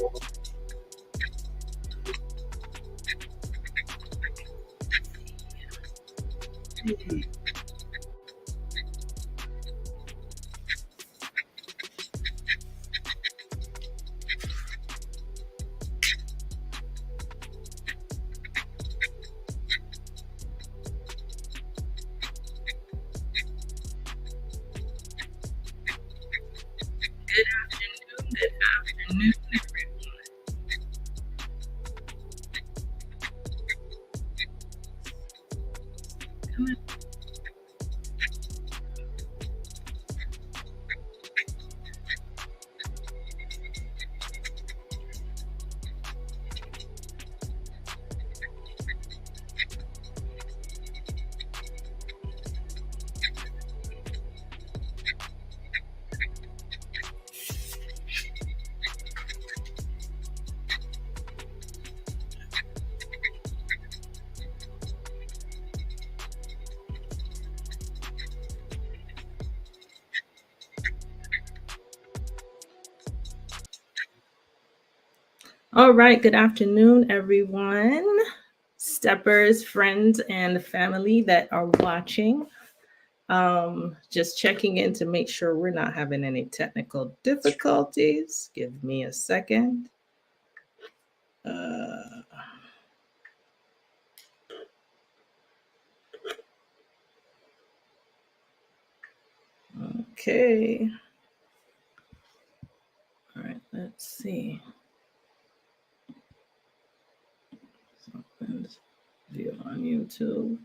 Good afternoon, everyone. All right, good afternoon, everyone. Steppers, friends, and family that are watching. Just checking in to make sure we're not having any technical difficulties. Give me a second. Okay. All right, let's see. Something's view on YouTube.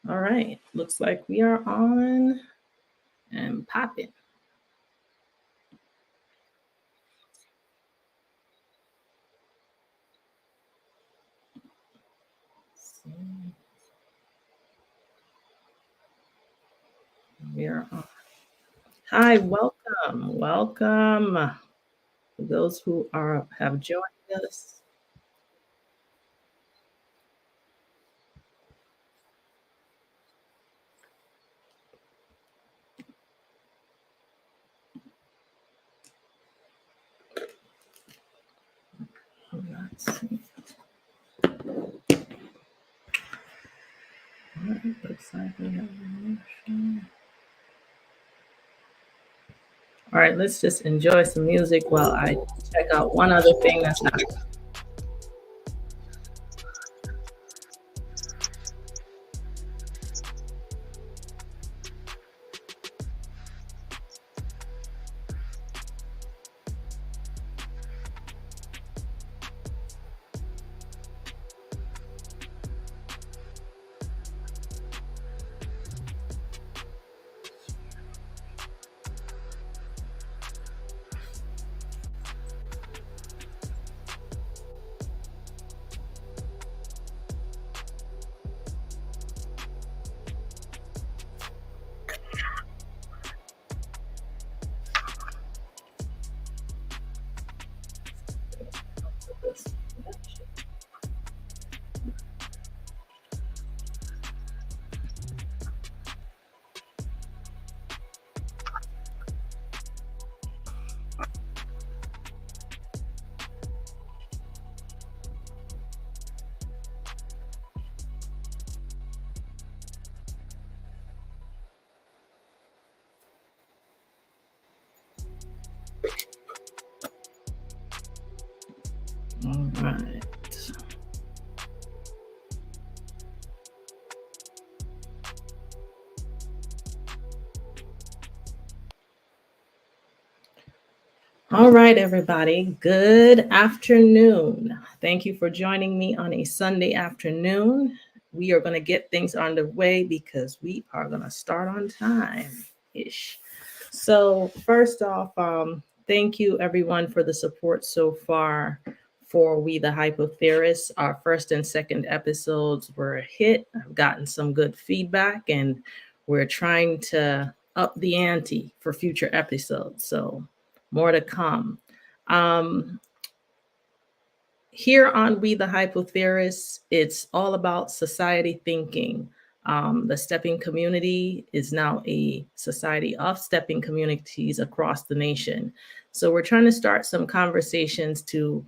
All right, looks like we are on and popping. We are on. Hi, welcome. For those who have joined us. Let's see. Looks like we have All right, let's just enjoy some music while I check out one other thing that's not. All right. All right, everybody. Good afternoon. Thank you for joining me on a Sunday afternoon. We are going to get things underway because we are going to start on time-ish. So first off, thank you everyone for the support so far for We the Hypotheorists. Our first and second episodes were a hit. I've gotten some good feedback and we're trying to up the ante for future episodes. So more to come. Here on We the Hypotheorists, it's all about society thinking. The stepping community is now a society of stepping communities across the nation. So we're trying to start some conversations to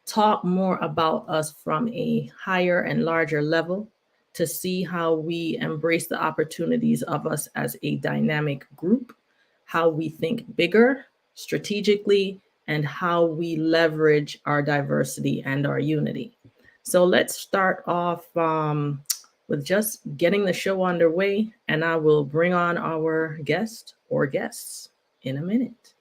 talk more about us from a higher and larger level, to see how we embrace the opportunities of us as a dynamic group, how we think bigger, strategically, and how we leverage our diversity and our unity. So let's start off with just getting the show underway, and I will bring on our guest or guests in a minute.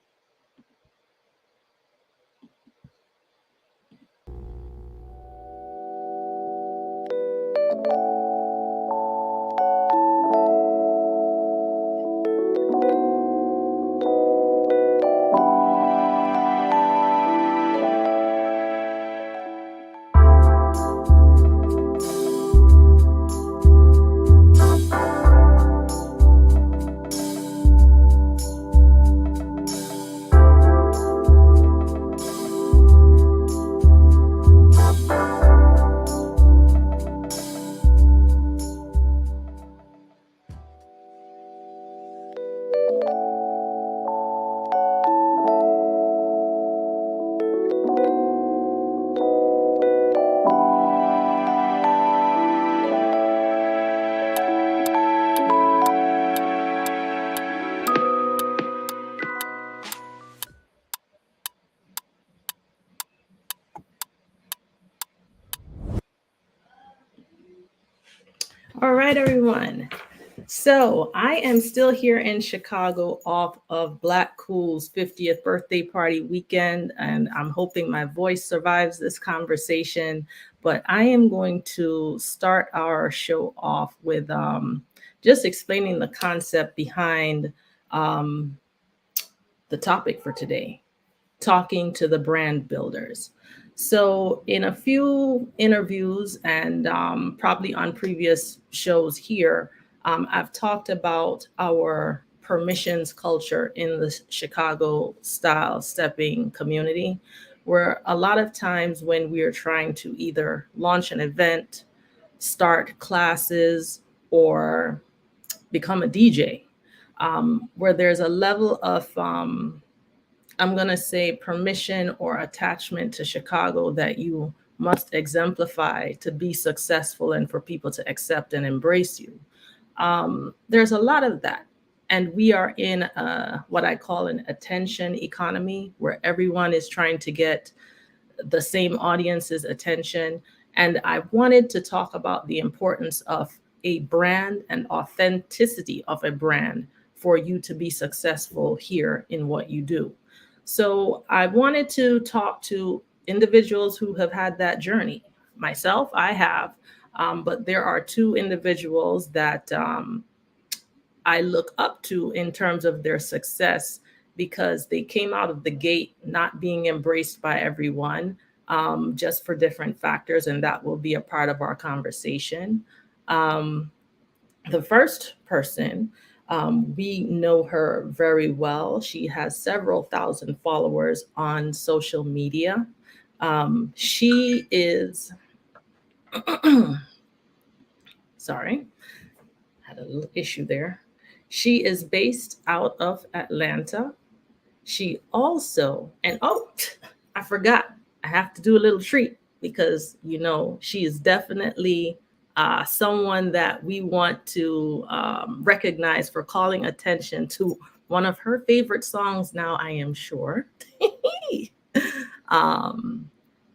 All right, everyone. So I am still here in Chicago off of Black Cool's 50th birthday party weekend, and I'm hoping my voice survives this conversation. But I am going to start our show off with just explaining the concept behind the topic for today, talking to the brand builders. So, in a few interviews and probably on previous shows here, I've talked about our permissions culture in the Chicago style stepping community, where a lot of times when we are trying to either launch an event, start classes, or become a DJ, where there's a level of I'm going to say permission or attachment to Chicago that you must exemplify to be successful and for people to accept and embrace you. There's a lot of that. And we are in what I call an attention economy, where everyone is trying to get the same audience's attention. And I wanted to talk about the importance of a brand and authenticity of a brand for you to be successful here in what you do. So I wanted to talk to individuals who have had that journey. Myself, I have, but there are two individuals that I look up to in terms of their success, because they came out of the gate not being embraced by everyone, just for different factors, and that will be a part of our conversation. The first person, we know her very well. She has several thousand followers on social media. She is, sorry, had a little issue there. She is based out of Atlanta. She also, and oh, I forgot, I have to do a little treat, because, you know, she is definitely someone that we want to recognize for calling attention to one of her favorite songs now, I am sure.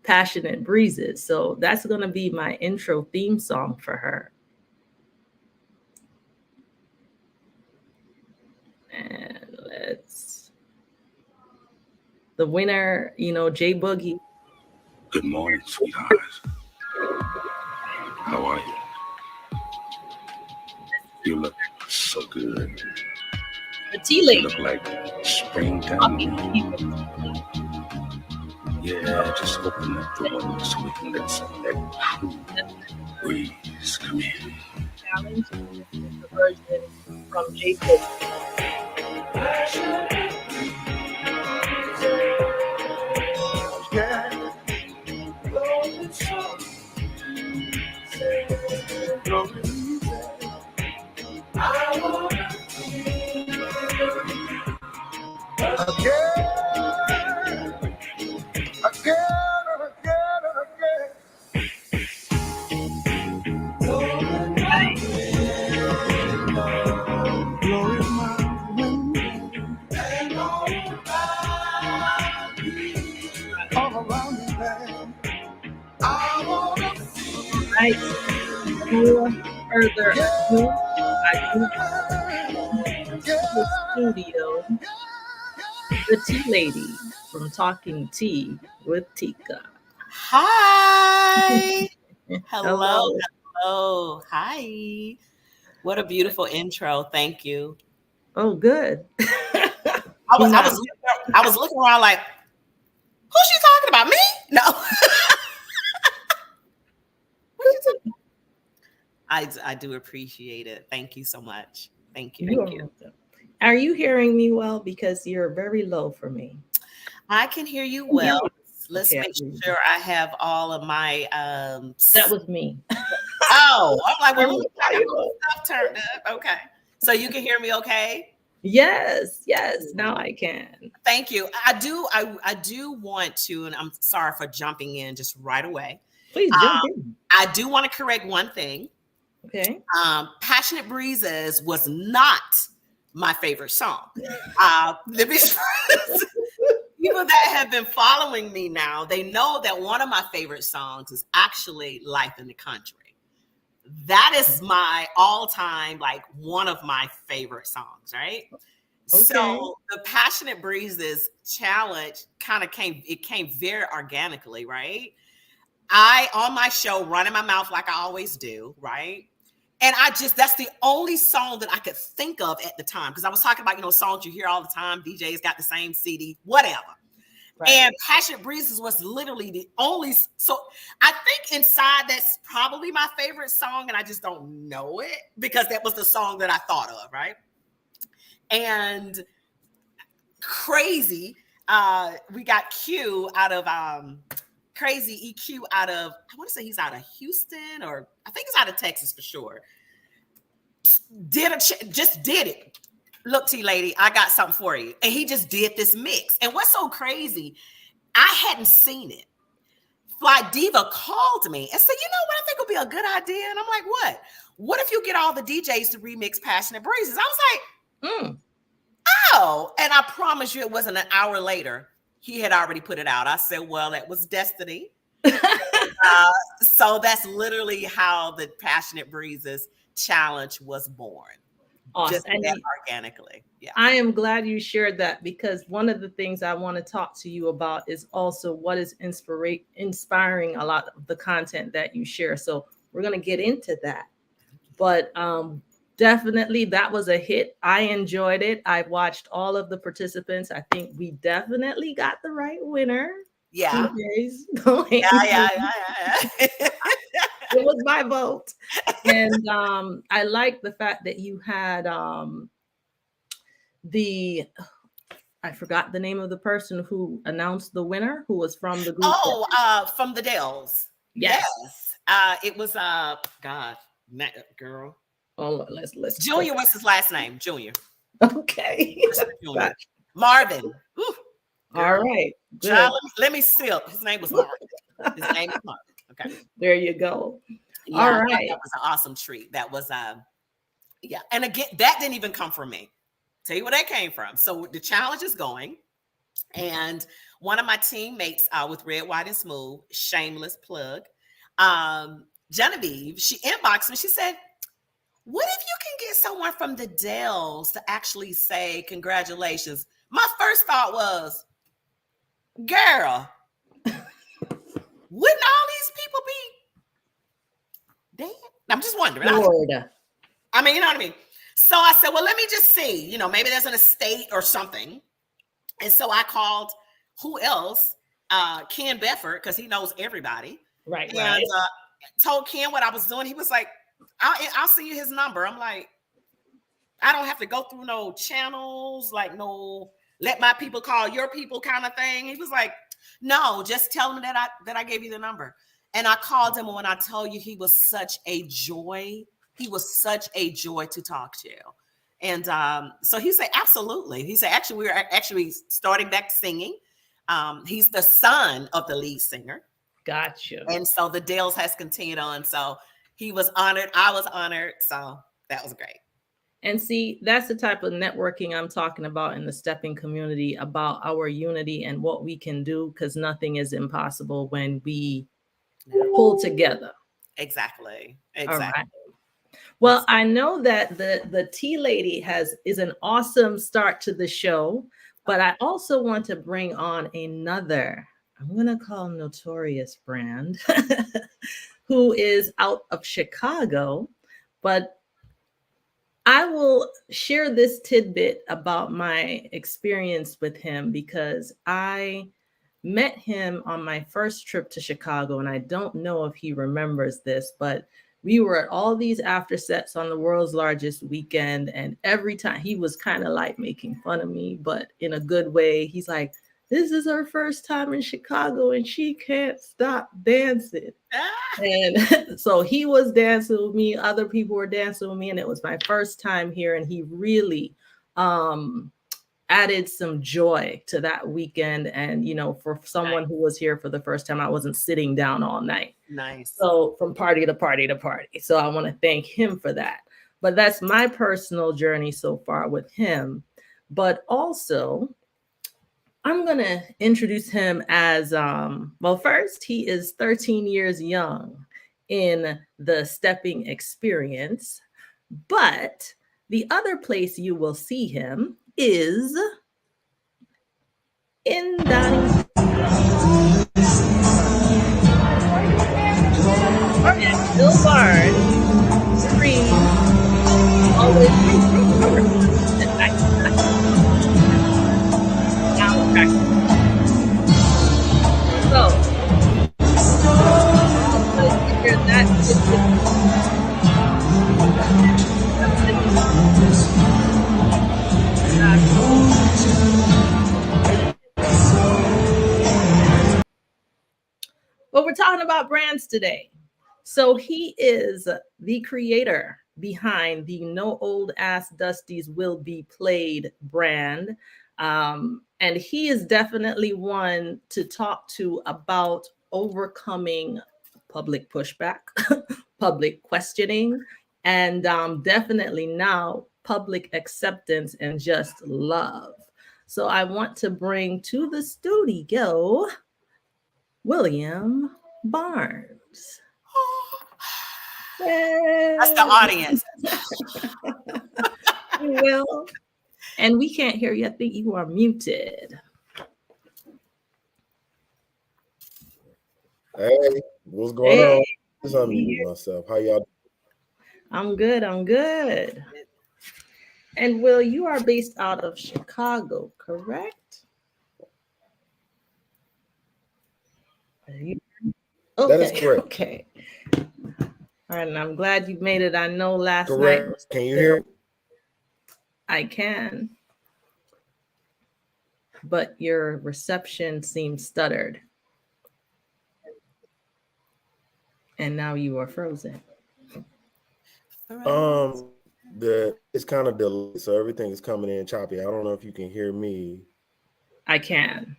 Passionate Breezes. So that's going to be my intro theme song for her. And the winner, you know, J Boogie. Good morning, sweethearts. How are you? You look so good. The tea lady. You look like springtime. Yeah, just open up the window so we can let some of that cool breeze come in. Challenge. This is the version from J Boogie. right. Before further ado, I do the studio, the tea lady from Talking Tea with Tika. Hi. Hello. Hello. Hello. Hi. What a beautiful intro. Thank you. Oh, good. I was, You're I not. was, I was looking around like, who's she talking about? Me? No. What you talking I do appreciate it. Thank you so much. Thank you. You are welcome. Are you hearing me well? Because you're very low for me. I can hear you Can you hear well. me? Let's Okay. make sure I have all of my That was me. Oh, I'm like, well, Oh, I got my stuff turned up. Okay. So you can hear me okay? Yes, now I can. Thank you. I do want to, and I'm sorry for jumping in just right away. Please jump in. I do want to correct one thing. Okay. Passionate Breezes was not my favorite song. People that have been following me now, they know that one of my favorite songs is actually Life in the Country. That is my all-time, like one of my favorite songs, right? Okay. So the Passionate Breezes challenge came very organically, right? I, on my show, running my mouth like I always do, right? And that's the only song that I could think of at the time. Because I was talking about, songs you hear all the time. DJs got the same CD, whatever. Right. And Passionate Breezes was literally the only. So I think inside that's probably my favorite song, and I just don't know it because that was the song that I thought of, right? And Crazy, we got Q out of Crazy EQ out of, I want to say he's out of Houston, or I think he's out of Texas for sure. Just did it. Look, T lady, I got something for you. And he just did this mix. And what's so crazy, I hadn't seen it. Fly Diva called me and said, you know what I think would be a good idea? And I'm like, what? What if you get all the DJs to remix Passionate Breezes? I was like, oh. And I promise you it wasn't an hour later. He had already put it out. I said, well, that was destiny. So that's literally how the Passionate Breezes challenge was born. Awesome. Just and organically. Yeah. I am glad you shared that, because one of the things I want to talk to you about is also what is inspiring a lot of the content that you share. So we're going to get into that. But definitely that was a hit. I enjoyed it. I watched all of the participants. I think we definitely got the right winner. Yeah. Yeah. It was my vote. And I like the fact that you had I forgot the name of the person who announced the winner, who was from the group. From the Dells. Yes. It was girl. Oh, let's Junior, what's his last name? Junior. Okay. Junior. Marvin. Ooh, all right. Child, let me seal. His name was Marvin. His name is Marvin. Okay. There you go. Yeah, all right. That was an awesome treat. That was yeah. And again, that didn't even come from me. Tell you where that came from. So the challenge is going. And one of my teammates with Red, White, and Smooth, shameless plug, Genevieve, she inboxed me. She said, what if you can get someone from the Dells to actually say congratulations? My first thought was, girl, wouldn't all these people be dead? I'm just wondering. I mean, you know what I mean? So I said, well, let me just see, maybe there's an estate or something. And so I called, who else? Ken Befford, because he knows everybody. Right. And told Ken what I was doing. He was like, I'll send you his number. I'm like, I don't have to go through no channels, like no, let my people call your people kind of thing. He was like, no, just tell him that I gave you the number. And I called him, and when I told you, he was such a joy. He was such a joy to talk to. And so he said, absolutely. He said, actually, we were actually starting back singing. He's the son of the lead singer. Gotcha. And so the Dells has continued on. So he was honored. I was honored. So that was great. And see, that's the type of networking I'm talking about in the stepping community, about our unity and what we can do, because nothing is impossible when we pull together. Exactly. All Exactly. right. Well, I know that the tea lady is an awesome start to the show, but I also want to bring on another, I'm gonna call notorious brand, who is out of Chicago, but I will share this tidbit about my experience with him because I met him on my first trip to Chicago, and I don't know if he remembers this, but we were at all these after sets on the world's largest weekend, and every time he was kind of like making fun of me, but in a good way. He's like, "This is her first time in Chicago, and she can't stop dancing." And so he was dancing with me, other people were dancing with me, and it was my first time here, and he really added some joy to that weekend. And for someone who was here for the first time, I wasn't sitting down all night. Nice. So from party to party to party. So I want to thank him for that. But that's my personal journey so far with him. But also, I'm going to introduce him as, well, first, he is 13 years young in the stepping experience. But the other place you will see him is in Donnie's Bill Barnes, Scream, always so well, we're talking about brands today. So he is the creator behind the No Old Ass Dusties Will Be Played brand. And he is definitely one to talk to about overcoming public pushback, public questioning, and definitely now public acceptance and just love. So I want to bring to the studio William Barnes. That's the audience. Well, and we can't hear you. I think you are muted. Hey, what's going on? Just unmute myself. How y'all? I'm good. I'm good. And Will, you are based out of Chicago, correct? Okay. That is correct. Okay. All right, and I'm glad you made it. I know last correct. night. Can you hear? I can. But your reception seems stuttered. And now you are frozen. It's kind of delayed, so everything is coming in choppy. I don't know if you can hear me. I can.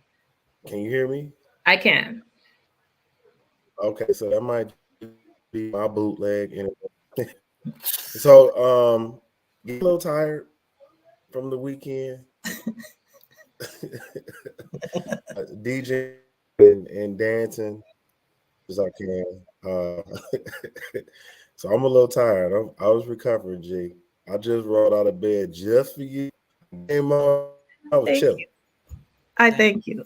Can you hear me? I can. Okay, so that might be my bootleg. So, get a little tired from the weekend. DJ and dancing as I can. So I'm a little tired. I was recovering, G. I just rolled out of bed just for you. I was chilling. I thank you.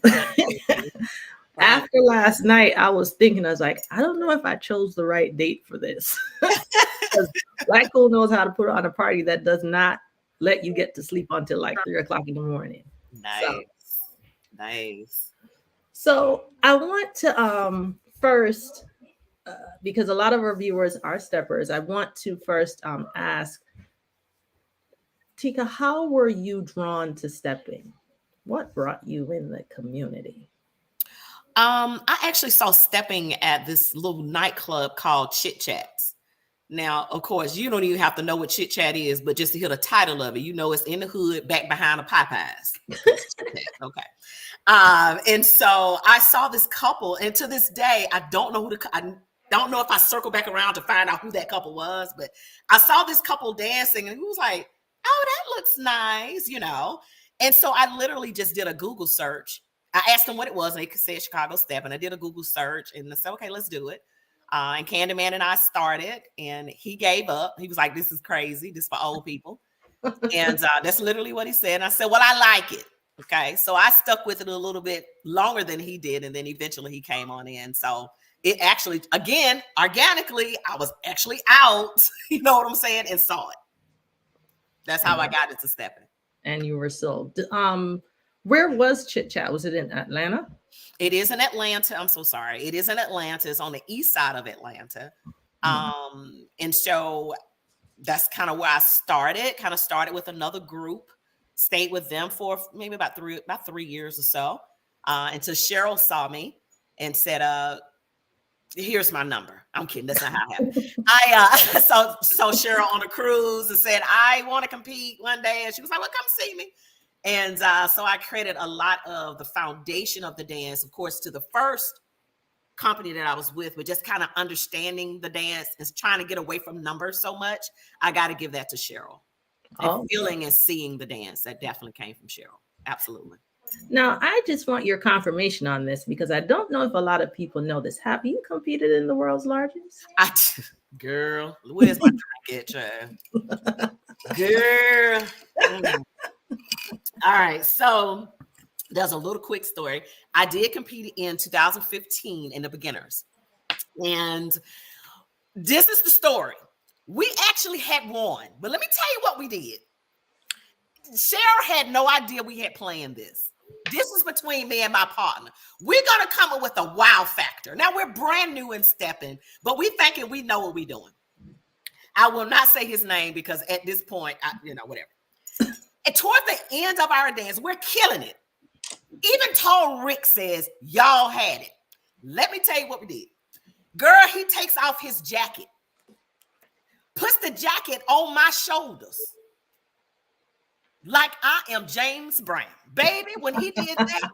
After last night, I was thinking, I was like, I don't know if I chose the right date for this. Because Black Cool knows how to put on a party that does not let you get to sleep until like 3 o'clock in the morning. Nice. So I want to first, because a lot of our viewers are steppers, I want to first ask, Tika, how were you drawn to stepping? What brought you in the community? I actually saw stepping at this little nightclub called Chit Chats. Now, of course, you don't even have to know what Chit Chat is, but just to hear the title of it, you know it's in the hood, back behind the Popeyes. Okay. And so I saw this couple, and to this day, I don't know I don't know if I circle back around to find out who that couple was, but I saw this couple dancing, and he was like, "Oh, that looks nice," you know. And so I literally just did a Google search. I asked them what it was, and they said Chicago Step, and I did a Google search, and I said, "Okay, let's do it." And Candyman and I started, and he gave up. He was like, "This is crazy. This is for old people." And that's literally what he said. And I said, "Well, I like it." Okay, so I stuck with it a little bit longer than he did, and then eventually he came on in. So it actually, again, organically, I was actually out. You know what I'm saying? And saw it. That's how I got into stepping. And you were sold. Where was Chit Chat? Was it in Atlanta? It is in Atlanta. I'm so sorry. It is in Atlanta. It's on the east side of Atlanta. And so that's kind of where I started. Kind of started with another group, stayed with them for maybe about 3 years or so, until Cheryl saw me and said, "Here's my number." I'm kidding. That's not how it happened. So Cheryl on a cruise and said, "I want to compete one day," and she was like, "Well, come see me." And so I created a lot of the foundation of the dance, of course, to the first company that I was with, but just kind of understanding the dance and trying to get away from numbers so much. I got to give that to Cheryl. And feeling and seeing the dance, that definitely came from Cheryl. Absolutely. Now, I just want your confirmation on this because I don't know if a lot of people know this. Have you competed in the world's largest? Girl, where's my trinket, child? Girl. All right, so there's a little quick story. I did compete in 2015 in the beginners. And this is the story. We actually had won, but let me tell you what we did. Cheryl had no idea we had planned this. This is between me and my partner. We're going to come up with a wow factor. Now, we're brand new in stepping, but we thinking we know what we're doing. I will not say his name because at this point, whatever. And toward the end of our dance, we're killing it. Even Tall Rick says, "Y'all had it." Let me tell you what we did. Girl, he takes off his jacket, puts the jacket on my shoulders like I am James Brown. Baby, when he did that,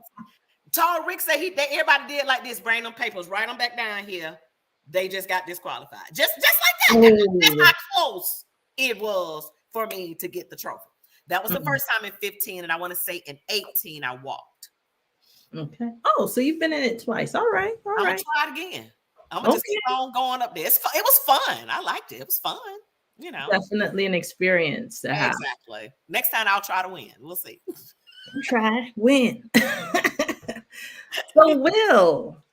Tall Rick said everybody did like this, bring them papers, write them back down here. They just got disqualified. Just like that. That's how close it was for me to get the trophy. That was the first time in 15, and I want to say in 18, I walked. Okay. Oh, so you've been in it twice. All right. I'm going to try it again. I'm going to just keep on going up there. It was fun. I liked it. It was fun. Definitely an experience to have. Exactly. Next time I'll try to win. We'll see. Try, win. So, Will,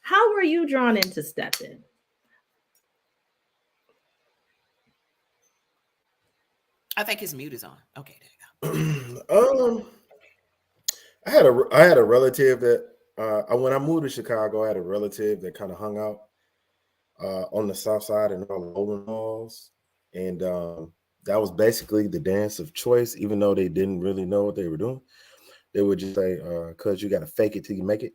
how were you drawn into stepping? I think his mute is on. Okay, there you go. I had a relative that when I moved to Chicago, I had a relative that kind of hung out on the south side and all the bowling halls, and that was basically the dance of choice. Even though they didn't really know what they were doing, they would just say, "Cause you got to fake it till you make it."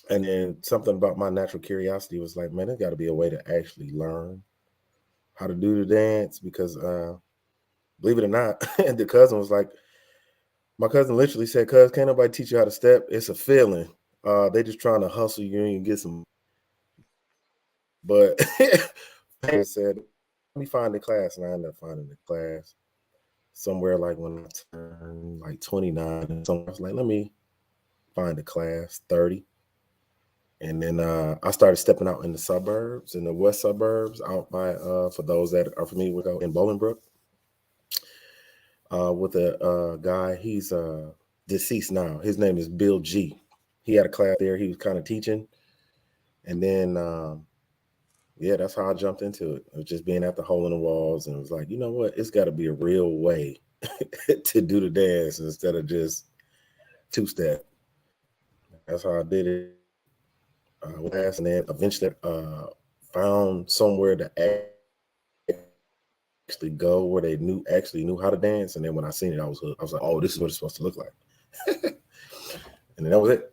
And then something about my natural curiosity was like, man, there's got to be a way to actually learn how to do the dance because. Believe it or not, the cousin was like, my cousin literally said, "Cuz, can't nobody teach you how to step. It's a feeling. They just trying to hustle you and get some." But I said, "Let me find the class," and I ended up finding the class somewhere like when I turned like 29. And so I was like, "Let me find the class 30." And then I started stepping out in the suburbs, in the west suburbs, out by for those that are familiar with in Bolingbrook. With a guy, he's deceased now. His name is Bill G. He had a class there. He was kind of teaching. And then, that's how I jumped into it. It was just being at the hole in the walls. And it was like, you know what? It's got to be a real way to do the dance instead of just two-step. That's how I did it. And then eventually found somewhere to actually go where they actually knew how to dance, and then when I seen it, I was like, "Oh, this is what it's supposed to look like," and then that was it.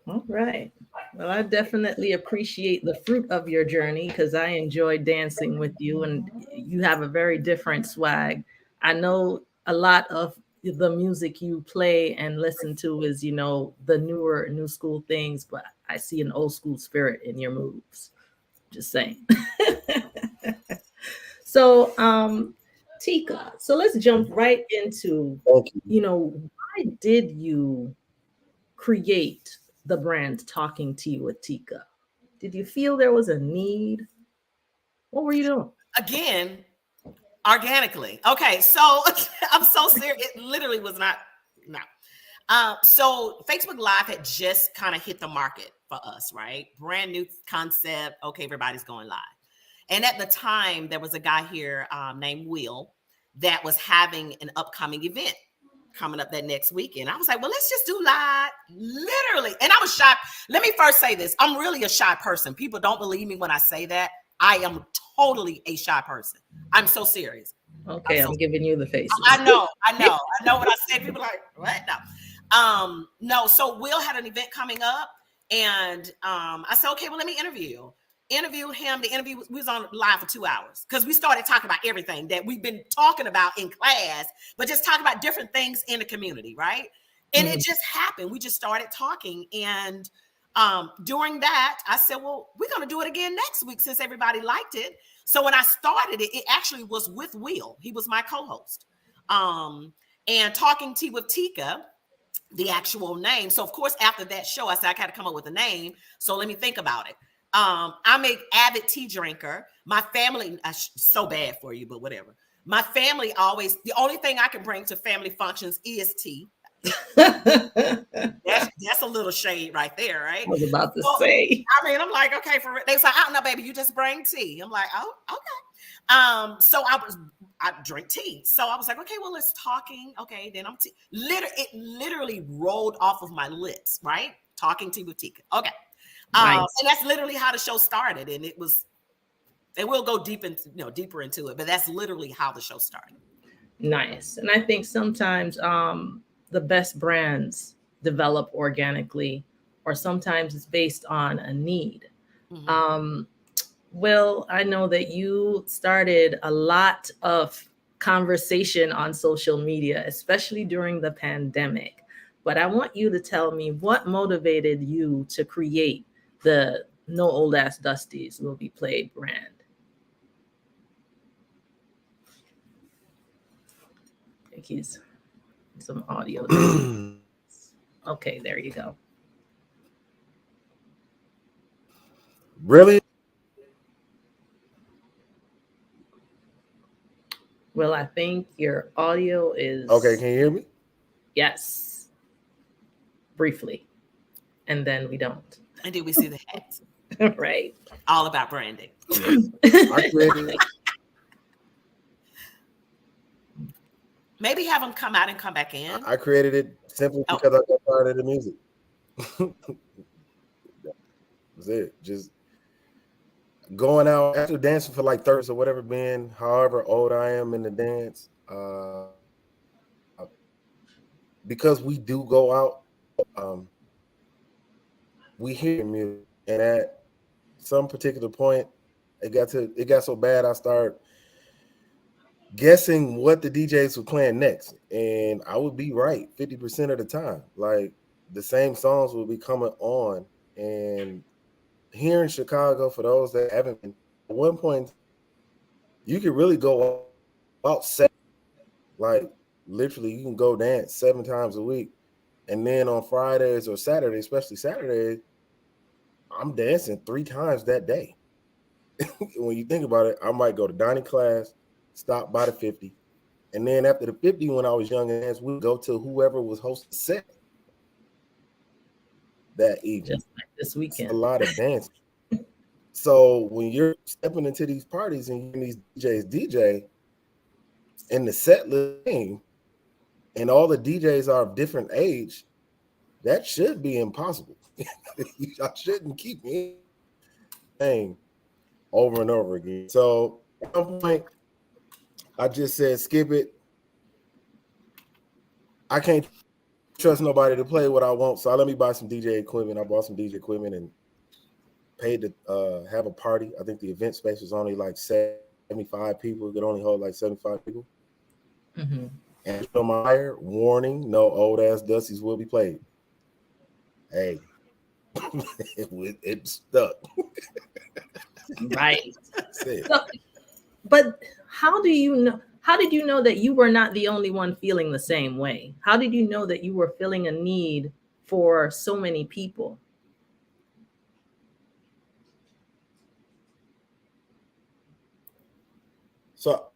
All right. Well, I definitely appreciate the fruit of your journey because I enjoy dancing with you, and you have a very different swag. I know a lot of the music you play and listen to is, the new school things, but I see an old school spirit in your moves. Just saying. So, Tika, so let's jump right into, why did you create the brand Talking Tea with Tika? Did you feel there was a need? What were you doing? Again, organically. Okay, so I'm so serious. It literally was not. No. So Facebook Live had just kind of hit the market for us, right? Brand new concept. Okay, everybody's going live. And at the time, there was a guy here named Will that was having an upcoming event coming up that next weekend. I was like, well, let's just do live, literally. And I was shy. Let me first say this. I'm really a shy person. People don't believe me when I say that. I am totally a shy person. I'm so serious. Okay, I'm giving you the face. I know what I said. People are like, what? No. So Will had an event coming up, and I said, okay, well, let me interview him. The interview, we was on live for 2 hours because we started talking about everything that we've been talking about in class, but just talking about different things in the community, right? And it just happened. We just started talking, and during that, I said, well, we're going to do it again next week since everybody liked it. So when I started it, it actually was with Will. He was my co-host. And Talking Tea with Tika, the actual name. So of course, after that show, I said, I got to come up with a name. So let me think about it. I'm an avid tea drinker. My family, so bad for you, but whatever. My family always, the only thing I can bring to family functions is tea. That's a little shade right there, right? I was about to say. I mean, I'm like, okay, for they say, I don't know, baby, you just bring tea. I'm like, oh, okay. So I drink tea. So I was like, okay, well, let's talking. Okay, then it literally rolled off of my lips, right? Talking Tea with Tika. Okay. Nice. And that's literally how the show started. And we'll go deeper into it, but that's literally how the show started. Nice. And I think sometimes the best brands develop organically, or sometimes it's based on a need. Will, I know that you started a lot of conversation on social media, especially during the pandemic. But I want you to tell me what motivated you to create the No Old Ass Dusties Will Be Played brand. I think he's some audio. Okay, there you go. Really? Well, I think your audio is... Okay, can you hear me? Yes. Briefly. And then we don't. And then we see the hats. Right. All about branding. I created it. Maybe have them come out and come back in. I created it simply because I got tired of the music. That's it. Just going out after dancing for like 30 or whatever, being however old I am in the dance. Because we do go out, we hear music, and at some particular point, it got so bad I started guessing what the DJs were playing next, and I would be right 50% of the time. Like the same songs will be coming on, and here in Chicago, for those that haven't been, at one point you could really go out 7, like literally you can go dance 7 times a week, and then on Fridays or Saturdays, especially Saturdays, I'm dancing 3 times that day. When you think about it, I might go to Donnie class, stop by the 50, and then after the 50, when I was young and dance, we'd go to whoever was hosting set that evening. Just like this weekend. It's a lot of dancing. So when you're stepping into these parties and these DJs DJ, and the set list, and all the DJs are of different age, that should be impossible. I shouldn't keep me saying over and over again. So at one point, I just said, skip it. I can't trust nobody to play what I want, so let me buy some DJ equipment. I bought some DJ equipment and paid to have a party. I think the event space was only like 75 people. It could only hold like 75 people. Mm-hmm. And on my fire, warning, no old ass Dusties will be played. Hey, it stuck. Right. So, but how do you know? How did you know that you were not the only one feeling the same way? How did you know that you were feeling a need for so many people? So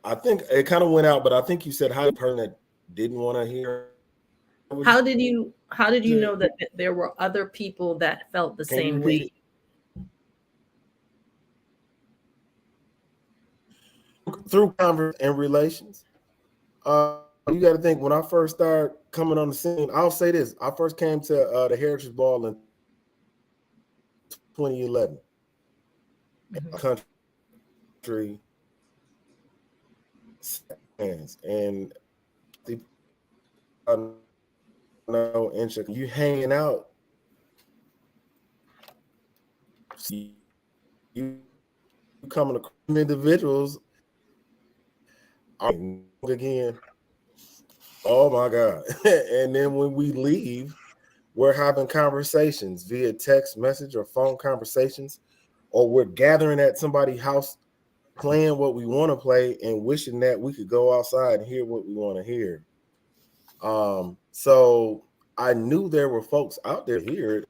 I think it kind of went out, but I think you said how the person that didn't want to hear. How did you know that there were other people that felt the same way? Through converse and relations. You got to think, when I first started coming on the scene, I'll say this: I first came to the Heritage Ball in 2011. Country fans, and I know in Chicago, you hanging out, you coming across individuals again. Oh my God. And then when we leave, we're having conversations via text message or phone conversations, or we're gathering at somebody's house playing what we want to play and wishing that we could go outside and hear what we want to hear. So I knew there were folks out there here.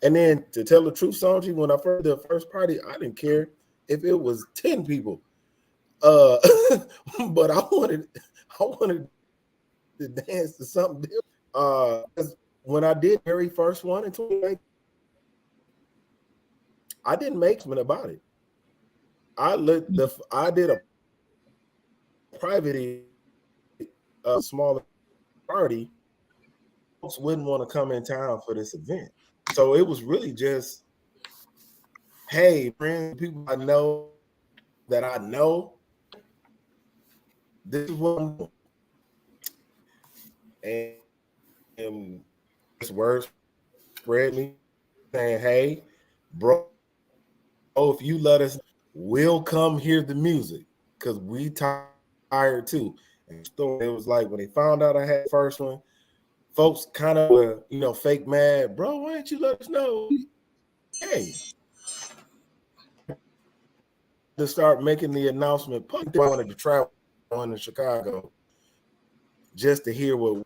And then, to tell the truth, Sonji, when I first did the first party, I didn't care if it was 10 people. But I wanted to dance to something different. When I did the very first one in 2019, I didn't make something about it. I did a private, smaller party. Folks wouldn't want to come in town for this event, so it was really just, hey, friends, people I know that I know. This is what I'm doing. And this word spread me saying, hey, bro, if you let us, we'll come hear the music because we tired too. And so it was like when they found out I had the first one, folks kind of were, fake mad. Bro, why didn't you let us know? Hey, to start making the announcement. I wanted to travel on to Chicago just to hear what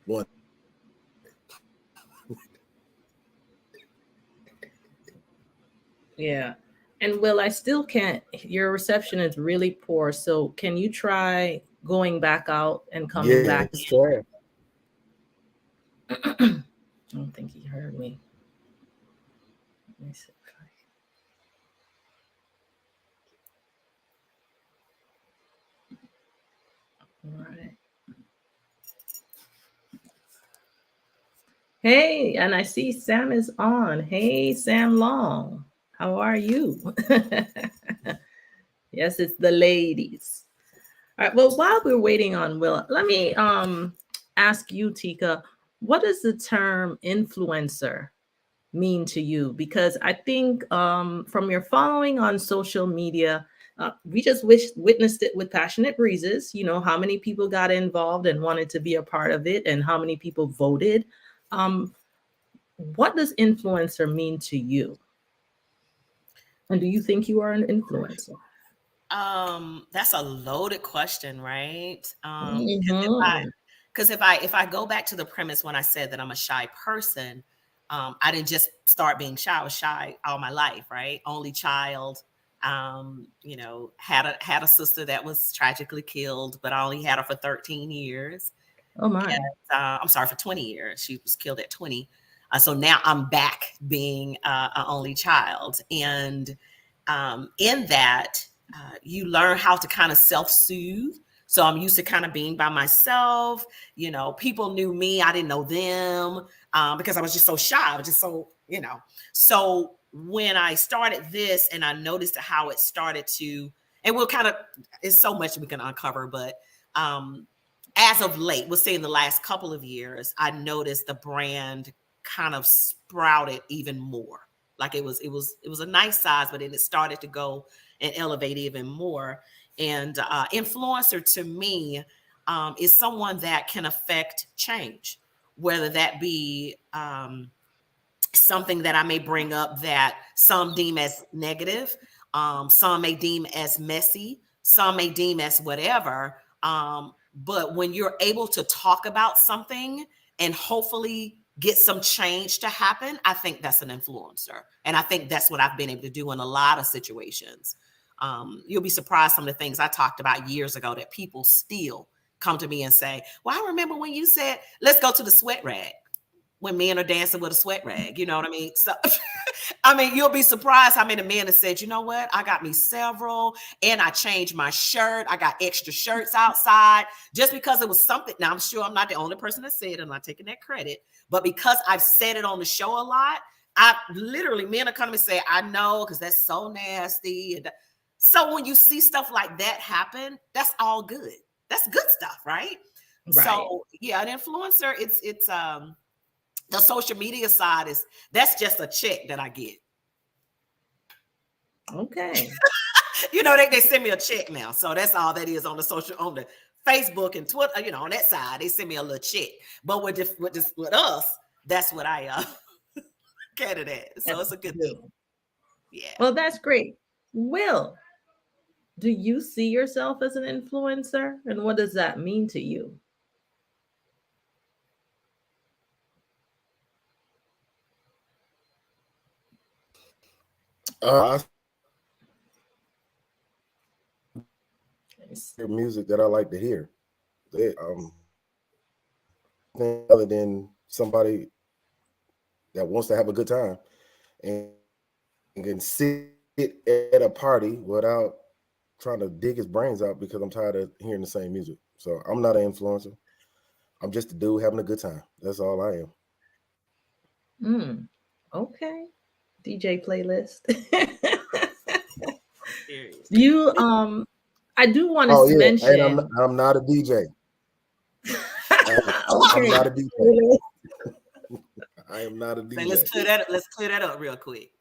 one. Yeah. And Will, I still can't, your reception is really poor. So can you try going back out and coming back? Sure. I don't think he heard me. Let me see. All right. Hey, and I see Sam is on. Hey, Sam Long. How are you? Yes, it's the ladies. All right. Well, while we're waiting on Will, let me ask you, Tika, what does the term influencer mean to you? Because I think from your following on social media, we just witnessed it with Passionate Breezes. You know, how many people got involved and wanted to be a part of it and how many people voted. What does influencer mean to you? And do you think you are an influencer? That's a loaded question, right? Mhm. Because if I go back to the premise when I said that I'm a shy person, I didn't just start being shy. I was shy all my life, right? Only child. Had a sister that was tragically killed, but I only had her for 13 years. Oh my. And, I'm sorry, for 20 years. She was killed at 20. So now I'm back being an only child. And in that, you learn how to kind of self-soothe. So I'm used to kind of being by myself. People knew me. I didn't know them because I was just so shy. I was just so, So when I started this and I noticed how it started to, and it's so much we can uncover, but as of late, we'll say in the last couple of years, I noticed the brand kind of sprouted even more. Like it was a nice size, but then it started to go and elevate even more. And influencer to me is someone that can affect change, whether that be something that I may bring up that some deem as negative, some may deem as messy, some may deem as whatever. But when you're able to talk about something and hopefully get some change to happen, I think that's an influencer. And I think that's what I've been able to do in a lot of situations. You'll be surprised some of the things I talked about years ago that people still come to me and say, well, I remember when you said, let's go to the sweat rag, when men are dancing with a sweat rag, you know what I mean? So, I mean, you'll be surprised how many men have said, you know what? I got me several, and I changed my shirt. I got extra shirts outside just because it was something. Now, I'm sure I'm not the only person that said it. I'm not taking that credit, but because I've said it on the show a lot, I literally, men are coming and say, I know, because that's so nasty. And so when you see stuff like that happen, that's all good. That's good stuff, right? So yeah, an influencer, it's the social media side that's just a check that I get. Okay. You know, they send me a check now. So that's all that is on the Facebook and Twitter, you know, on that side, they send me a little check. But with us, that's what I get it at. So it's a good thing. Yeah. Well, that's great. Will, do you see yourself as an influencer? And what does that mean to you? Music that I like to hear. Other than somebody that wants to have a good time and can sit at a party without trying to dig his brains out because I'm tired of hearing the same music. So I'm not an influencer. I'm just a dude having a good time. That's all I am. Okay. DJ playlist. You I do want to mention. And I'm not a DJ. I'm not a DJ. I am not a DJ. Let's clear that up real quick.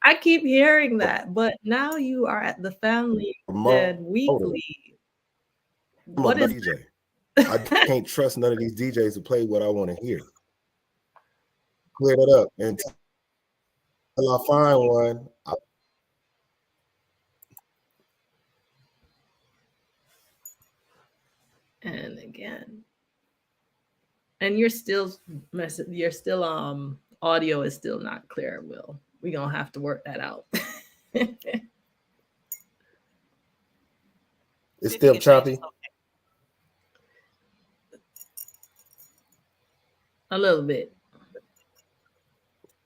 I keep hearing that, but now you are at the Family Dead Weekly. What is DJ? I can't trust none of these DJs to play what I want to hear. Clear it up until I find one. And again, and you're still audio is still not clear, Will. We're gonna have to work that out. It's still choppy. A little bit.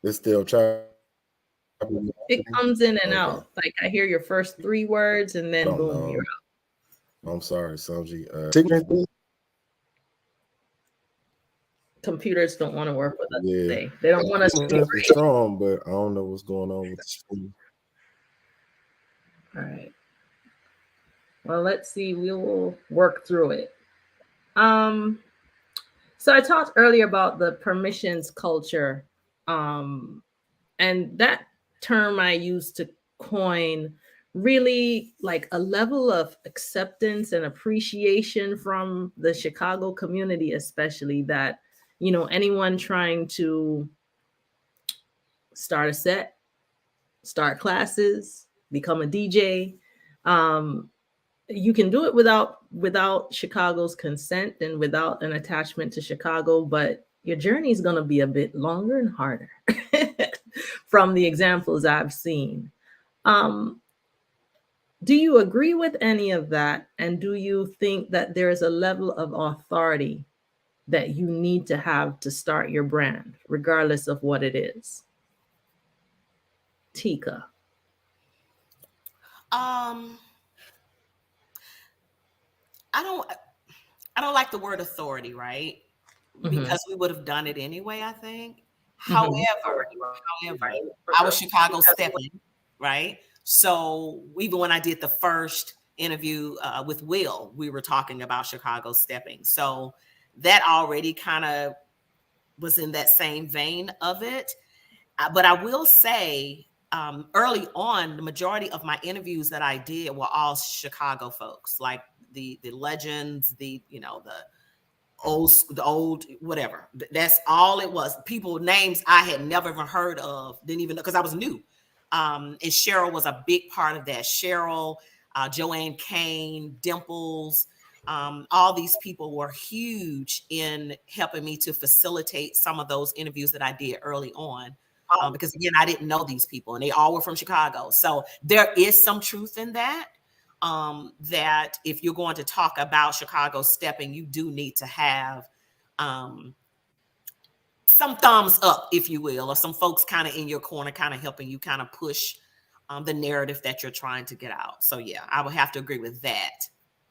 It's still choppy. It comes in and out. Like I hear your first 3 words and then boom, you're out. I'm sorry, Sanji. Computers don't want to work with us today. They don't want us to be strong, but I don't know what's going on with the screen. All right. Well, let's see. We will work through it. So I talked earlier about the permissions culture, and that term I used to coin really like a level of acceptance and appreciation from the Chicago community, especially that, you know, anyone trying to start a set, start classes, become a DJ, you can do it without Chicago's consent and without an attachment to Chicago, but your journey is going to be a bit longer and harder from the examples I've seen. Do you agree with any of that? And do you think that there is a level of authority that you need to have to start your brand, regardless of what it is? Tika. I don't like the word authority, right? Because we would have done it anyway, I think. However, I was Chicago stepping, right? So even when I did the first interview with Will, we were talking about Chicago stepping. So that already kind of was in that same vein of it. But I will say, early on, the majority of my interviews that I did were all Chicago folks, like the legends, the old whatever. That's all it was. People names I had never even heard of, didn't even know, because I was new. And Cheryl was a big part of that. Cheryl, Joanne Kane, Dimples, all these people were huge in helping me to facilitate some of those interviews that I did early on. because again, I didn't know these people and they all were from Chicago. So there is some truth in that. That if you're going to talk about Chicago stepping, you do need to have some thumbs up, if you will, or some folks kind of in your corner, kind of helping you kind of push the narrative that you're trying to get out. So yeah, I would have to agree with that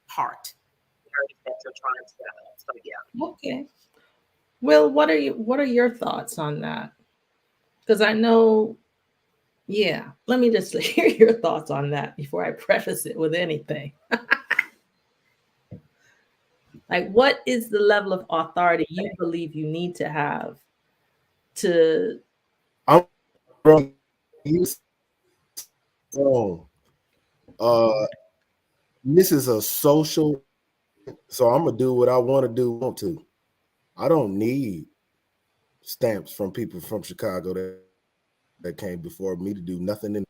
part. That you're trying to get out. So yeah. Okay. Will, what are your thoughts on that? Because I know, yeah, let me just hear your thoughts on that before I preface it with anything. Like, what is the level of authority you believe you need to have to? I'm from this is a social, so I'm gonna do what I want to. I don't need stamps from people from Chicago that came before me to do nothing.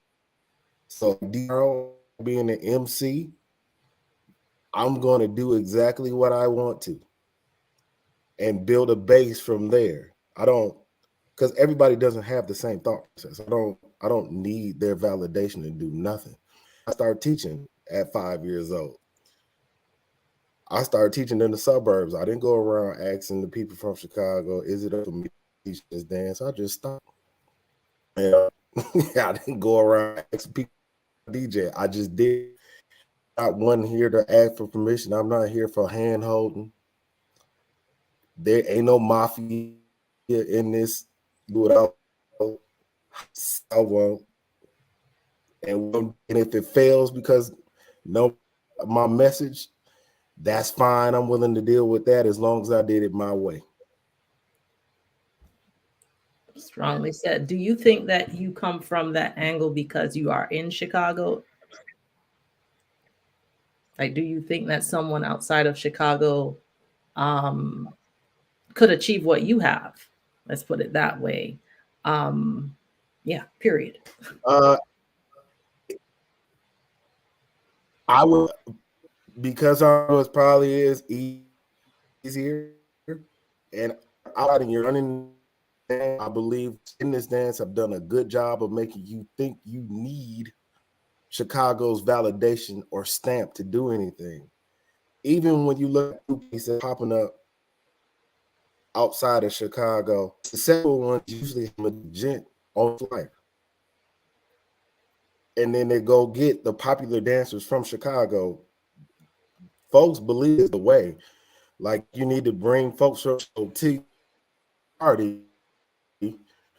So being an MC, I'm going to do exactly what I want to and build a base from there. I don't, because everybody doesn't have the same thought process. I don't need their validation to do nothing. I started teaching at 5 years old. I started teaching in the suburbs. I didn't go around asking the people from Chicago, is it up for me to teach this dance? I just stopped. And I didn't go around asking people DJ. I just did. Not one here to ask for permission. I'm not here for hand holding. There ain't no mafia in this. Do it out. I won't. And if it fails because no, my message, that's fine. I'm willing to deal with that as long as I did it my way. Strongly said. Do you think that you come from that angle because you are in Chicago? Like, do you think that someone outside of Chicago could achieve what you have? Let's put it that way. Yeah, period. I would, because I was probably is easier, and out in your running, I believe in this dance have done a good job of making you think you need Chicago's validation or stamp to do anything. Even when you look at pieces popping up outside of Chicago, the several ones usually have a gent on flyer. And then they go get the popular dancers from Chicago. Folks believe it's the way. Like, you need to bring folks from Tea Party,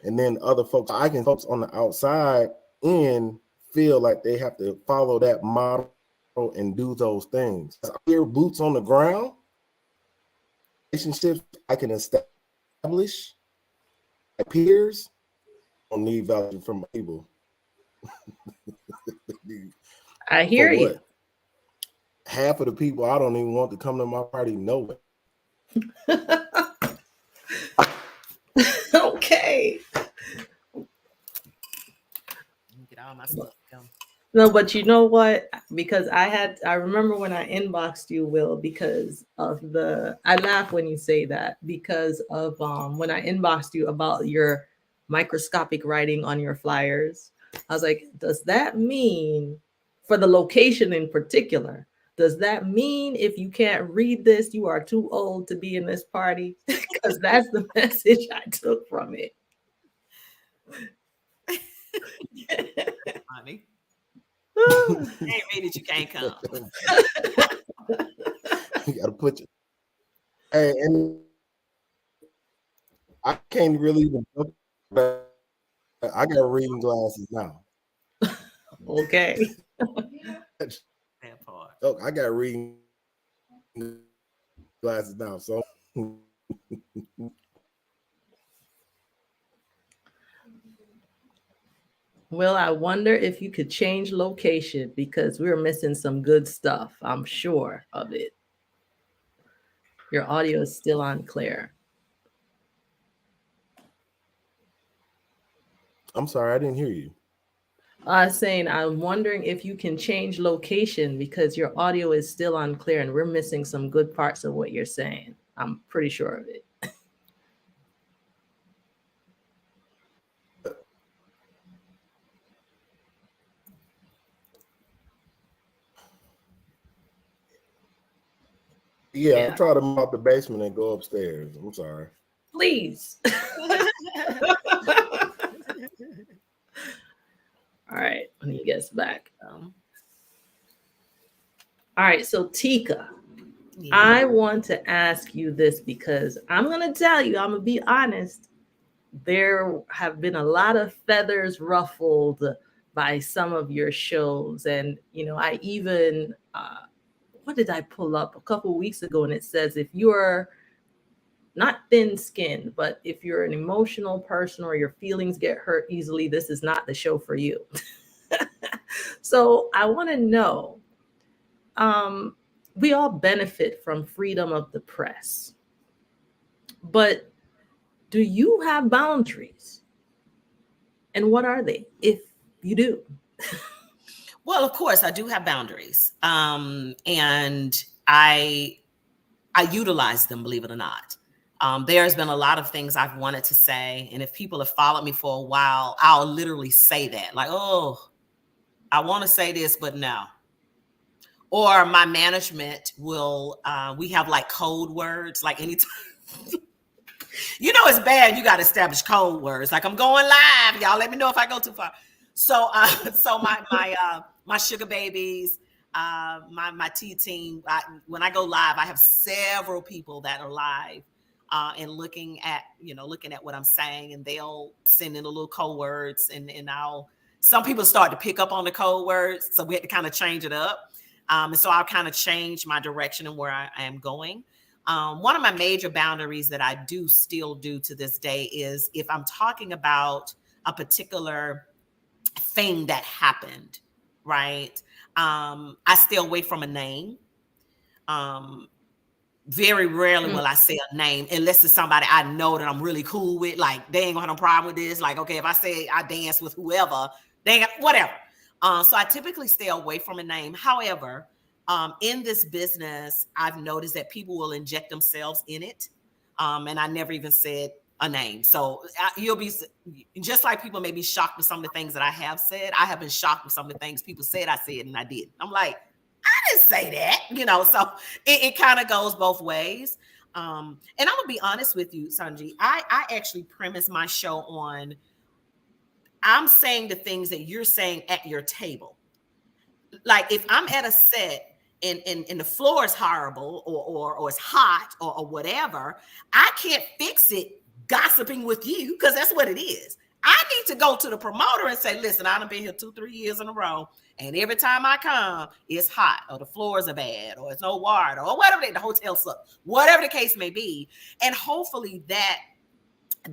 and then other folks. I can folks on the outside in feel like they have to follow that model and do those things. I hear boots on the ground. Relationships I can establish. My peers don't need validation from people. I hear you. Half of the people I don't even want to come to my party know it. Okay. Get all my stuff going. No, but you know what? Because I remember when I inboxed you, Will, because of I laugh when you say that because of when I inboxed you about your microscopic writing on your flyers. I was like, does that mean for the location in particular? Does that mean if you can't read this, you are too old to be in this party? Because that's the message I took from it. Honey. Ain't read it, you can't come. You gotta put your hey, and I can't really even look, but I got reading glasses now. Okay. That part. Oh, I got reading glasses now, so Well, I wonder if you could change location because we're missing some good stuff. I'm sure of it. Your audio is still unclear. I'm sorry, I didn't hear you. I was saying, I'm wondering if you can change location because your audio is still unclear and we're missing some good parts of what you're saying. I'm pretty sure of it. Yeah, I try to mop the basement and go upstairs. I'm sorry. Please. All right, when he gets back. All right, so Tika, yeah. I want to ask you this because I'm going to tell you, I'm going to be honest. There have been a lot of feathers ruffled by some of your shows. And, you know, I even, what did I pull up a couple of weeks ago? And it says, if you're not thin-skinned, but if you're an emotional person or your feelings get hurt easily, this is not the show for you. So I want to know, we all benefit from freedom of the press, but do you have boundaries? And what are they, if you do? Well, of course, I do have boundaries. And I utilize them, believe it or not. There's been a lot of things I've wanted to say. And if people have followed me for a while, I'll literally say that. Like, oh, I want to say this, but no. Or my management will, we have like code words, like anytime. You know, it's bad. You got to establish code words. Like, I'm going live. Y'all let me know if I go too far. So, so my sugar babies, my T team, when I go live, I have several people that are live and looking at what I'm saying, and they'll send in a little code words, and some people start to pick up on the code words. So we had to kind of change it up. And so I'll kind of change my direction and where I am going. One of my major boundaries that I do still do to this day is if I'm talking about a particular thing that happened, right? I stay away from a name. Very rarely will I say a name unless it's somebody I know that I'm really cool with. Like, they ain't gonna have no problem with this. Like, okay, if I say I dance with whoever, they ain't got, whatever. So I typically stay away from a name. However, in this business, I've noticed that people will inject themselves in it. And I never even said a name. So you'll be just like people may be shocked with some of the things that I have said. I have been shocked with some of the things people said I said and I didn't. I'm like, I didn't say that, so it kind of goes both ways. And I'm gonna be honest with you, Sanji, I actually premise my show on, I'm saying the things that you're saying at your table. Like, if I'm at a set and the floor is horrible or it's hot or whatever, I can't fix it gossiping with you, because that's what it is. I need to go to the promoter and say, listen, I've been here 2-3 years in a row, and every time I come, it's hot, or the floors are bad, or it's no water, or whatever, the hotel sucks, whatever the case may be. And hopefully that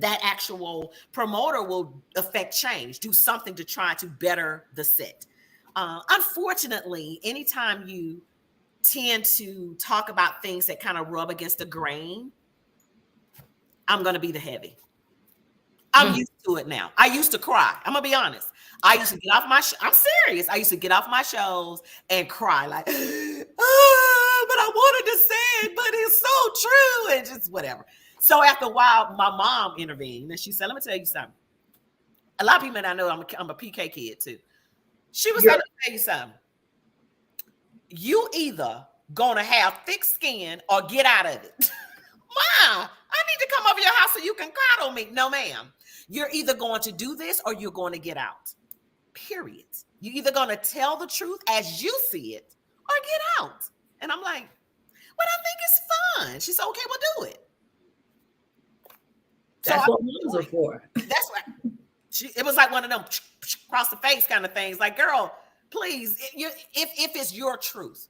actual promoter will affect change, do something to try to better the set. Unfortunately, anytime you tend to talk about things that kind of rub against the grain, I'm going to be the heavy. I'm used to it now. I used to cry. I'm going to be honest. I used to get off my I'm serious. I used to get off my shows and cry like, but I wanted to say it, but it's so true, and just whatever. So after a while, my mom intervened, and she said, let me tell you something. A lot of people that I know, I'm a PK kid too. She was like, let me tell you something. You either gonna have thick skin or get out of it. Mom, I need to come over your house so you can coddle me. No, ma'am. You're either going to do this or you're going to get out. Period. You're either going to tell the truth as you see it or get out. And I'm like, but I think it's fun. She said, okay, we'll do it. That's what moms are for. That's right. It was like one of them across the face kind of things. Like, girl, please, if it's your truth,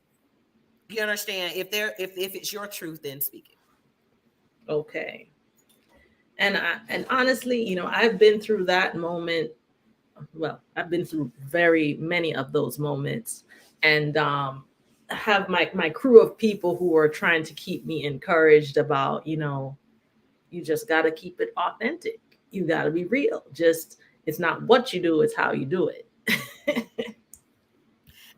you understand? If it's your truth, then speak it. Okay. And honestly, I've been through that moment. Well, I've been through very many of those moments, and have my crew of people who are trying to keep me encouraged about, you just got to keep it authentic. You got to be real. It's not what you do, it's how you do it.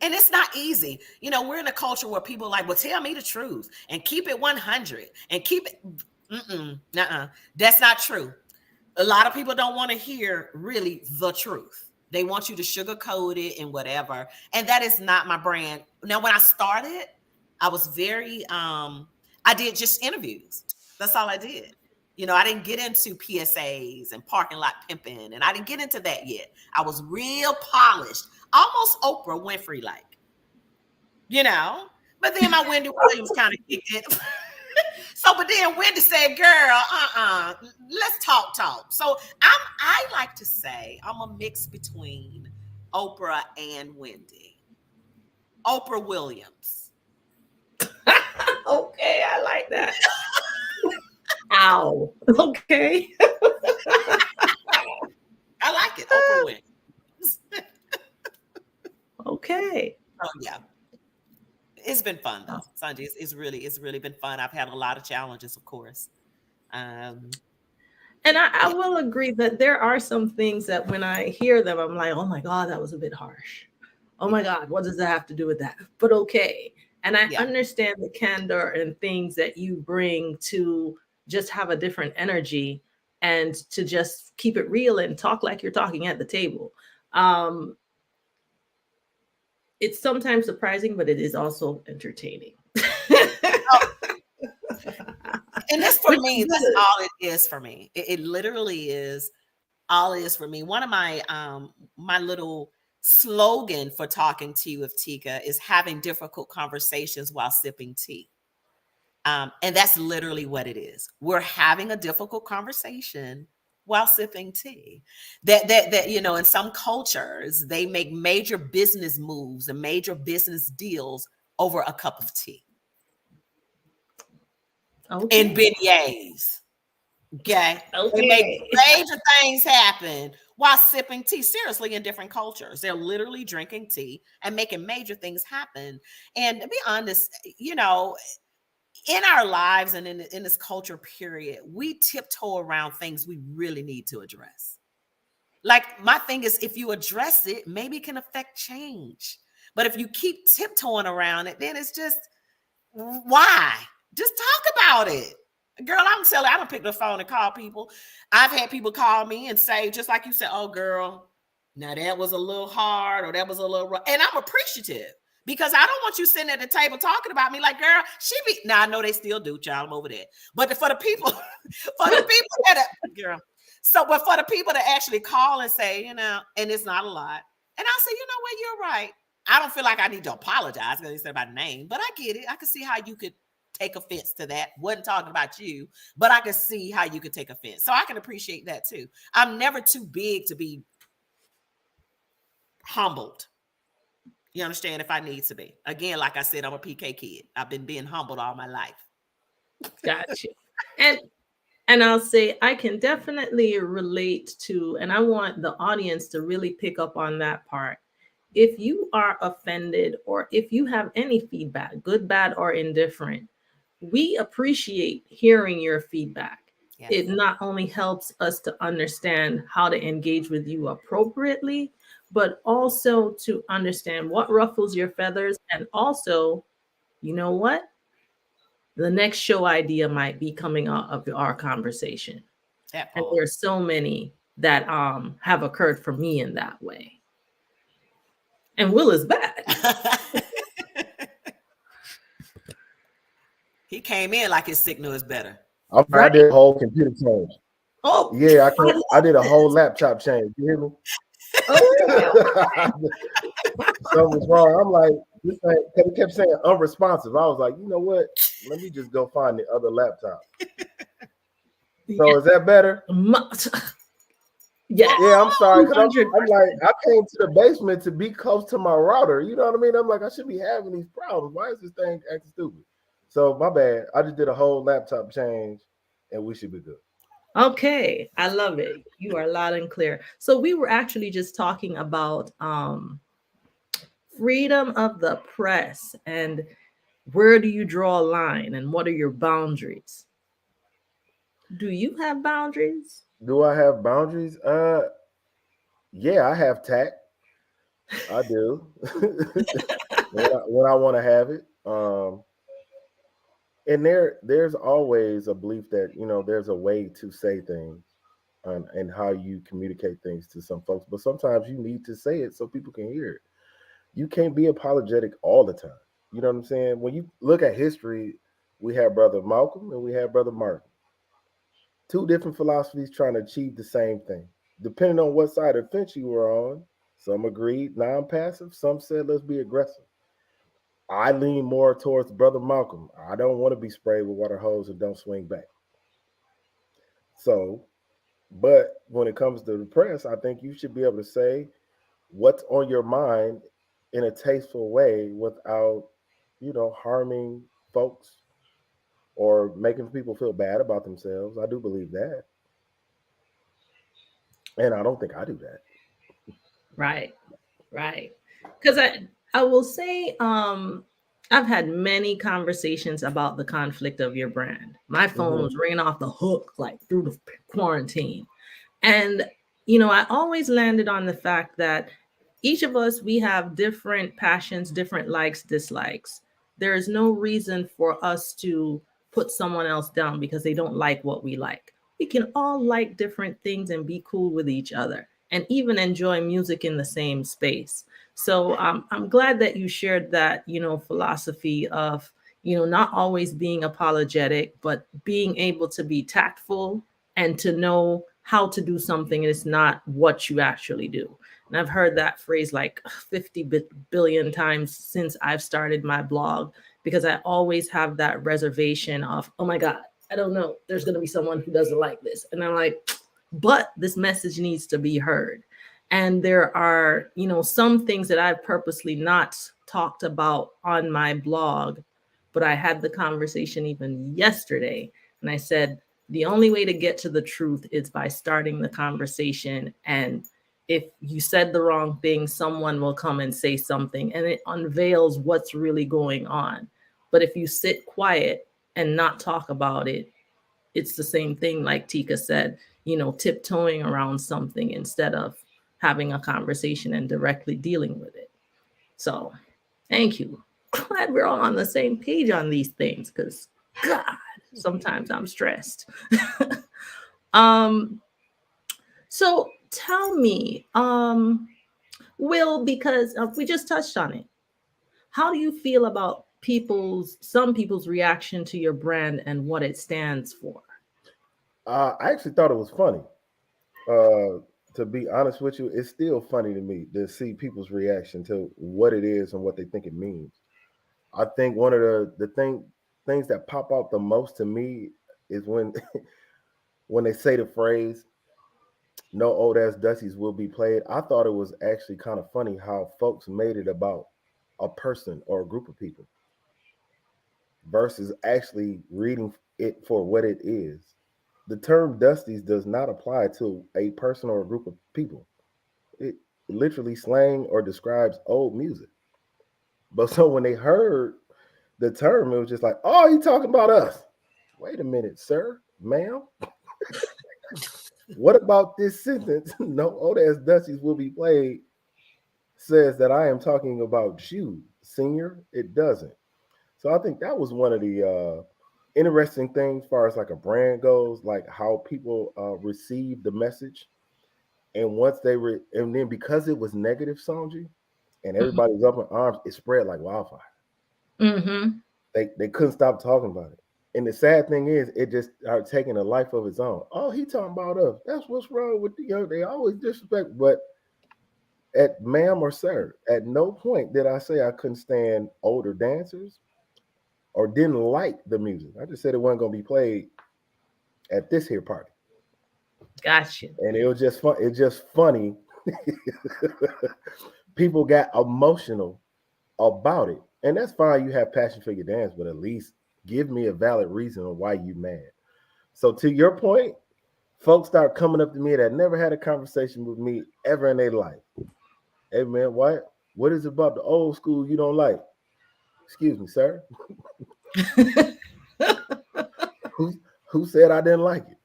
And it's not easy. We're in a culture where people are like, well, tell me the truth and keep it 100 and keep it. That's not true. A lot of people don't want to hear really the truth. They want you to sugarcoat it and whatever. And that is not my brand. Now, when I started, I was very, I did just interviews. That's all I did. You know, I didn't get into PSAs and parking lot pimping, and I didn't get into that yet. I was real polished, almost Oprah Winfrey like, you know. But then my Wendy Williams kind of kicked in. So, but then Wendy said, "Girl, let's talk." So I like to say I'm a mix between Oprah and Wendy. Oprah Williams. Okay, I like that. Ow. Okay. I like it. Oprah Williams. Okay. Oh yeah. It's been fun though. Sanjay, it's really been fun. I've had a lot of challenges, of course. And I will agree that there are some things that when I hear them, I'm like, oh my God, that was a bit harsh. Oh my God, what does that have to do with that? But okay. And I understand the candor and things that you bring to just have a different energy and to just keep it real and talk like you're talking at the table. It's sometimes surprising, but it is also entertaining. And this for me, that's all it is for me. It literally is all it is for me. One of my my little slogan for talking to you with Tika is having difficult conversations while sipping tea. And that's literally what it is. We're having a difficult conversation while sipping tea. That you know, in some cultures, they make major business moves and major business deals over a cup of tea. Okay. And beignets. Okay. They make major things happen while sipping tea. Seriously, in different cultures, they're literally drinking tea and making major things happen. And to be honest, you know, in our lives and in this culture period, we tiptoe around things we really need to address. Like my thing is, if you address it, maybe it can affect change. But if you keep tiptoeing around it, then it's just, why? Just talk about it. Girl, I'm telling you, I don't pick the phone and call people. I've had people call me and say, just like you said, oh, girl, now that was a little hard or that was a little rough. And I'm appreciative because I don't want you sitting at the table talking about me like, girl, she be, now I know they still do, child, I'm over there. But for the people, girl. So, but for the people that actually call and say, you know, and it's not a lot. And I'll say, you know what, you're right. I don't feel like I need to apologize because they said my name, but I get it. I can see how you could take offense to that. Wasn't talking about you, but I can see how you could take offense. So I can appreciate that too. I'm never too big to be humbled. You understand? If I need to be. Again, like I said, I'm a PK kid. I've been being humbled all my life. Gotcha. And I'll say I can definitely relate to, and I want the audience to really pick up on that part. If you are offended or if you have any feedback, good, bad, or indifferent, we appreciate hearing your feedback. Yes. It not only helps us to understand how to engage with you appropriately, but also to understand what ruffles your feathers. And also, you know what? The next show idea might be coming out of our conversation. And there's so many that have occurred for me in that way. And Will is bad. He came in like his signal is better. I did a whole computer change. Oh, yeah, I did a whole laptop change. You hear me? Something was wrong. I'm like, this thing, because it kept saying unresponsive. I was like, you know what? Let me just go find the other laptop. So is that better? Yeah, I'm sorry. I'm like, I came to the basement to be close to my router. You know what I mean? I'm like, I should be having these problems. Why is this thing acting stupid? So my bad. I just did a whole laptop change and we should be good. Okay. I love it. You are loud and clear. So we were actually just talking about freedom of the press and where do you draw a line and what are your boundaries? Do you have boundaries? Do I have boundaries? Yeah, I have tact. I do. when I want to have it. And there's always a belief that, you know, there's a way to say things and how you communicate things to some folks. But sometimes you need to say it so people can hear it. You can't be apologetic all the time. You know what I'm saying? When you look at history, We had Brother Malcolm and we had Brother Martin. Two different philosophies trying to achieve the same thing. Depending on what side of the fence you were on, some agreed non-passive, some said let's be aggressive. I lean more towards Brother Malcolm. I don't want to be sprayed with water hose and don't swing back. So, but when it comes to the press, I think you should be able to say what's on your mind in a tasteful way without, harming folks or making people feel bad about themselves. I do believe that. And I don't think I do that. Right. Right. Because I will say, I've had many conversations about the conflict of your brand. My phone was ringing off the hook like through the quarantine. And, I always landed on the fact that each of us, we have different passions, different likes, dislikes. There is no reason for us to put someone else down because they don't like what we like. We can all like different things and be cool with each other and even enjoy music in the same space. So I'm glad that you shared that, philosophy of, not always being apologetic, but being able to be tactful and to know how to do something and it's not what you actually do. And I've heard that phrase like 50 billion times since I've started my blog because I always have that reservation of, oh my God, I don't know, there's going to be someone who doesn't like this. And I'm like, but this message needs to be heard. And there are, some things that I've purposely not talked about on my blog, but I had the conversation even yesterday. And I said, the only way to get to the truth is by starting the conversation. And if you said the wrong thing, someone will come and say something and it unveils what's really going on. But if you sit quiet and not talk about it, it's the same thing, like Tika said, tiptoeing around something instead of having a conversation and directly dealing with it. So thank you. Glad we're all on the same page on these things because God, sometimes I'm stressed. So tell me, Will, because we just touched on it. How do you feel about some people's reaction to your brand and what it stands for? I actually thought it was funny. To be honest with you, it's still funny to me to see people's reaction to what it is and what they think it means. I think one of things that pop out the most to me is when when they say the phrase "No old ass Dussies will be played." I thought it was actually kind of funny how folks made it about a person or a group of people versus actually reading it for what it is. The term Dusties does not apply to a person or a group of people. It literally slang or describes old music. But so when they heard the term, it was just like, oh, you talking about us. Wait a minute, sir, ma'am. What about this sentence? No old ass Dusties will be played says that I am talking about you, senior. It doesn't. So I think that was one of the interesting things as far as like a brand goes, like how people receive the message. And once and then because it was negative, Sonji, and everybody was up in arms, it spread like wildfire. Mm-hmm. They couldn't stop talking about it. And the sad thing is, it just started taking a life of its own. Oh, he talking about us. That's what's wrong with they always disrespect. But at ma'am or sir, at no point did I say I couldn't stand older dancers or didn't like the music. I just said it wasn't gonna be played at this here party. Gotcha. And it was just fun. It's just funny. People got emotional about it. And that's fine. You have passion for your dance, but at least give me a valid reason on why you mad. So to your point, folks start coming up to me that never had a conversation with me ever in their life. Hey man, what is it about the old school you don't like? Excuse me, sir. who said I didn't like it?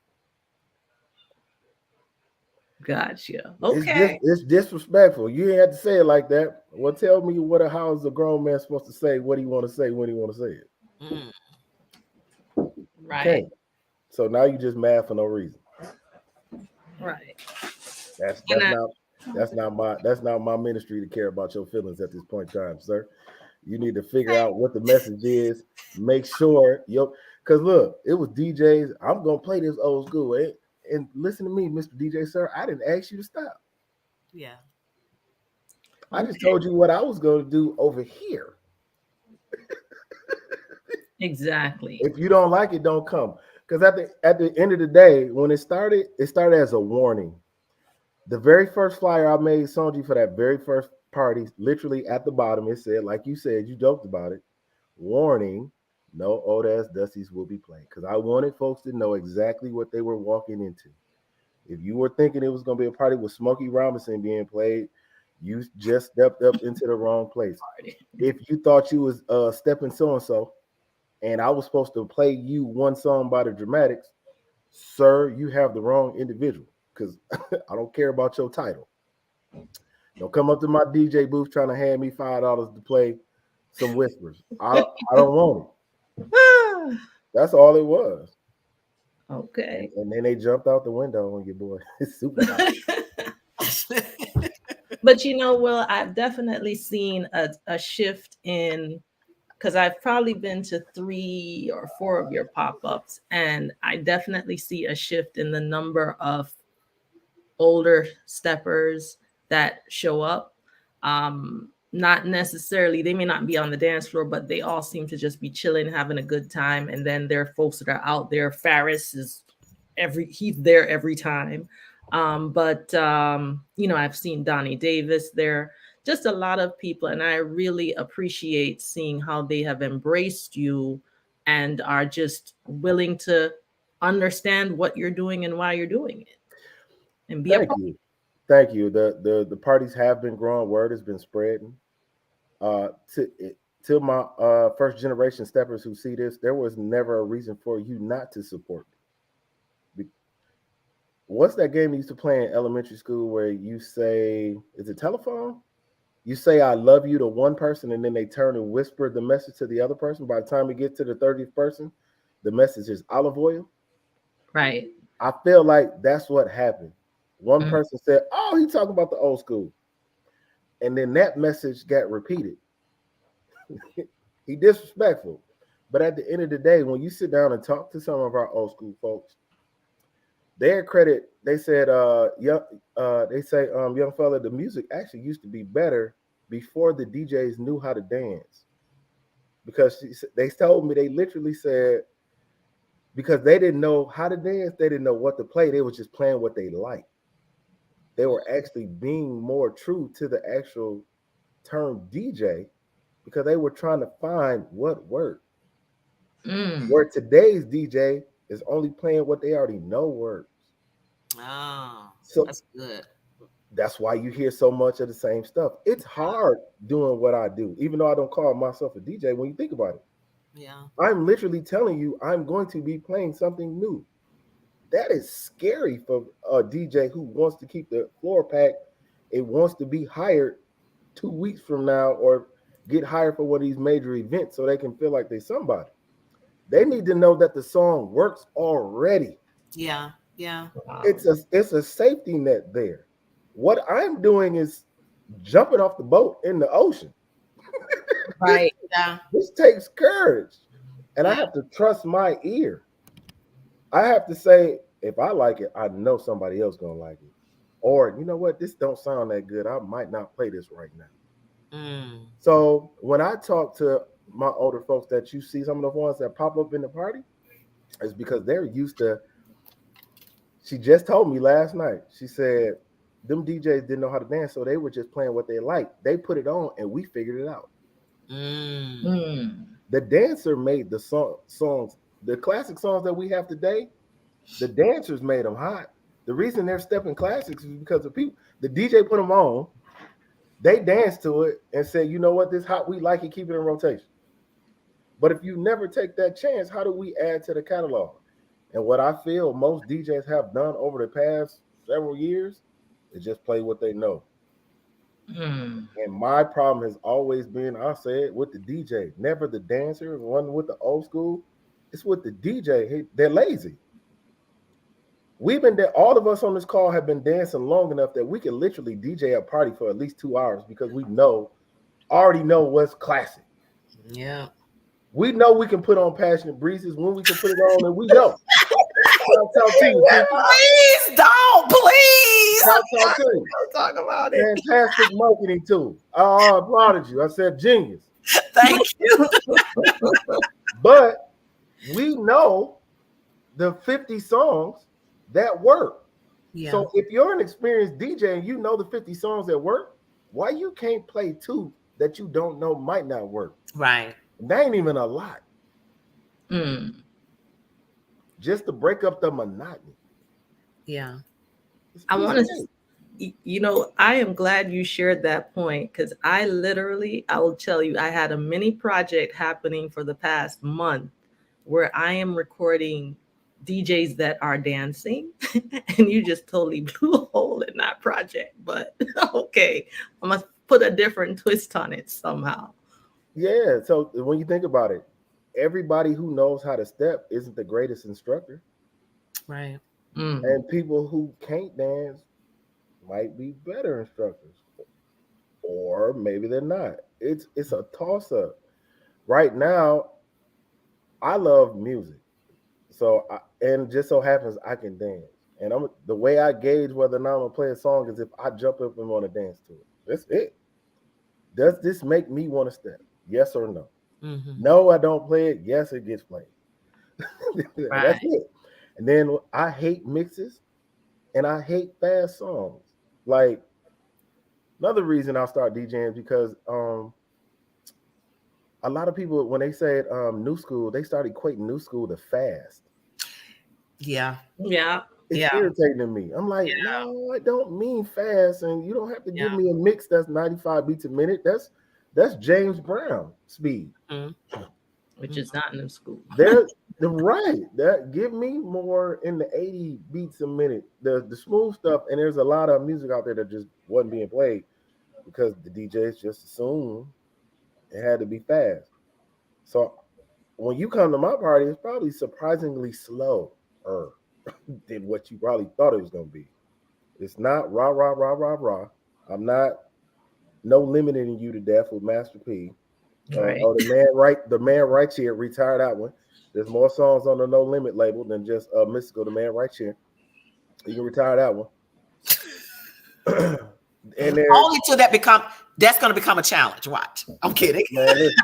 Gotcha. Okay. It's disrespectful. You ain't have to say it like that. Well, tell me how is a grown man supposed to say what he want to say when he want to say it? Right. Okay. So now you just mad for no reason. Right. That's not my ministry to care about your feelings at this point in time, sir. You need to figure out what the message is. Make sure because look, it was DJs. I'm gonna play this old school. And listen to me, Mr. DJ, sir. I didn't ask you to stop. Yeah. I just told you what I was going to do over here. Exactly. If you don't like it, don't come. Because at the end of the day, when it started as a warning. The very first flyer I made, Sonji, for that very first party, literally at the bottom, it said, like you said, you joked about it, warning, no old ass Dusties will be played. Because I wanted folks to know exactly what they were walking into. If you were thinking it was going to be a party with Smokey Robinson being played, you just stepped up into the wrong place. If you thought you was stepping so-and-so, and I was supposed to play you one song by the Dramatics, sir, you have the wrong individual. Because I don't care about your title. Don't come up to my DJ booth trying to hand me $5 to play some whispers. I don't want it. That's all it was. Okay. And then they jumped out the window on your boy. It's super hot. But Will, I've definitely seen a shift in, because I've probably been to 3 or 4 of your pop-ups, and I definitely see a shift in the number of older steppers that show up. Not necessarily, they may not be on the dance floor, but they all seem to just be chilling, having a good time. And then there are folks that are out there. Faris is he's there every time. I've seen Donnie Davis there, just a lot of people. And I really appreciate seeing how they have embraced you and are just willing to understand what you're doing and why you're doing it. And be Thank you. The parties have been growing. Word has been spreading. To my first generation steppers who see this, there was never a reason for you not to support me. What's that game you used to play in elementary school where you say, is it telephone? You say I love you to one person and then they turn and whisper the message to the other person. By the time we get to the 30th person, the message is olive oil. Right. I feel like that's what happened. One person said, oh, he's talking about the old school. And then that message got repeated. He disrespectful. But at the end of the day, when you sit down and talk to some of our old school folks, their credit, they said, young fella, the music actually used to be better before the DJs knew how to dance. Because they told me, they literally said, because they didn't know how to dance, they didn't know what to play. They were just playing what they liked. They were actually being more true to the actual term DJ because they were trying to find what worked. Where today's DJ is only playing what they already know works. Oh, so that's good. That's why you hear so much of the same stuff. It's hard doing what I do, even though I don't call myself a DJ when you think about it. Yeah. I'm literally telling you I'm going to be playing something new. That is scary for a DJ who wants to keep the floor packed. It wants to be hired 2 weeks from now or get hired for one of these major events so they can feel like they're somebody. They need to know that the song works already. Yeah. Yeah. Wow. It's a safety net there. What I'm doing is jumping off the boat in the ocean. Right. This takes courage. And I have to trust my ear. I have to say, if I like it, I know somebody else gonna like it. Or, you know what, this don't sound that good. I might not play this right now. So when I talk to my older folks that you see, some of the ones that pop up in the party, is because they're used to. She just told me last night, she said, them DJs didn't know how to dance, so they were just playing what they liked. They put it on and we figured it out. The dancer made the songs, the classic songs that we have today, the dancers made them hot. The reason they're stepping classics is because the people, the DJ put them on, they danced to it and said, you know what, this hot, we like it, keep it in rotation. But if you never take that chance, how do we add to the catalog? And what I feel most DJs have done over the past several years is just play what they know. And my problem has always been, I said, with the DJ, never the dancer, one with the old school. It's with the DJ. They're lazy. We've been there. All of us on this call have been dancing long enough that we can literally DJ a party for at least 2 hours because we already know what's classic. Yeah. We know we can put on Passionate Breezes when we can put it on, and we know. Talk to you, Tika. Please don't, please. Talk to you. Don't talk about it. Fantastic marketing tool. I applauded you. I said genius. Thank you. But we know the 50 songs that work. Yeah. So if you're an experienced DJ and you know the 50 songs that work, why you can't play 2 that you don't know might not work? Right. That ain't even a lot. Mm. Just to break up the monotony. Yeah. I want to, you know, I am glad you shared that point because I will tell you, I had a mini project happening for the past month where I am recording DJs that are dancing, and you just totally blew a hole in that project. But okay, I must put a different twist on it somehow. Yeah. So when you think about it, everybody who knows how to step isn't the greatest instructor. Right. Mm. And people who can't dance might be better instructors. Or maybe they're not. It's a toss-up. Right now, I love music. So and just so happens I can dance. And the way I gauge whether or not I'm gonna play a song is if I jump up and want to dance to it. That's it. Does this make me want to step? Yes or no? Mm-hmm. No, I don't play it. Yes, it gets played. Right. That's it. And then I hate mixes and I hate fast songs. Like another reason I'll start DJing is because a lot of people when they say new school, they start equating new school to fast. Yeah. Yeah. It's Yeah. irritating to me. I'm like, no, I don't mean fast, and you don't have to give me a mix that's 95 beats a minute. That's James Brown speed, Which is not new school. They're right. That give me more in the 80 beats a minute, the smooth stuff. And there's a lot of music out there that just wasn't being played because the DJs just assumed it had to be fast. So when you come to my party, it's probably surprisingly slower than what you probably thought it was going to be. It's not rah, rah, rah, rah, rah. I'm not no limiting you to death with Master P. Right. The man right here, retired that one. There's more songs on the No Limit label than just Mystical, the man right here. You can retire that one. And only till that's going to become a challenge. Watch. I'm kidding. Man, listen.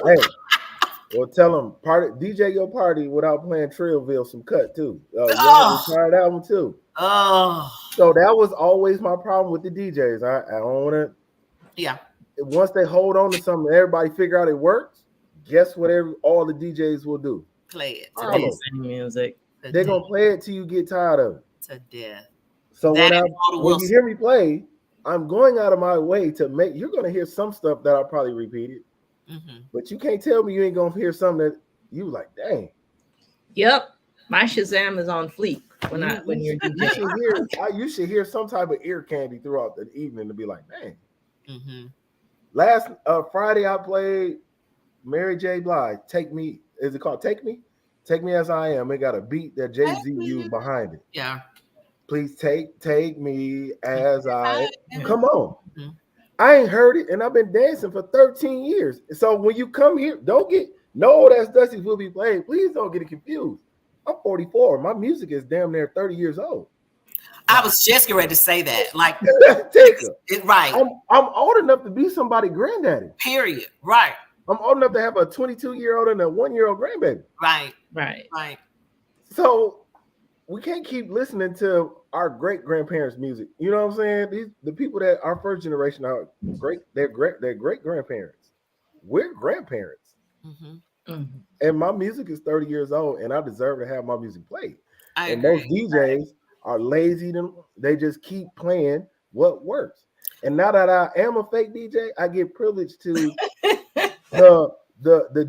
Hey, well, tell them DJ your party without playing Trillville some cut too. You retire that one too. Oh, so that was always my problem with the DJs. I don't want to. Yeah. Once they hold on to something, everybody figure out it works. Guess what? All the DJs will do. Play it to the same music. They're gonna play it till you get tired of it. To death. So when you hear me play, I'm going out of my way to make. You're gonna hear some stuff that I'll probably repeat it, but you can't tell me you ain't gonna hear something that you like. Dang. Yep, my Shazam is on fleek when you're DJing. You should hear some type of ear candy throughout the evening to be like, dang. Last Friday, I played Mary J. Blige. Take Me. Is it called Take Me? Take Me As I Am. It got a beat that Jay-Z used behind it. Yeah. Please take me as I am. Come on. I ain't heard it, and I've been dancing for 13 years. So when you come here, that's Dusty's Will Be Played. Please don't get it confused. I'm 44. My music is damn near 30 years old. I was just getting ready to say that. Like, right. I'm old enough to be somebody's granddaddy. Period. Right. I'm old enough to have a 22-year-old and a 1-year-old grandbaby. Right. So we can't keep listening to our great grandparents' music. You know what I'm saying? The people that our first generation are great. They're great grandparents. We're grandparents. And my music is 30 years old, and I deserve to have my music played. And most DJs are lazy. They just keep playing what works. And now that I am a fake DJ, I get privileged to the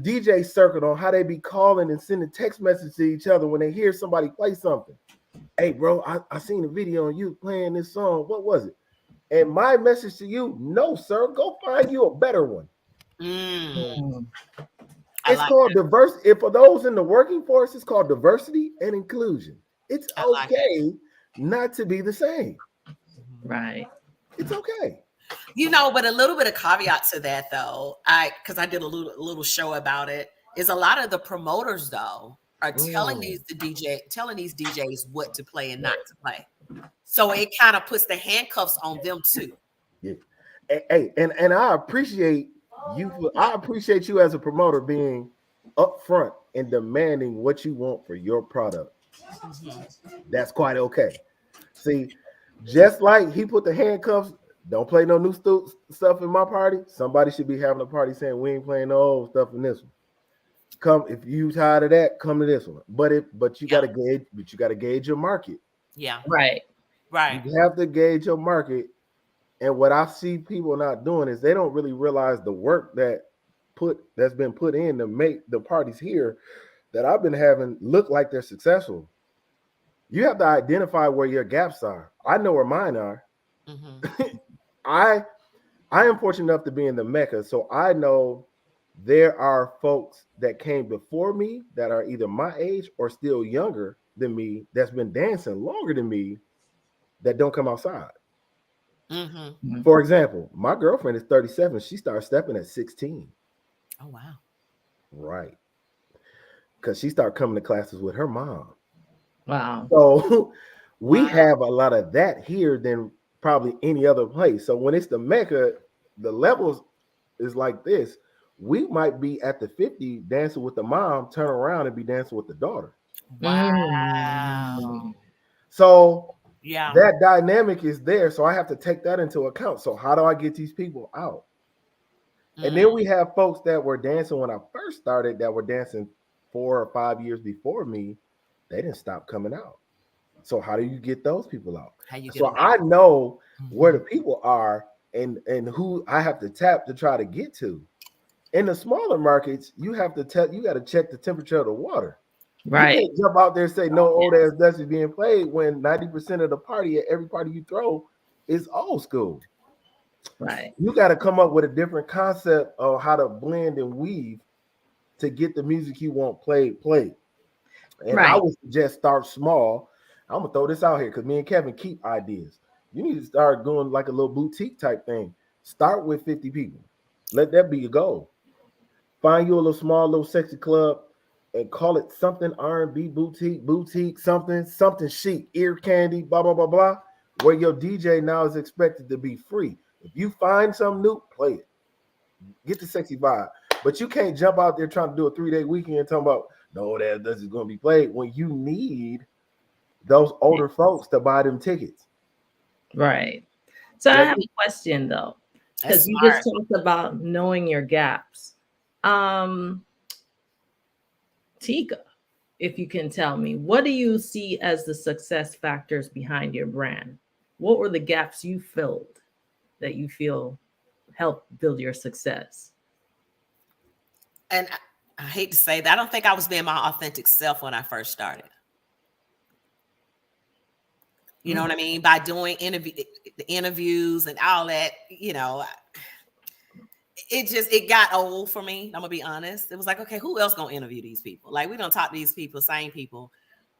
DJ circuit on how they be calling and sending text messages to each other when they hear somebody play something. Hey, bro, I seen a video on you playing this song. What was it? And my message to you, no, sir, go find you a better one. It's called diversity. For those in the working force, it's called diversity and inclusion. It's okay not to be the same. Right. It's okay. But a little bit of caveat to that though, because I did a little show about it, is a lot of the promoters though are telling these DJs what to play and not to play. So it kind of puts the handcuffs on them too. Yeah. Hey, and I appreciate you. I appreciate you as a promoter being upfront and demanding what you want for your product. That's quite okay. See, just like he put the handcuffs, don't play no new stuff in my party. Somebody should be having a party saying we ain't playing no old stuff in this one. Come if you tired of that, come to this one. But you gotta gauge your market. Yeah. Right. You have to gauge your market. And what I see people not doing is they don't really realize the work that's been put in to make the parties here that I've been having look like they're successful. You have to identify where your gaps are. I know where mine are. I am fortunate enough to be in the Mecca, so I know there are folks that came before me that are either my age or still younger than me that's been dancing longer than me that don't come outside. For example, my girlfriend is 37. She started stepping at 16. Oh, wow. Right. Because she started coming to classes with her mom. Wow. So we have a lot of that here than probably any other place. So when it's the Mecca, the levels is like this. We might be at the 50 dancing with the mom, turn around and be dancing with the daughter. Wow. So yeah, that dynamic is there. So I have to take that into account. So how do I get these people out? And then we have folks that were dancing when I first started that were dancing 4 or 5 years before me. They didn't stop coming out. So how do you get those people out? So I know where the people are and who I have to tap to try to get to. In the smaller markets, you got to check the temperature of the water. Right. You can't jump out there and say no old ass dance is being played when 90% of the party at every party you throw is old school. Right. You got to come up with a different concept of how to blend and weave to get the music you want played. And I would suggest start small. I'm gonna throw this out here because me and Kevin keep ideas. You need to start doing like a little boutique type thing. Start with 50 people. Let that be your goal. Find you a little small, little sexy club and call it something R&B boutique, something chic, ear candy, blah, blah, blah, blah, where your DJ now is expected to be free. If you find something new, play it. Get the sexy vibe. But you can't jump out there trying to do a 3-day weekend and talking about, no, this is going to be played when you need those older folks to buy them tickets. Right. So I have a question though, because you just talked about knowing your gaps. Tika, if you can tell me, what do you see as the success factors behind your brand? What were the gaps you filled that you feel helped build your success? And I hate to say that, I don't think I was being my authentic self when I first started. You know what I mean? By doing interviews and all that, it got old for me. I'm gonna be honest. It was like, okay, who else gonna interview these people? Like, we don't talk to these people, same people.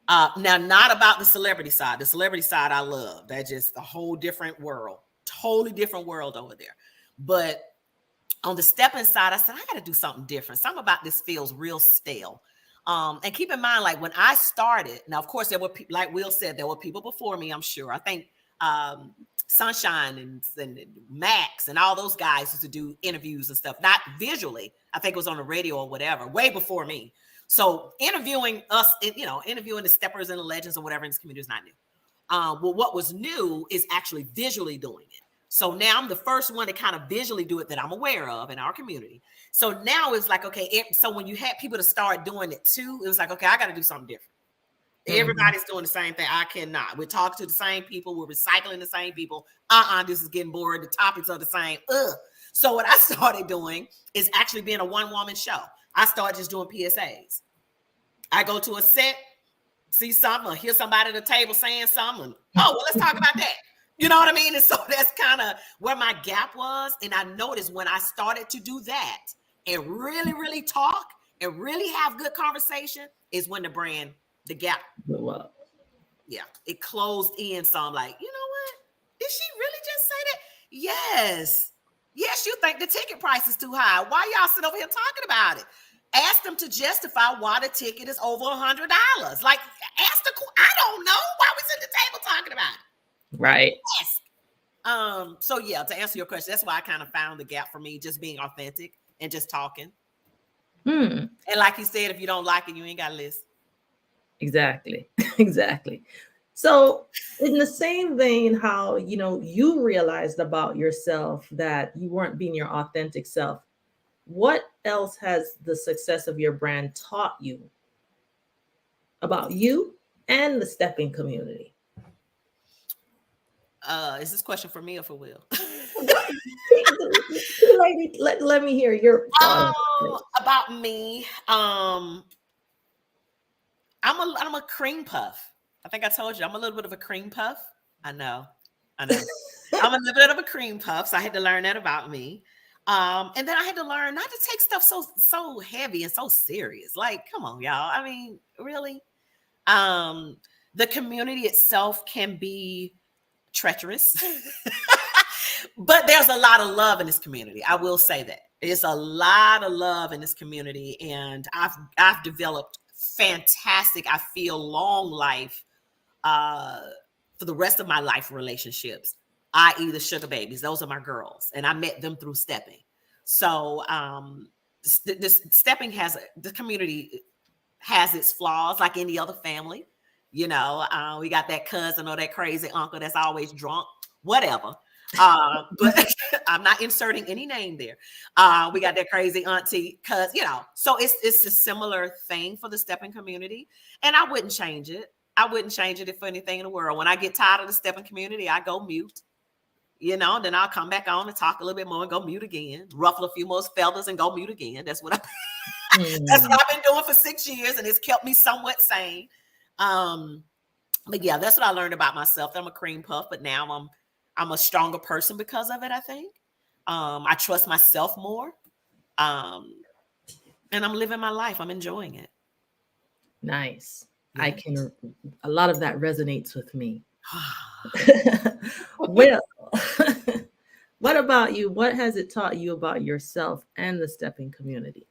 Now, not about the celebrity side. The celebrity side I love. That's just a whole different world, totally different world over there. But on the stepping side, I said, I got to do something different. Something about this feels real stale. And keep in mind, like when I started, now, of course, there were people, like Will said, there were people before me, I'm sure. I think Sunshine and Max and all those guys used to do interviews and stuff, not visually. I think it was on the radio or whatever, way before me. So interviewing us, interviewing the steppers and the legends or whatever in this community is not new. Well, what was new is actually visually doing it. So now I'm the first one to kind of visually do it that I'm aware of in our community. So now it's like, okay, so when you had people to start doing it too, it was like, okay, I got to do something different. Everybody's doing the same thing. I cannot. We're talking to the same people. We're recycling the same people. This is getting bored. The topics are the same. So what I started doing is actually being a one-woman show. I started just doing PSAs. I go to a set, see something, or hear somebody at the table saying something. Let's talk about that. You know what I mean? And so that's kind of where my gap was. And I noticed when I started to do that and really, really talk and really have good conversation is when the gap. Yeah, it closed in. So I'm like, you know what? Did she really just say that? Yes. Yes, you think the ticket price is too high. Why y'all sit over here talking about it? Ask them to justify why the ticket is over $100. Like, I don't know. Why we sit at the table talking about it? Right. Yes. So yeah, to answer your question, that's why I kind of found the gap for me, just being authentic and just talking. And like you said, if you don't like it, you ain't got to listen. Exactly. Exactly. So in the same vein, how, you realized about yourself that you weren't being your authentic self, what else has the success of your brand taught you about you and the stepping community? Is this question for me or for Will? Lady, let me hear your thought. About me. I'm a cream puff. I think I told you I'm a little bit of a cream puff. I know. I'm a little bit of a cream puff, so I had to learn that about me. And then I had to learn not to take stuff so heavy and so serious. Like, come on, y'all. I mean, really? The community itself can be treacherous, but there's a lot of love in this community. I will say that there's a lot of love in this community, and I've developed fantastic, I feel, long life for the rest of my life relationships, i.e. the sugar babies. Those are my girls, and I met them through stepping. So this stepping the community has its flaws like any other family. We got that cousin or that crazy uncle that's always drunk, whatever. But I'm not inserting any name there. We got that crazy auntie, so it's a similar thing for the stepping community. And I wouldn't change it. I wouldn't change it for anything in the world. When I get tired of the stepping community, I go mute, then I'll come back on and talk a little bit more and go mute again, ruffle a few more feathers and go mute again. That's what that's what I've been doing for 6 years, and it's kept me somewhat sane. But yeah, that's what I learned about myself. I'm a cream puff, but now I'm a stronger person because of it, I think. I trust myself more. And I'm living my life. I'm enjoying it. Nice. Yeah. A lot of that resonates with me. Well, what about you? What has it taught you about yourself and the stepping community?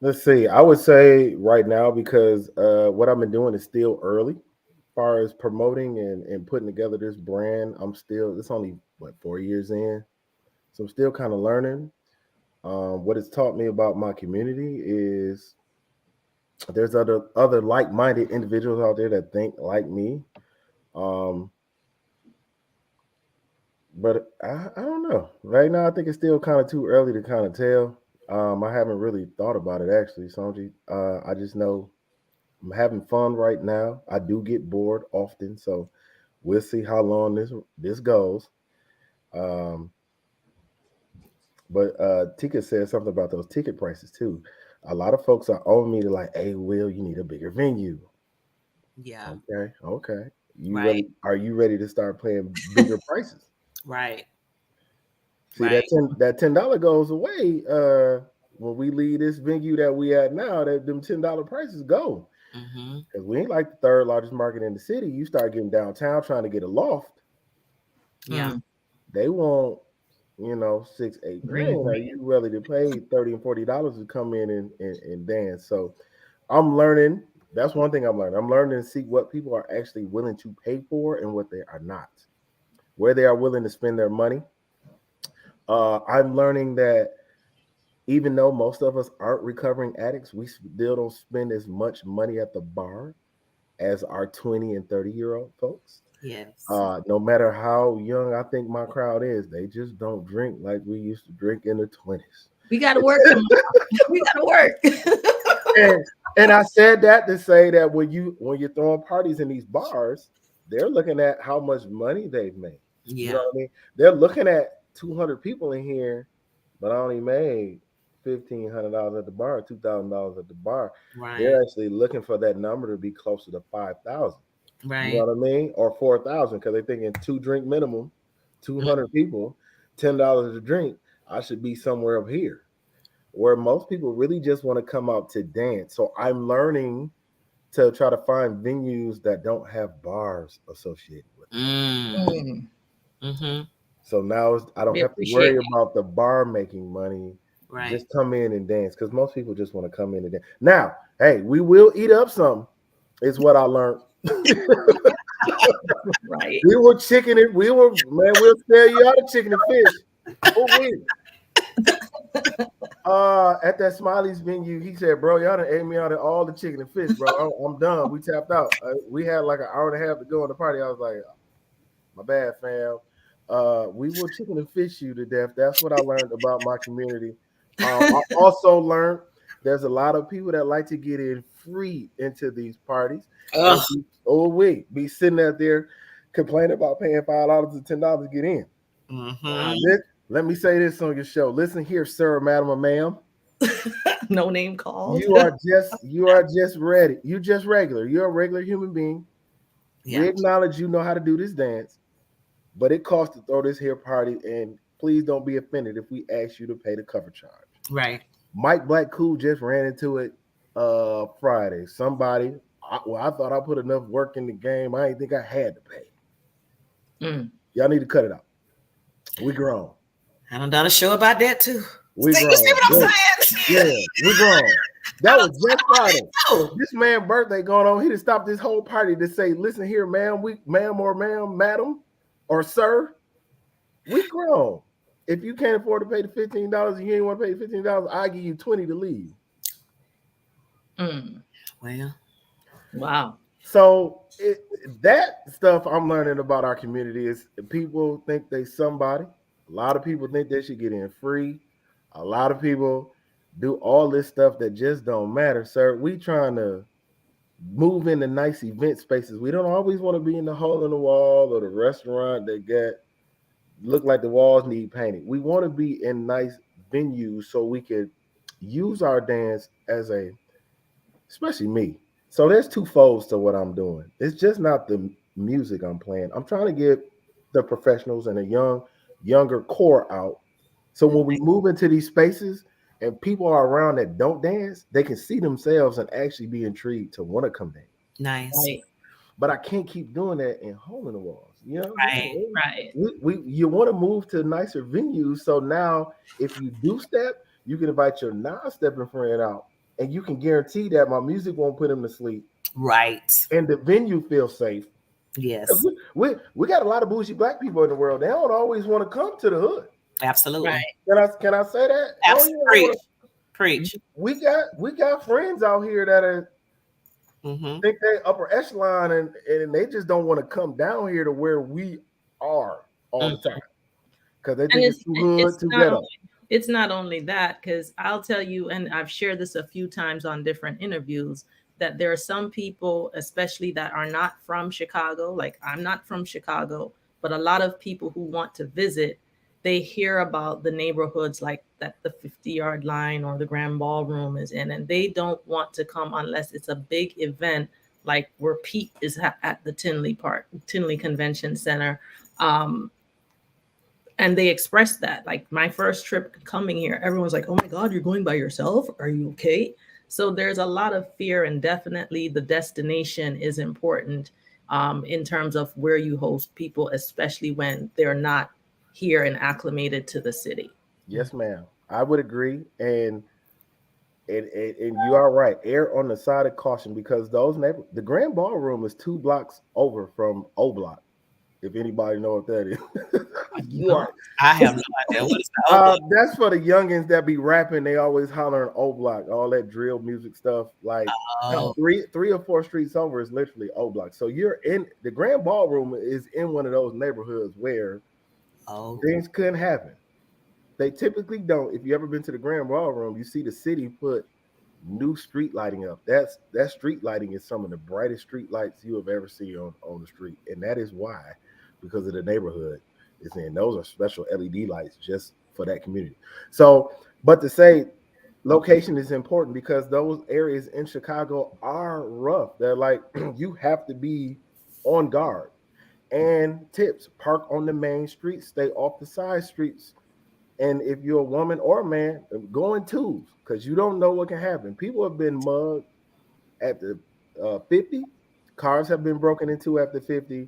Let's see. I would say right now, because what I've been doing is still early, as far as promoting and putting together this brand. It's only 4 years in, so I'm still kind of learning. What it's taught me about my community is there's other like-minded individuals out there that think like me. But I don't know. Right now, I think it's still kind of too early to kind of tell. I haven't really thought about it actually, Sanji. I just know I'm having fun right now. I do get bored often, so we'll see how long this goes. Um, but Tika said something about those ticket prices too. A lot of folks are owing me to like, hey, Will, you need a bigger venue. Yeah. Okay. Right. Are you ready to start paying bigger prices? Right. See, Right. that $10 goes away when we leave this venue that we at now. That them $10 prices go, because we ain't like the third largest market in the city. You start getting downtown trying to get a loft. Yeah. They want $6, $8 grand. Are you ready to pay $30 and $40 to come in and dance? So I'm learning. That's one thing I'm learning. I'm learning to see what people are actually willing to pay for and what they are not, where they are willing to spend their money. I'm learning that even though most of us aren't recovering addicts, we still don't spend as much money at the bar as our 20 and 30-year-old folks. Yes. No matter how young I think my crowd is, they just don't drink like we used to drink in the 20s. We got to work. We got to work. And I said that to say that when you're throwing parties in these bars, they're looking at how much money they've made. Yeah. You know what I mean? They're looking at 200 people in here, but I only made $1,500 at the bar, $2,000 at the bar. Right. They're actually looking for that number to be closer to 5,000. Right. You know what I mean? Or 4,000, because they're thinking 2 drink minimum, 200 people, $10 a drink. I should be somewhere up here, where most people really just want to come out to dance. So I'm learning to try to find venues that don't have bars associated with it. Mm. Mm. So now I don't We have to appreciate worry about the bar making money. Right. Just come in and dance because most people just want to come in and dance. Now, hey, we will eat up some, is what I learned. right. We will chicken it. We'll spare you out of chicken and fish. Oh, wait. At that Smiley's venue, he said, "Bro, y'all done ate me out of all the chicken and fish, bro. I'm done. We tapped out. We had like an hour and a half to go in the party. I was like, my bad, fam. We will chicken and fish you to death. That's what I learned about my community. I also learned there's a lot of people that like to get in free into these parties. Ugh. Be sitting out there complaining about paying $5 or $10 to get in. Mhm. Let me say this on your show. Listen here, sir, madam, or ma'am. No name called. You are just ready. You just regular. You're a regular human being. We Yeah. acknowledge you know how to do this dance, but it costs to throw this here party. And please don't be offended if we ask you to pay the cover charge. Right. Mike Black Cool just ran into it Friday. Somebody, I thought I put enough work in the game. I didn't think I had to pay. Y'all need to cut it out. We grown. I done a show about that too. We grown. You see what I'm saying? Yeah, we grown. That was just Friday. This man's birthday going on. He just stopped this whole party to say, "Listen here, ma'am, madam, or sir, we grown. If you can't afford to pay the $15 and you ain't want to pay the $15, I give you $20 to leave." Well, Wow. So that stuff I'm learning about our community is people think they somebody. A lot of people think they should get in free. A lot of people do all this stuff that just don't matter, sir. We trying to move into nice event spaces. We don't always want to be in the hole in the wall or the restaurant that look like the walls need painting. We want to be in nice venues so we could use our dance as especially me. So there's two folds to what I'm doing. It's just not the music I'm playing. I'm trying to get the professionals and the younger core out. So when we move into these spaces and people are around that don't dance, they can see themselves and actually be intrigued to want to come dance. nice. Right. But I can't keep doing that in hole in the walls. You know, Right. you want to move to nicer venues. So now, if you do step, you can invite your non-stepping friend out, and you can guarantee that my music won't put him to sleep, Right. and the venue feels safe. Yes. We got a lot of bougie black people in the world. They don't always want to come to the hood. Absolutely. Right. Can I say that? Absolutely. Preach. We got friends out here that are think they upper echelon and they just don't want to come down here to where we are all the time because they think it's too hood, too ghetto. It's not only that, because I'll tell you, and I've shared this a few times on different interviews, that there are some people, especially that are not from Chicago. Like, I'm not from Chicago, but a lot of people who want to visit, they hear about the neighborhoods like that the 50-yard line or the Grand Ballroom is in, and they don't want to come unless it's a big event like where Pete is at the Tinley Convention Center. And they expressed that. Like, my first trip coming here, everyone's like, "Oh my God, you're going by yourself? Are you okay?" So there's a lot of fear, and definitely the destination is important in terms of where you host people, especially when they're not here and acclimated to the city. Yes, ma'am. I would agree. And you are right. Err on the side of caution because the Grand Ballroom is 2 blocks over from O Block. If anybody know what that is. You are. I have no idea. What is the that's for the youngins that be rapping. They always hollering O Block, all that drill music stuff. Like 3 or 4 streets over is literally O Block. So you're in the Grand Ballroom is in one of those neighborhoods where things couldn't happen. They typically don't. If you ever been to the Grand Ballroom, you see the city put new street lighting up. That street lighting is some of the brightest street lights you have ever seen on the street, and that is why, because of the neighborhood it's in. Those are special LED lights just for that community. So, but to say location is important because those areas in Chicago are rough. They're like you have to be on guard. And tips: park on the main street, stay off the side streets. And if you're a woman or a man, go in twos because you don't know what can happen. People have been mugged at the 50. Cars have been broken into after 50.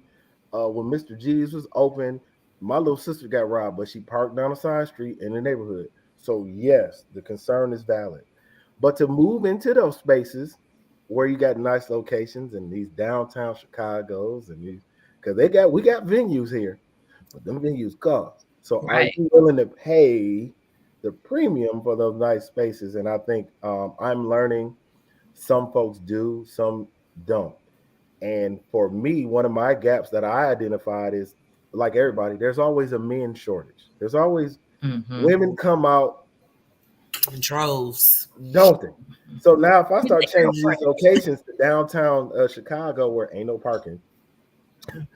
When Mr. G's was open, my little sister got robbed, but she parked down a side street in the neighborhood. So yes, the concern is valid. But to move into those spaces where you got nice locations and these downtown Chicago's and these, because we got venues here, but them venues cost. So are Right. you willing to pay the premium for those nice spaces? And I think I'm learning some folks do, some don't. And for me, one of my gaps that I identified is like everybody, there's always a men shortage. There's always women come out In droves. don't they? So now if I start changing these locations to downtown Chicago where ain't no parking, and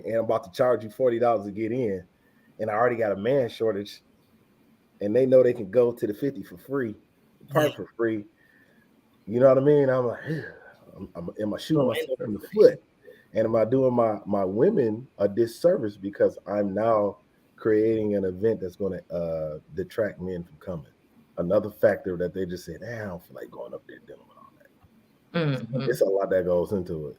I'm about to charge you $40 to get in, and I already got a man shortage, and they know they can go to the 50 for free, park for free. You know what I mean? I'm like, am I shooting myself in the foot? And am I doing my women a disservice because I'm now creating an event that's going to detract men from coming? Another factor that they just said, I don't feel like going up there dealing with all that. It's a lot that goes into it.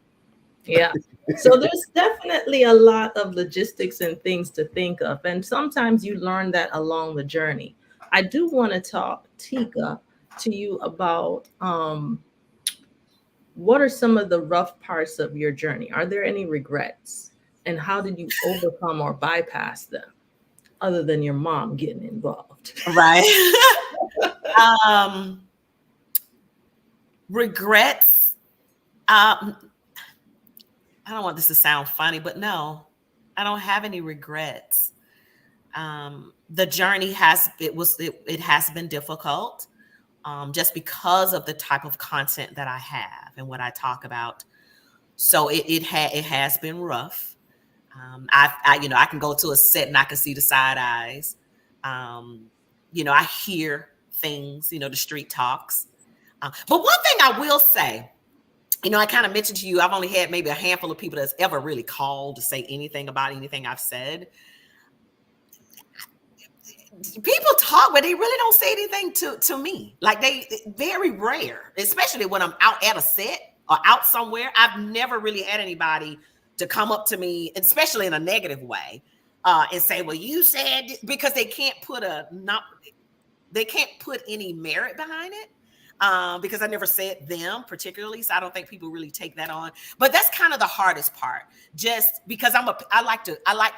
Yeah. So there's definitely a lot of logistics and things to think of. And sometimes you learn that along the journey. I do want to talk, Tika, to you about what are some of the rough parts of your journey? Are there any regrets? And how did you overcome or bypass them other than your mom getting involved? Right. Regrets. I don't want this to sound funny, but no, I don't have any regrets. The journey has been difficult, just because of the type of content that I have and what I talk about. So it has been rough. I can go to a set and I can see the side eyes. I hear things, the street talks. But one thing I will say, I kind of mentioned to you, I've only had maybe a handful of people that's ever really called to say anything about anything I've said. People talk, but they really don't say anything to me. Like very rare, especially when I'm out at a set or out somewhere. I've never really had anybody to come up to me, especially in a negative way, and say, well, you said, because they can't put any merit behind it. Because I never said them particularly, so I don't think people really take that on. But that's kind of the hardest part, just because I like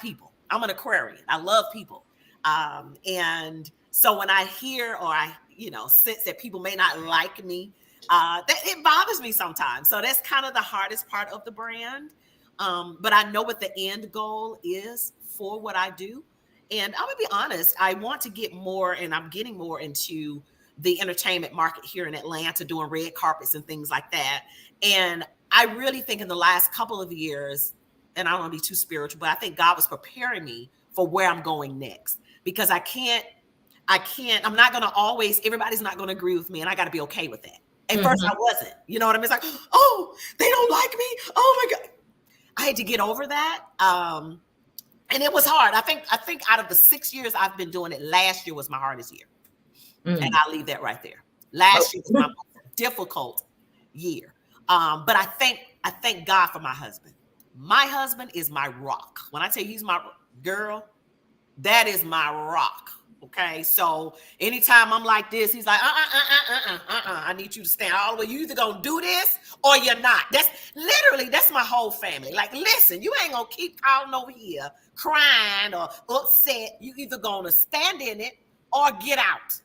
people. I'm an Aquarian. I love people. And so when I hear or I, sense that people may not like me, that it bothers me sometimes. So that's kind of the hardest part of the brand. But I know what the end goal is for what I do. And I'm gonna be honest, I want to get more, and I'm getting more into the entertainment market here in Atlanta, doing red carpets and things like that. And I really think in the last couple of years, and I don't want to be too spiritual, but I think God was preparing me for where I'm going next, because I'm not going to always, everybody's not going to agree with me, and I got to be okay with that. At first I wasn't, you know what I mean? It's like, oh, they don't like me. Oh my God. I had to get over that. And it was hard. I think out of the 6 years I've been doing it, last year was my hardest year. And I'll leave that right there. Last year was my most difficult year. But I thank God for my husband. My husband is my rock. When I tell you he's my girl, that is my rock. Okay. So anytime I'm like this, he's like, I need you to stand all the way. You either gonna do this or you're not. That's my whole family. Like, listen, you ain't gonna keep calling over here crying or upset. You either gonna stand in it or get out,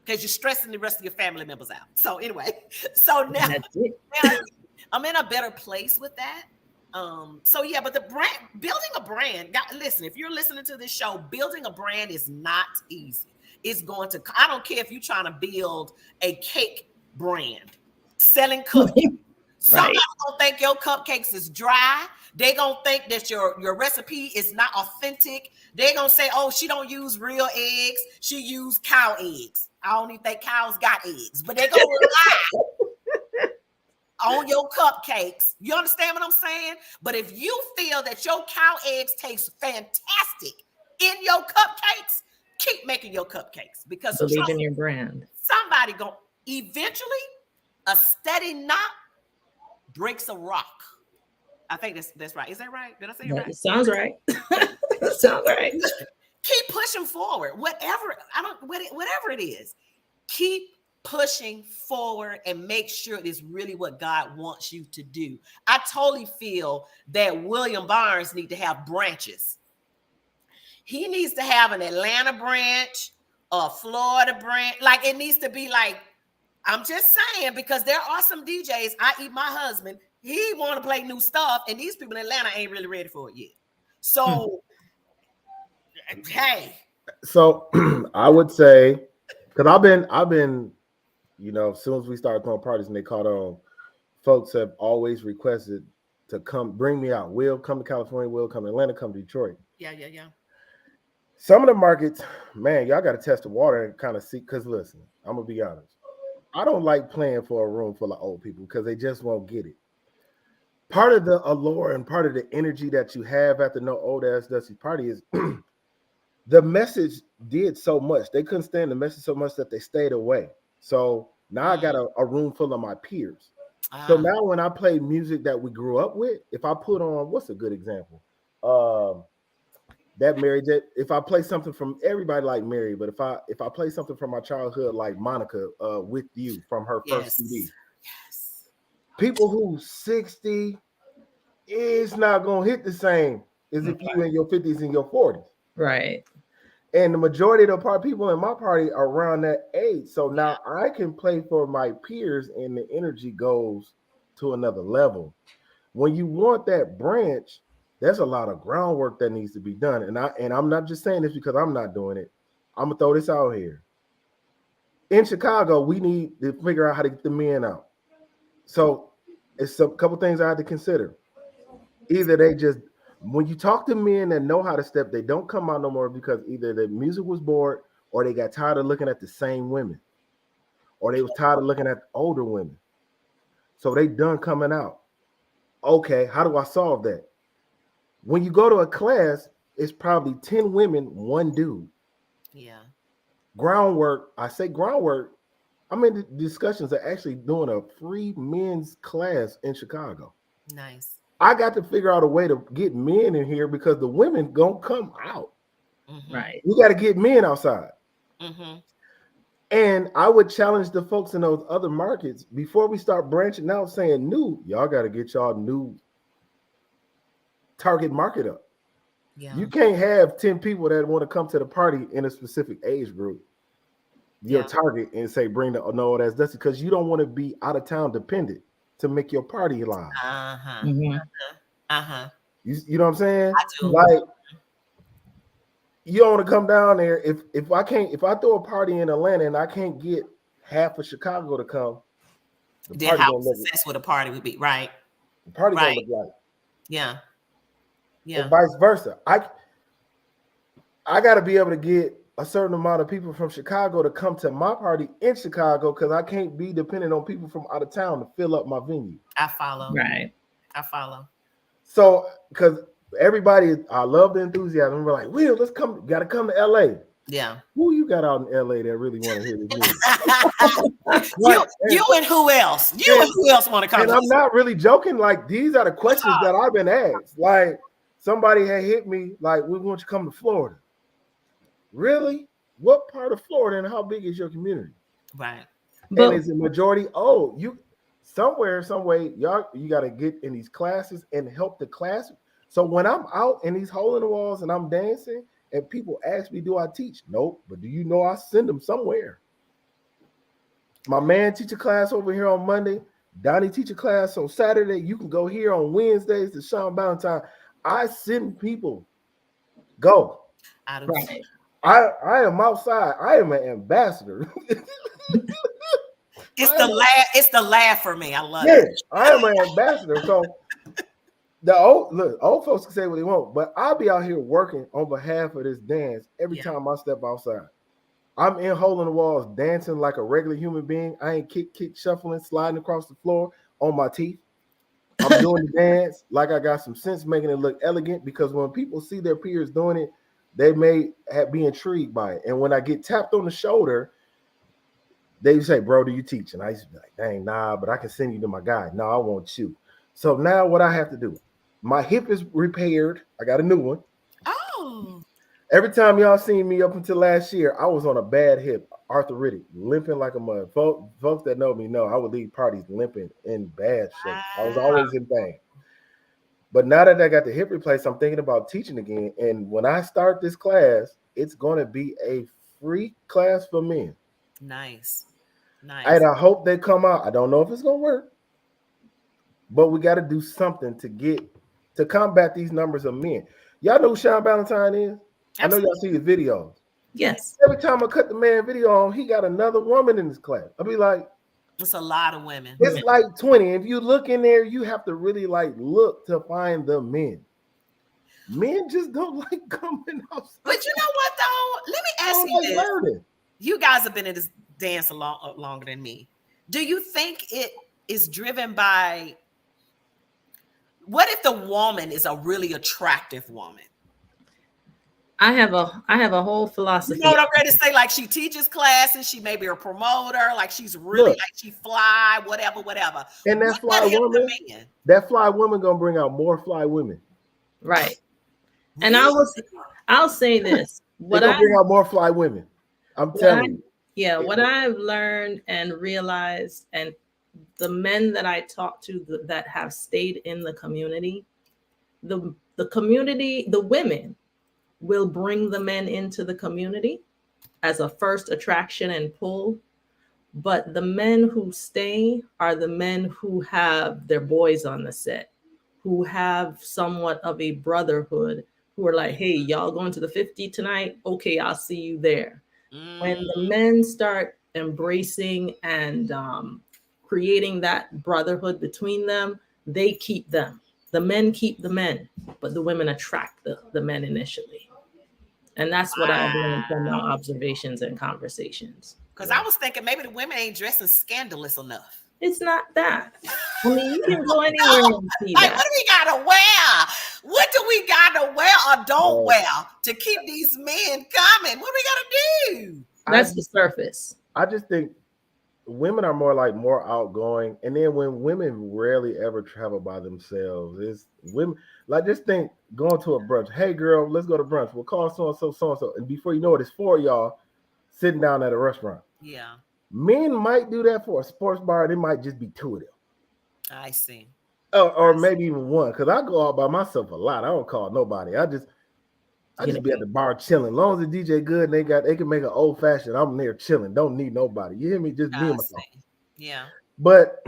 because you're stressing the rest of your family members out. So anyway, so now I'm in a better place with that. So yeah, but building a brand, listen, if you're listening to this show, building a brand is not easy. I don't care if you're trying to build a cake brand, selling cookies. Somebody's gonna think your cupcakes is dry. They gonna think that your recipe is not authentic. They gonna say, oh, she don't use real eggs. She use cow eggs. I don't even think cows got eggs, but they gonna rely on your cupcakes. You understand what I'm saying? But if you feel that your cow eggs taste fantastic in your cupcakes, keep making your cupcakes, because believe in your brand. Somebody eventually, a steady knock breaks a rock. I think that's right. Is that right? Did I say it right? It sounds right. Sounds right. Keep pushing forward. Whatever it is, keep pushing forward and make sure it is really what God wants you to do. I totally feel that William Barnes needs to have branches. He needs to have an Atlanta branch, a Florida branch. Like it needs to be like, I'm just saying, because there are some DJs, i.e. my husband, he want to play new stuff, and these people in Atlanta ain't really ready for it yet. So, hey. So I would say, because I've been, as soon as we started throwing parties and they caught on, folks have always requested to come bring me out. Will come to California, Will come to Atlanta, come to Detroit. Yeah. Some of the markets, man, y'all got to test the water and kind of see. Because listen, I'm gonna be honest. I don't like playing for a room full of old people because they just won't get it. Part of the allure and part of the energy that you have at the No Old Ass Dusty party is the message did so much. They couldn't stand the message so much that they stayed away. So now I got a room full of my peers. So now when I play music that we grew up with, if I put on, what's a good example? That Mary J. If I play something from everybody like Mary, but if I play something from my childhood like Monica, With You from her first CD, people who 60 is not gonna hit the same as if you in your 50s and your 40s, right? And the majority of the people in my party are around that age, so now I can play for my peers, and the energy goes to another level. When you want that branch, there's a lot of groundwork that needs to be done. And I'm not just saying this because I'm not doing it. I'm gonna throw this out here. In Chicago, we need to figure out how to get the men out. So it's a couple things I had to consider. Either they just, when you talk to men that know how to step, they don't come out no more because either the music was bored or they got tired of looking at the same women, or they was tired of looking at older women. So they done coming out. Okay, how do I solve that? When you go to a class, it's probably 10 women, 1 dude. Yeah. Groundwork. I say groundwork. I'm in the discussions of actually doing a free men's class in Chicago. Nice. I got to figure out a way to get men in here because the women gonna come out. Mm-hmm. Right. You got to get men outside. Mm-hmm. And I would challenge the folks in those other markets before we start branching out saying new, y'all got to get y'all new target market up. Yeah. You can't have 10 people that want to come to the party in a specific age group, your target, and say bring the No That's Dusty, because you don't want to be out of town dependent to make your party live. Mm-hmm. You know what I'm saying? I do. Like, you don't want to come down there if I throw a party in Atlanta and I can't get half of Chicago to come, Then how successful the party would be, right? The party gonna look like. Yeah. And vice versa. I got to be able to get a certain amount of people from Chicago to come to my party in Chicago because I can't be dependent on people from out of town to fill up my venue. I follow. Right. I follow. So, because everybody, I love the enthusiasm. We're like, Will, let's come. Got to come to LA. Yeah. Who you got out in LA that really want to hear this music? you and who else? And who else want to come? And I'm not really joking. Like, these are the questions that I've been asked. Like, somebody had hit me like, we want you to come to Florida. Really? What part of Florida and how big is your community? Right. And is the majority, you somewhere, some way, y'all, you got to get in these classes and help the class. So when I'm out in these hole in the walls and I'm dancing and people ask me, do I teach? Nope. But do you know I send them somewhere? My man teach a class over here on Monday. Donnie teach a class on Saturday. You can go here on Wednesdays to Sean Valentine. I send people. Go. Right. I am outside. I am an ambassador. It's the laugh for me. I love it. I am an ambassador. So the old folks can say what they want, but I'll be out here working on behalf of this dance every time I step outside. I'm in hole in the walls dancing like a regular human being. I ain't kick, shuffling, sliding across the floor on my teeth. I'm doing the dance like I got some sense, making it look elegant, because when people see their peers doing it, they may be intrigued by it. And when I get tapped on the shoulder, they say, bro, do you teach? And I used to be like, dang, nah, but I can send you to my guy. No, I want you. So now what I have to do, my hip is repaired. I got a new one. Oh. Every time y'all seen me up until last year, I was on a bad hip, arthritic, limping like a mud. Folks that know me know I would leave parties limping in bad shape. I was always in pain. But now that I got the hip replaced, I'm thinking about teaching again. And when I start this class, it's going to be a free class for men. Nice. And I hope they come out. I don't know if it's going to work, but we got to do something to combat these numbers of men. Y'all know who Sean Valentine is? Absolutely. I know y'all see his videos. Yes. Every time I cut the man video on, he got another woman in his class. I'll be like, it's a lot of women. It's like 20. If you look in there, you have to really like look to find the men. Men just don't like coming out. But you know what though? Let me ask you this. Learning. You guys have been in this dance a lot longer than me. Do you think it is driven by, what if the woman is a really attractive woman? I have a whole philosophy. You know what I'm ready to say? Like she teaches classes, she may be a promoter, like she's really like she fly, whatever. And that fly woman, gonna bring out more fly women. Right. And I'll say this. What I bring out more fly women. I'm telling you. Yeah, what I've learned and realized, and the men that I talk to that have stayed in the community, the community, the women will bring the men into the community as a first attraction and pull. But the men who stay are the men who have their boys on the set, who have somewhat of a brotherhood, who are like, hey, y'all going to the 50 tonight? Okay, I'll see you there. When the men start embracing and creating that brotherhood between them, they keep them. The men keep the men, but the women attract the men initially. And that's what I've learned from our observations and conversations. Because I was thinking maybe the women ain't dressing scandalous enough. It's not that. I mean, you can go anywhere and see that. What do we gotta wear? What do we gotta wear or don't wear to keep these men coming? What do we gotta do? That's the surface. I just think women are more outgoing, and then when women rarely ever travel by themselves, it's women like just think going to a brunch. Hey girl, let's go to brunch. We'll call so and so, and before you know it, it's 4 of y'all sitting down at a restaurant. Yeah, men might do that for a sports bar. It might just be 2 of them. I see. Or maybe even 1, because I go out by myself a lot. I don't call nobody. I just be at the bar chilling. As long as the DJ good and they can make an old fashioned, I'm there chilling. Don't need nobody. You hear me? Just me and myself. Yeah. But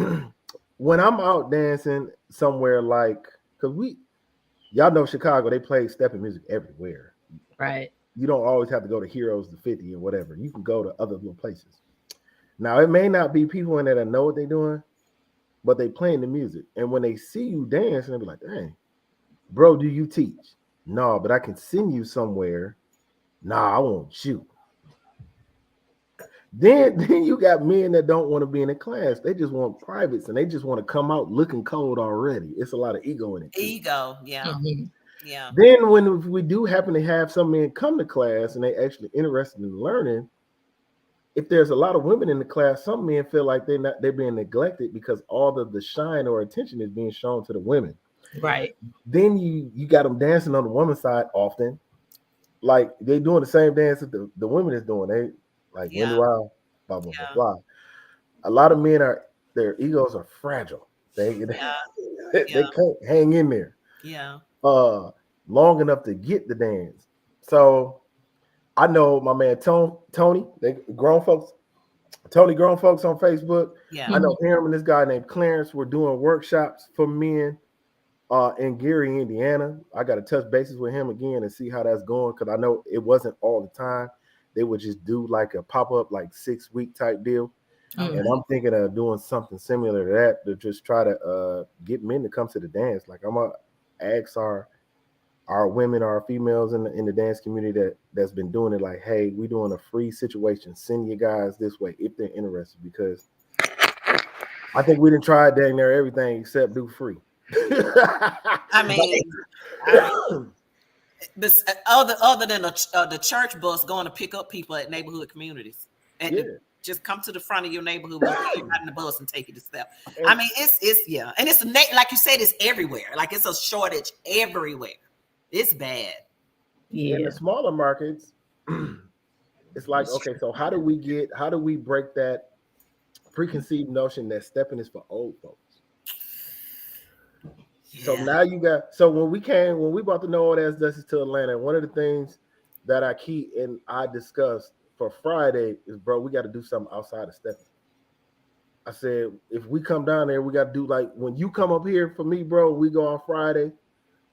when I'm out dancing somewhere because y'all know Chicago, they play stepping music everywhere. Right. You don't always have to go to Heroes to 50 or whatever. You can go to other little places. Now, it may not be people in there that know what they're doing, but they playing the music. And when they see you dance, they'll be like, dang, bro, do you teach? No, but I can send you somewhere. Nah, I won't you. Then you got men that don't want to be in a class. They just want privates and they just want to come out looking cold already. It's a lot of ego in it. Ego, yeah. Mm-hmm. Yeah. Then when we do happen to have some men come to class and they actually interested in learning, if there's a lot of women in the class, some men feel like they're being neglected because all of the shine or attention is being shown to the women. Right. Then you got them dancing on the woman's side often, like they doing the same dance that the women is doing. They like wind around, blah blah blah. A lot of men their egos are fragile. They can't hang in there. Yeah. Long enough to get the dance. So I know my man Tony, grown folks on Facebook. Yeah. I know him and this guy named Clarence were doing workshops for men in Gary, Indiana. I got to touch bases with him again and see how that's going, because I know it wasn't all the time. They would just do like a pop-up, like 6-week type deal. Mm-hmm. And I'm thinking of doing something similar to that to just try to get men to come to the dance. Like I'm gonna ask our women, our females in the dance community that's been doing it, like, hey, we doing a free situation. Send you guys this way if they're interested, because I think we didn't try dang near everything except do free. I mean, other than the church bus going to pick up people at neighborhood communities. And just come to the front of your neighborhood, we'll get you out in the bus and take you to step. I mean, it's yeah, and it's like you said, it's everywhere. Like it's a shortage everywhere. It's bad. Yeah. In the smaller markets, it's like, okay, so how do we break that preconceived notion that stepping is for old folks? Yeah. So now when we brought the No Old Ass Dusties to Atlanta, one of the things that I discussed for Friday is, bro, we got to do something outside of stepping. I said, if we come down there, we got to do like when you come up here for me, bro, we go on Friday.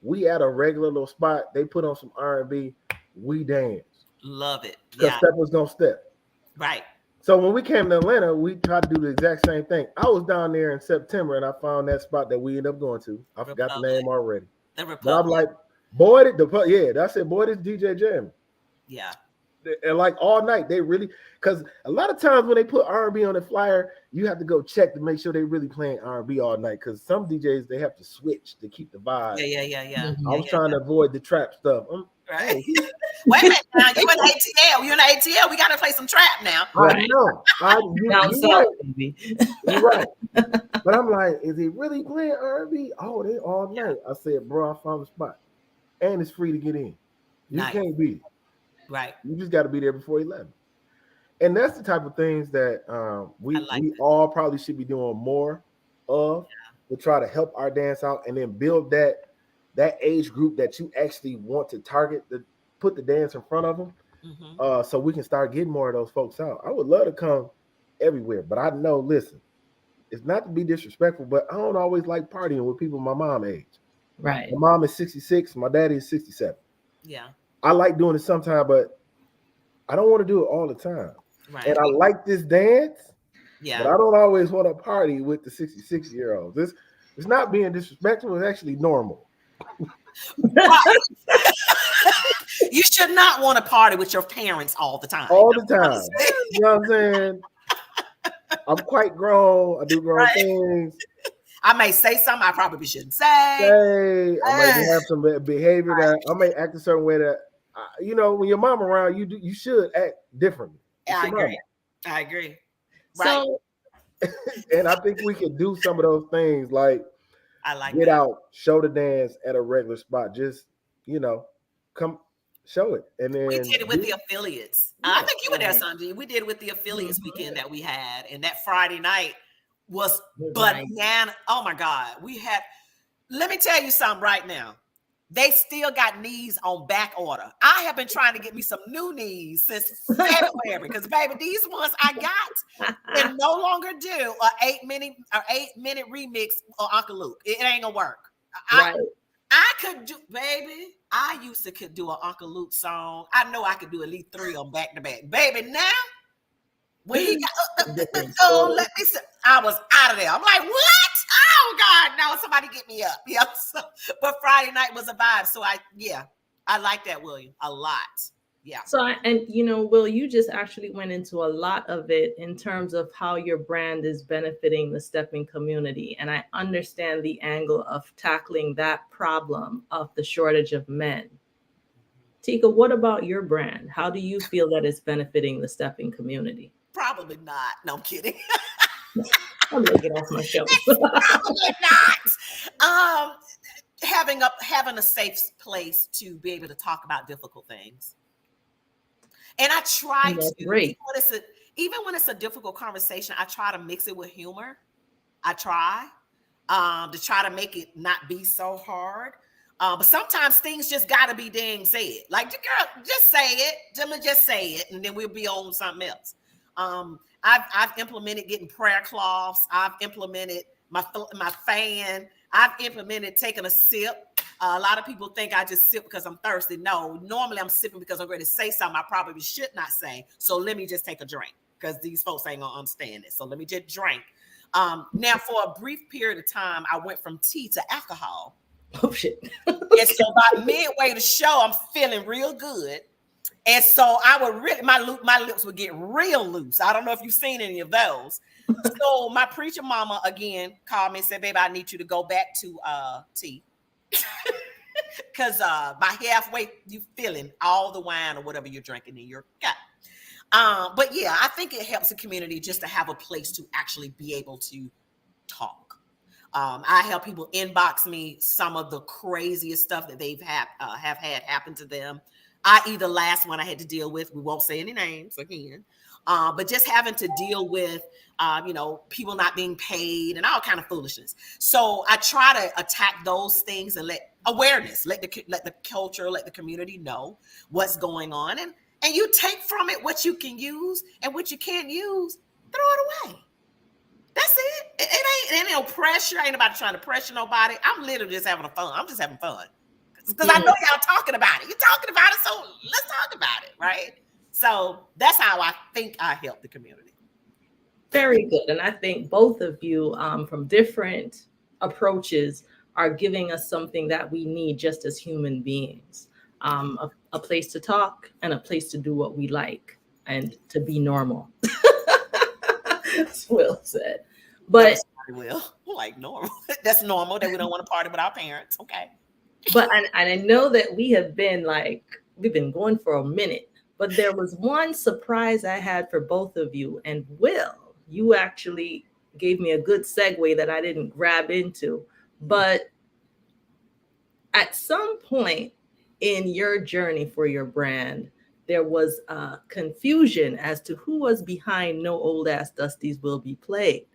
We at a regular little spot. They put on some R&B. We dance. Love it. Because steppers gonna step. Right. So when we came to Atlanta, we tried to do the exact same thing. I was down there in September and I found that spot that we ended up going to. I forgot the name already. The Republic. But I'm like, boy, I said, boy, this DJ Jam. Yeah. And like all night, they really, because a lot of times when they put R&B on the flyer, you have to go check to make sure they really playing R&B all night. Because some DJs, they have to switch to keep the vibe. Yeah. I was trying to avoid the trap stuff. Right. Wait a minute now, you in ATL. You're in ATL. We got to play some trap now. Right. I know. You're right. But I'm like, is he really playing R&B? Oh, they all night. I said, bro, I found a spot. And it's free to get in. You can't beat it. Right. You just got to be there before 11. And that's the type of things that we all probably should be doing more of to try to help our dance out and then build that age group that you actually want to target, to put the dance in front of them, so we can start getting more of those folks out. I would love to come everywhere, but I know, listen, it's not to be disrespectful, but I don't always like partying with people my mom age. Right. My mom is 66, my daddy is 67. Yeah. I like doing it sometimes, but I don't want to do it all the time. Right. And I like this dance, but I don't always want to party with the 66-year-olds. It's not being disrespectful, it's actually normal. You should not want to party with your parents all the time. All the time. You know what I'm saying? I'm quite grown. I do grown things. I may say something I probably shouldn't say. I might have some behavior that I may act a certain way that, when your mom around, you should act differently. I agree. Right. So, and I think we could do some of those things, like get out, show the dance at a regular spot. Just, come show it. And then we did it with the affiliates. I think you were there, Sanjay. We did it with the affiliates weekend that we had, and that Friday night was banana. Oh my God. Let me tell you something right now. They still got knees on back order. I have been trying to get me some new knees since February because, baby, these ones I got can no longer do an 8-minute remix of Uncle Luke. It ain't gonna work. I could do, baby. I used to could do an Uncle Luke song. I know I could do at least 3 on back to back. Baby, now when he got let me see, I was out of there. I'm like, what? Oh God, no, somebody get me up. Yeah. But Friday night was a vibe. So I like that, William, a lot. Yeah. So, Will, you just actually went into a lot of it in terms of how your brand is benefiting the stepping community. And I understand the angle of tackling that problem of the shortage of men. Tika, what about your brand? How do you feel that it's benefiting the stepping community? Probably not. No, I'm kidding. I'm gonna get off my show. Probably not. Having a safe place to be able to talk about difficult things. And I try to, great. even when it's a difficult conversation, I try to mix it with humor. I try to make it not be so hard. But sometimes things just gotta be dang said. Like, girl, just say it. Just say it, and then we'll be on something else. I've implemented getting prayer cloths. I've implemented my fan. I've implemented taking a sip. A lot of people think I just sip because I'm thirsty. No, normally I'm sipping because I'm ready to say something I probably should not say. So let me just take a drink because these folks ain't gonna understand it. So let me just drink. Now, for a brief period of time, I went from tea to alcohol. Oh shit! And so by midway the show, I'm feeling real good. And so I would really, my lips would get real loose. I don't know if you've seen any of those. So my preacher mama again called me and said, "Baby, I need you to go back to tea." Because by halfway, you feeling all the wine or whatever you're drinking in your gut. But yeah, I think it helps the community just to have a place to actually be able to talk. I help people inbox me some of the craziest stuff that they've have had happen to them. I.e. the last one I had to deal with, we won't say any names again, but just having to deal with, people not being paid and all kind of foolishness. So I try to attack those things and let awareness, let the culture, let the community know what's going on. And you take from it what you can use, and what you can't use, throw it away. That's it. It ain't no pressure. Ain't nobody trying to pressure nobody. I'm literally just having fun. I'm just having fun. Because I know y'all talking about it. You're talking about it, so let's talk about it, right? So that's how I think I help the community. Very good. And I think both of you, from different approaches, are giving us something that we need just as human beings. A place to talk and a place to do what we like and to be normal. As Will said. But Will, like normal. That's normal that we don't want to party with our parents. Okay. But I know that we've been going for a minute, but there was one surprise I had for both of you. And Will, you actually gave me a good segue that I didn't grab into. But at some point in your journey for your brand, there was confusion as to who was behind No Old Ass Dusties Will Be Played.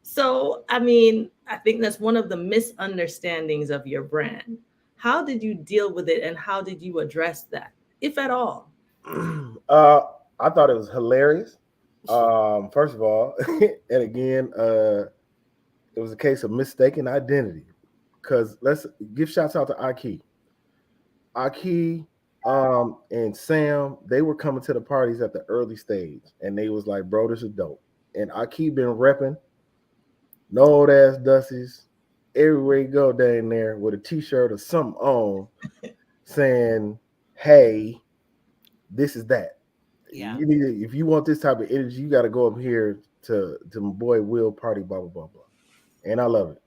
So, I mean, I think that's one of the misunderstandings of your brand. How did you deal with it, and how did you address that, if at all? I thought it was hilarious. First of all, and again, it was a case of mistaken identity. Because let's give shouts out to Aki. And Sam, they were coming to the parties at the early stage, and they was like, "Bro, this is dope." And Aki been repping No Old Ass Dusties everywhere you go down there with a t-shirt or something on, saying, "Hey, this is that." Yeah. You need, if you want this type of energy, you got to go up here to my boy Will party, blah blah blah blah. And I love it.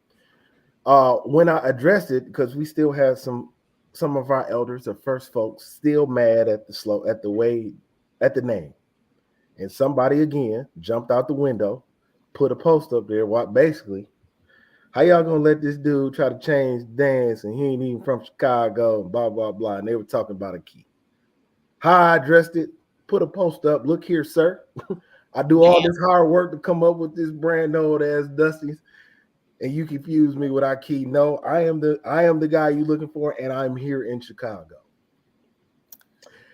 When I addressed it, because we still have some of our elders, the first folks, still mad at the name, and somebody again jumped out the window, put a post up there. What basically, how y'all gonna let this dude try to change dance and he ain't even from Chicago? Blah blah blah. And they were talking about a key. How I addressed it, put a post up. Look here, sir. I do all this hard work to come up with this brand No Old Ass Dusties, and you confuse me with Aki. No, I am the guy you're looking for, and I'm here in Chicago.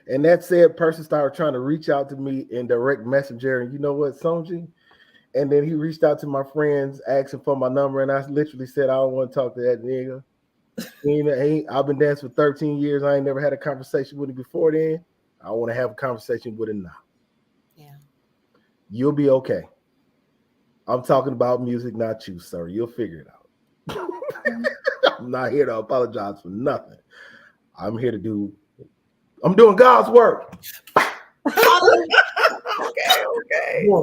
And that said, person started trying to reach out to me in direct messenger, and you know what, Sonji? And then he reached out to my friends asking for my number, and I literally said, I don't want to talk to that nigga. I've been dancing for 13 years. I ain't never had a conversation with him before then. I want to have a conversation with him now. Yeah. You'll be okay. I'm talking about music, not you, sir. You'll figure it out. I'm not here to apologize for nothing. I'm doing God's work. Okay.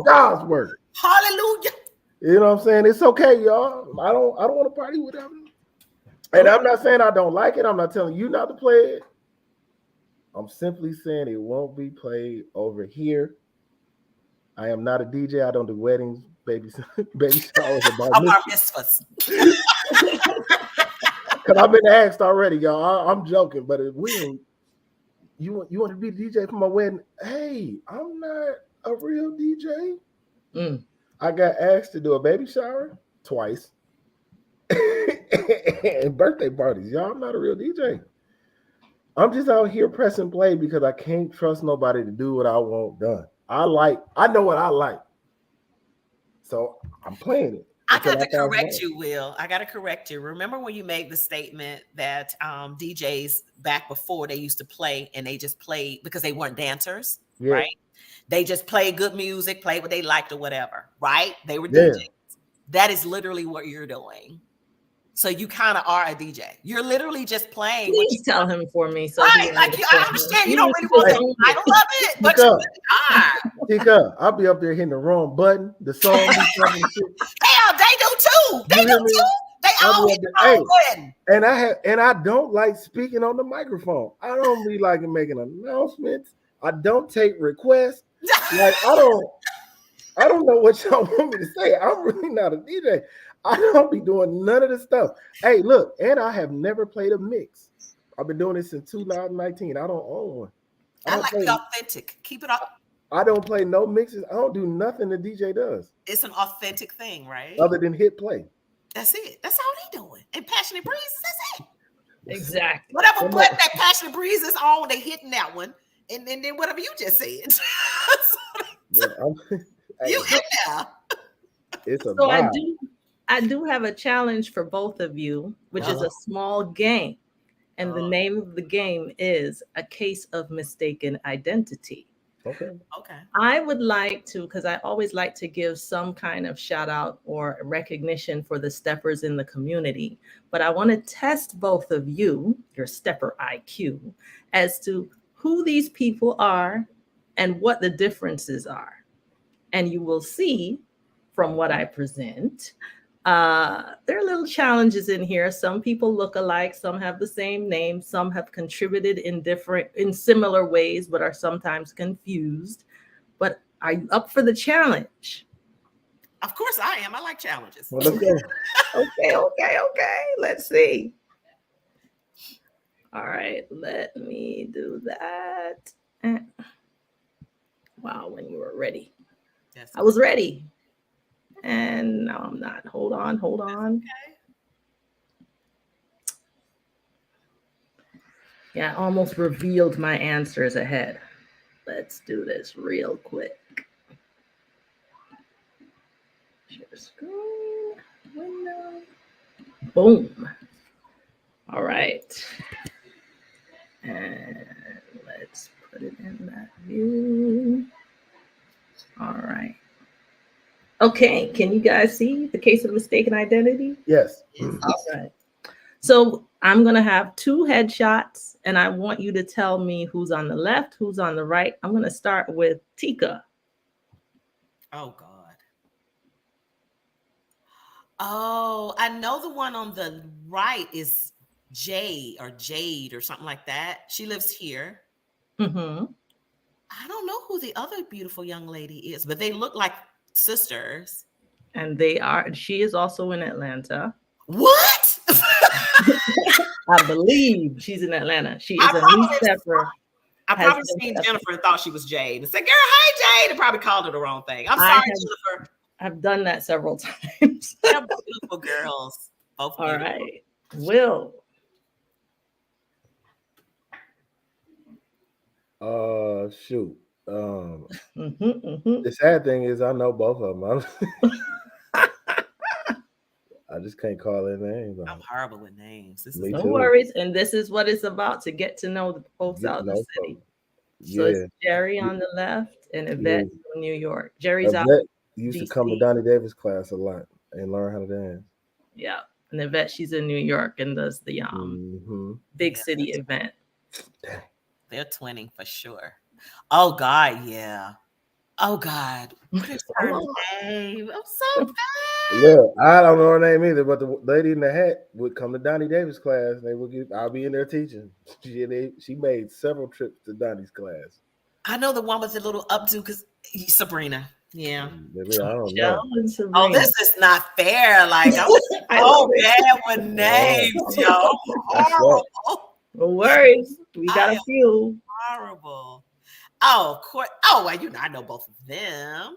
God's work. Hallelujah. You know what I'm saying? It's okay, y'all. I don't want to party with them. And I'm not saying I don't like it. I'm not telling you not to play it. I'm simply saying it won't be played over here. I am not a DJ. I don't do weddings, baby showers, or bar mitzvahs. Because I've been asked already, y'all. I'm joking, but if you want to be the DJ for my wedding? Hey, I'm not a real DJ. I got asked to do a baby shower twice and birthday parties. Y'all, I'm not a real DJ. I'm just out here pressing play because I can't trust nobody to do what I want done. I know what I like. So I'm playing it. I got to correct you, Will. I got to correct you. Remember when you made the statement that DJs back before, they used to play and they just played because they weren't dancers, right? They just played good music, played what they liked or whatever, right? They were DJs. That is literally what you're doing. So you kind of are a DJ. You're literally just playing. Please tell him for me. So right, I understand. You don't really want to. I don't love it, but you are. Tika, I'll be up there hitting the wrong button. The song. Hell, they do too. They do too. They all hit the wrong button. And I don't like speaking on the microphone. I don't be like making announcements I don't take requests. Like I don't know what y'all want me to say. I'm really not a DJ. I don't be doing none of the stuff. Hey, look, and I have never played a mix. I've been doing this since 2019. I don't own one. I like the authentic. Keep it up. I don't play no mixes. I don't do nothing the DJ does. It's an authentic thing, right? Other than hit play. That's it. That's all they doing. And Passionate Breezes, that's it. Exactly. Whatever button that Passionate Breeze is on, they hitting that one. And then whatever you just said. You in there. It's a so vibe. I do have a challenge for both of you, which is a small game. And the name of the game is A Case of Mistaken Identity. Okay. I would like to, because I always like to give some kind of shout out or recognition for the steppers in the community. But I want to test both of you, your stepper IQ, as to who these people are and what the differences are. And you will see from what I present, there are little challenges in here. Some people look alike, some have the same name, some have contributed in similar ways, but are sometimes confused. But are you up for the challenge? Of course I am. I like challenges. Well, let's go. Okay. Let's see. All right, let me do that. Wow, when you were ready. Yes. I was ready. And now I'm not. Hold on. Okay. Yeah, I almost revealed my answers ahead. Let's do this real quick. Share screen, window. Boom. All right. And let's put it in that view. All right. Okay, can you guys see the case of mistaken identity? Yes. All right. So I'm going to have two headshots, and I want you to tell me who's on the left, who's on the right. I'm going to start with Tika. Oh, God. Oh, I know the one on the right is Jade or something like that. She lives here. Mm-hmm. I don't know who the other beautiful young lady is, but they look like sisters. And she is also in Atlanta. What? I believe she's in Atlanta. She is a new stepper. I probably seen Jennifer and thought she was Jade and said, girl, hey, Jade, and probably called her the wrong thing. I'm sorry, Jennifer. I've done that several times. They're beautiful girls. Both All beautiful. right. Will. Shoot. The sad thing is I know both of them. I just can't call their names. I'm horrible with names. No worries. And this is what it's about, to get to know the folks out in the city. So it's Jerry on the left and Yvette from New York. Jerry's out. Used to come to Donnie Davis class a lot and learn how to dance. Yeah. And Yvette, she's in New York and does the big city event. They're twinning for sure. Oh, God, yeah. Oh, God. What is her name? I'm so bad. Look, I don't know her name either, but the lady in the hat would come to Donnie Davis class. They would I'll be in there teaching. She made several trips to Donnie's class. I know the one with the little updo, because Sabrina. Yeah. Maybe, I don't know. Oh, this is not fair. Like, I'm so bad with names, yo. Horrible. No worries. We got a few. Horrible. Oh, of course. Oh, well, I know both of them.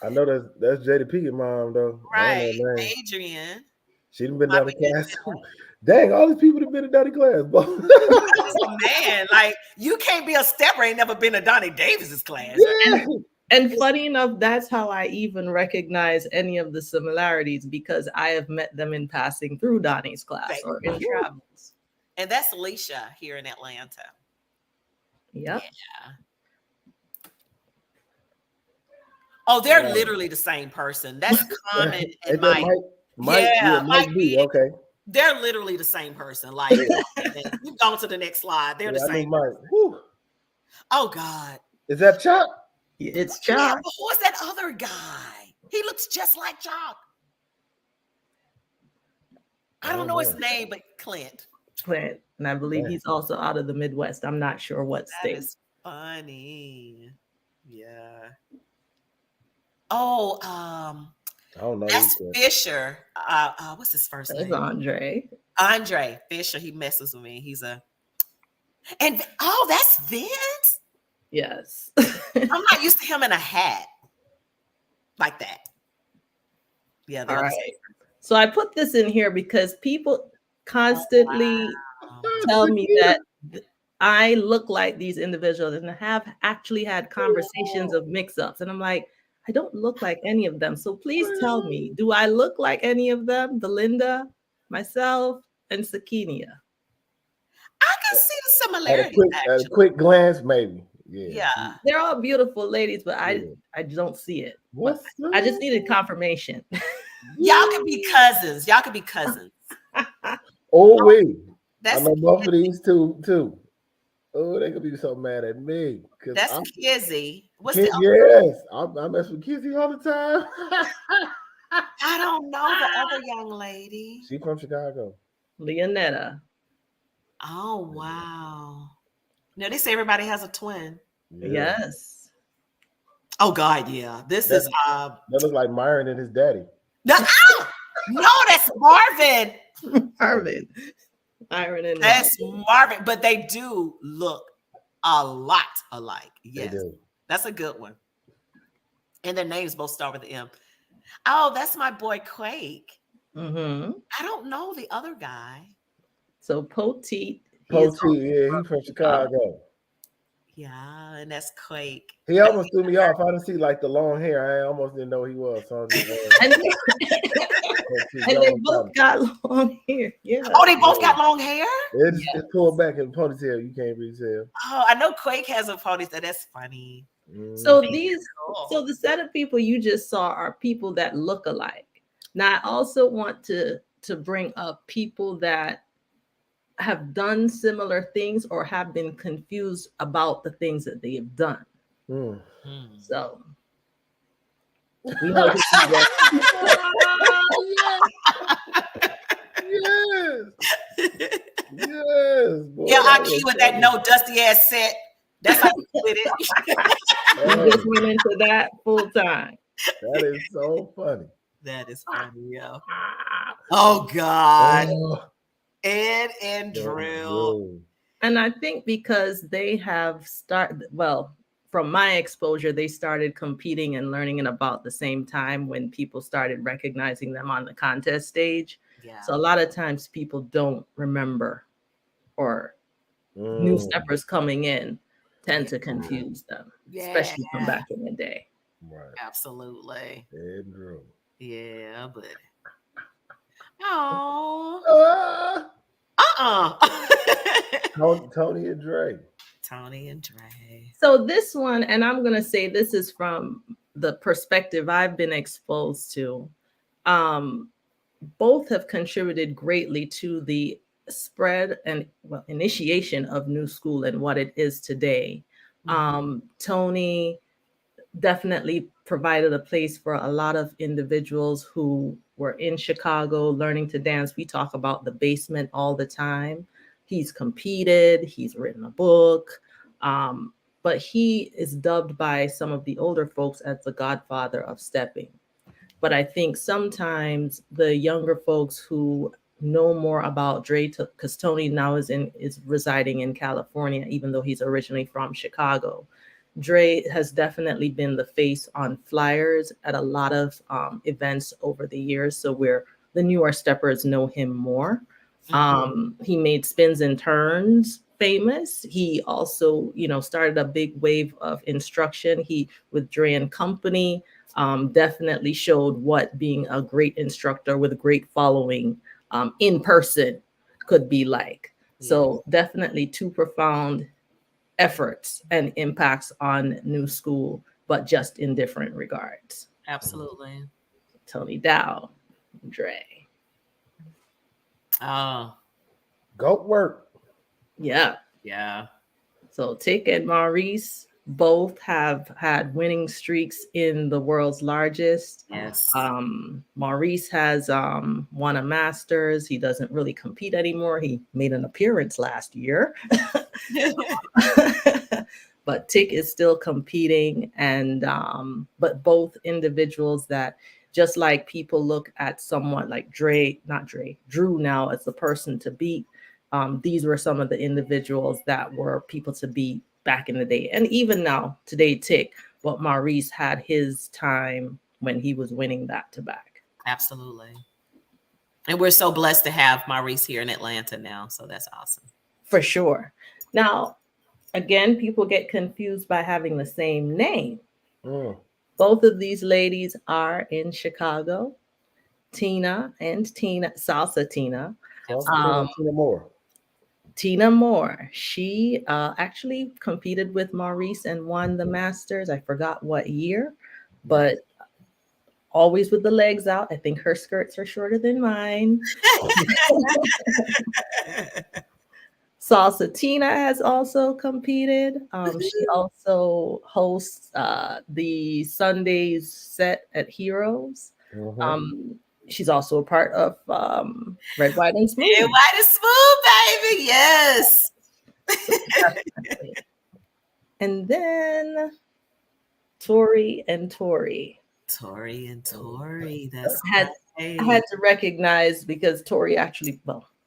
I know that's JDP mom, though. Right. Adrian. She done been down the class. Dang, all these people have been in Donnie class. Man, like, you can't be a stepper, ain't never been to Donnie Davis's class. Yeah. And funny enough, that's how I even recognize any of the similarities, because I have met them in passing through Donnie's class or in travels. And that's Alicia here in Atlanta. Yep. Yeah. Oh, they're literally the same person. That's common in Mike B. Okay. They're literally the same person. Like, you've gone to the next slide. They're the same. Oh, God. Is that Chuck? It's Chuck. Yeah, but who is that other guy? He looks just like Chuck. I don't know his name, but Clint. And I believe he's also out of the Midwest. I'm not sure what state. That is funny. Yeah. Oh, I don't know. that's Fisher. What's his first That's name? Andre Fisher. He messes with me. And that's Vince. Yes. I'm not used to him in a hat like that. Yeah. All right. So I put this in here because people constantly tell me that I look like these individuals and have actually had conversations of mix-ups. And I'm like, I don't look like any of them. So please tell me, do I look like any of them? Belinda, myself, and Sakinia. I can see the similarities. At a quick glance, maybe. Yeah. They're all beautiful ladies, but I don't see it. I just needed confirmation. Y'all could be cousins. Oh, wait. I know both of these two. Oh, they could be so mad at me. That's Kizzy. Yes, I mess with Kizzy all the time. I don't know the other young lady. She's from Chicago. Leonetta. Oh, wow. Now they say everybody has a twin. Yeah. Yes. Oh, God, yeah. That looks like Myron and his daddy. No, that's Marvin. That's Marvin, but they do look a lot alike. Yes, that's a good one. And their names both start with the M. Oh, that's my boy Quake. Mm-hmm. I don't know the other guy. So Poteet. He's from Chicago. Yeah, and that's Quake. He almost threw me off. I didn't see like the long hair. I almost didn't know who he was. So and they both got long hair. Yeah. Oh, they both got long hair? It's pulled back in ponytail. You can't really tell. Oh, I know Quake has a ponytail. That's funny. So the set of people you just saw are people that look alike. Now I also want to bring up people that have done similar things or have been confused about the things that they have done. So we know yes. Boy, yeah, I key with that no dusty ass set. That's how you with it. We just went into that full time. That is so funny. That is funny, yo. Oh God. Ed and Drill. And I think because they have from my exposure, they started competing and learning at about the same time when people started recognizing them on the contest stage. Yeah. So a lot of times people don't remember, or new steppers coming in tend to confuse them, especially from back in the day. Right. Absolutely. Ed and Drill. Yeah, but Tony and Dre. So this one, and I'm gonna say this is from the perspective I've been exposed to. Both have contributed greatly to the spread and initiation of New School and what it is today. Tony definitely provided a place for a lot of individuals who were in Chicago learning to dance. We talk about the basement all the time. He's competed, he's written a book, but he is dubbed by some of the older folks as the godfather of stepping. But I think sometimes the younger folks who know more about Dre, because Tony now is residing in California, even though he's originally from Chicago. Dre has definitely been the face on flyers at a lot of events over the years. So the newer steppers know him more. He made Spins and Turns famous. He also, started a big wave of instruction. He, with Dre and Company, definitely showed what being a great instructor with a great following in person could be like. Yeah. So definitely two profound efforts and impacts on New School, but just in different regards. Absolutely. Tony Dow, Dre. Goat work. Yeah. Yeah. So Tika and Maurice both have had winning streaks in the world's largest. Yes. Maurice has won a Masters. He doesn't really compete anymore. He made an appearance last year. but Tick is still competing, and but both individuals that, just like people look at someone like Drew now as the person to beat. These were some of the individuals that were people to beat back in the day, and even now today, Tick. But Maurice had his time when he was winning back to back. Absolutely. And we're so blessed to have Maurice here in Atlanta now. So that's awesome. For sure. Now, again, people get confused by having the same name. Both of these ladies are in Chicago. Tina, Salsa Tina. Tina Moore. Tina Moore. She actually competed with Maurice and won the Masters. I forgot what year, but always with the legs out. I think her skirts are shorter than mine. Salsa Tina has also competed. She also hosts the Sundays set at Heroes. She's also a part of Red, White, and Smooth. Red, White, and Smooth, baby. Yes. And then Tori and Tori. That's I had to recognize, because Tori actually,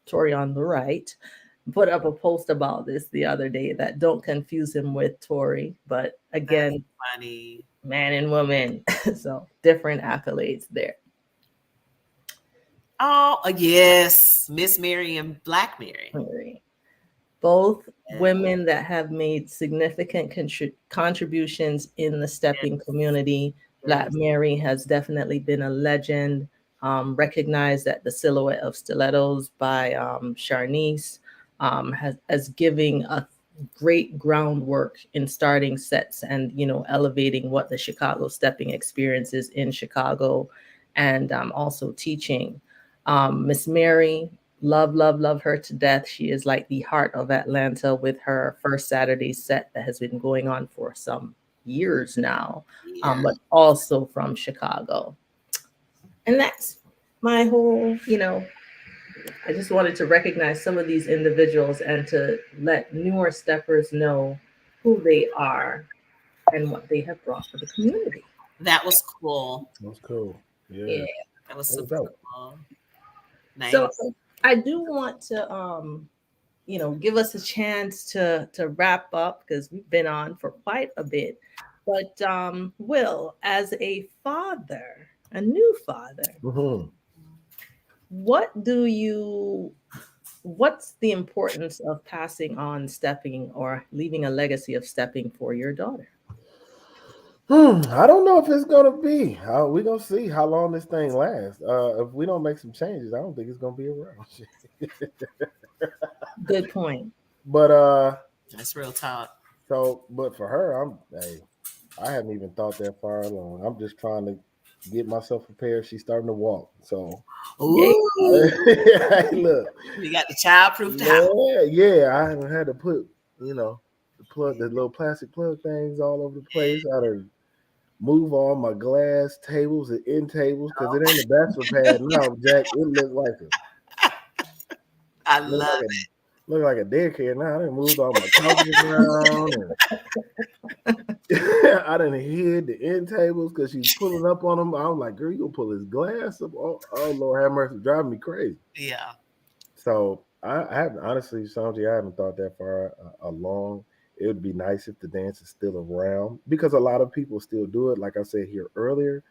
Tori on the right put up a post about this the other day, that don't confuse him with Tori, but again, funny. Man and woman. So different accolades there. Oh, yes. Miss Mary and Black Mary. Both women that have made significant contributions in the stepping community. Black Mary has definitely been a legend, recognized at the Silhouette of Stilettos by Charnice, as giving a great groundwork in starting sets and, elevating what the Chicago stepping experience is in Chicago, and also teaching. Miss Mary, love her to death. She is like the heart of Atlanta with her first Saturday set that has been going on for some years now, but also from Chicago. And that's my whole, I just wanted to recognize some of these individuals and to let newer steppers know who they are and what they have brought to the community. That was cool. That was cool. Yeah. That was super cool. Nice. So I do want to, give us a chance to wrap up, because we've been on for quite a bit. But Will, as a father, a new father, what's the importance of passing on stepping or leaving a legacy of stepping for your daughter? I don't know if it's gonna be. We're gonna see how long this thing lasts. If we don't make some changes, I don't think it's gonna be around. Good point. But that's real talk. So, but for her, I haven't even thought that far along. I'm just trying to get myself prepared. She's starting to walk, so. Hey, look, we got the child-proof house. Yeah. I haven't had to put, the little plastic plug things all over the place. I had to move all my glass tables and end tables, because it ain't a bachelor pad now, Jack. It looked like I love it. Look like a daycare now. I done moved all my couches around, and I done hid the end tables because she's pulling up on them. I'm like, girl, you gonna pull his glass up? Oh Lord have mercy, driving me crazy. Yeah. So I haven't, honestly, Sanji, I haven't thought that far along. It would be nice if the dance is still around, because a lot of people still do it. Like I said here earlier,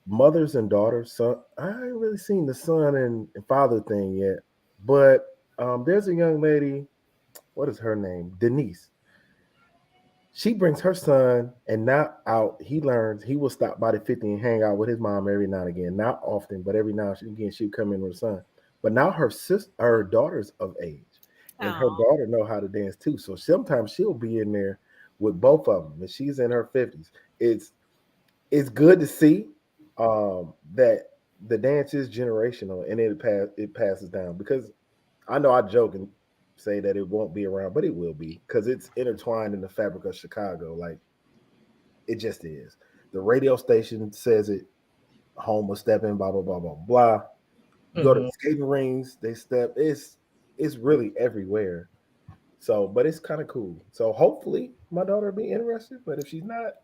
mothers and daughters. Son, I ain't really seen the son and father thing yet. But there's a young lady, what is her name? Denise. She brings her son and now out. He learns he will stop by the 50 and hang out with his mom every now and again. Not often, but every now and again she'll come in with her son. But now her daughter's of age, and her daughter know how to dance too. So sometimes she'll be in there with both of them, and she's in her 50s. It's good to see that the dance is generational, and it passes down, because I know I joke and say that it won't be around, but it will be, because it's intertwined in the fabric of Chicago. Like, it just is. The radio station says it, home of stepping, blah, blah, blah, blah, blah. Go to the skating rings, they step. It's really everywhere. So, but it's kind of cool. So hopefully my daughter will be interested. But if she's not,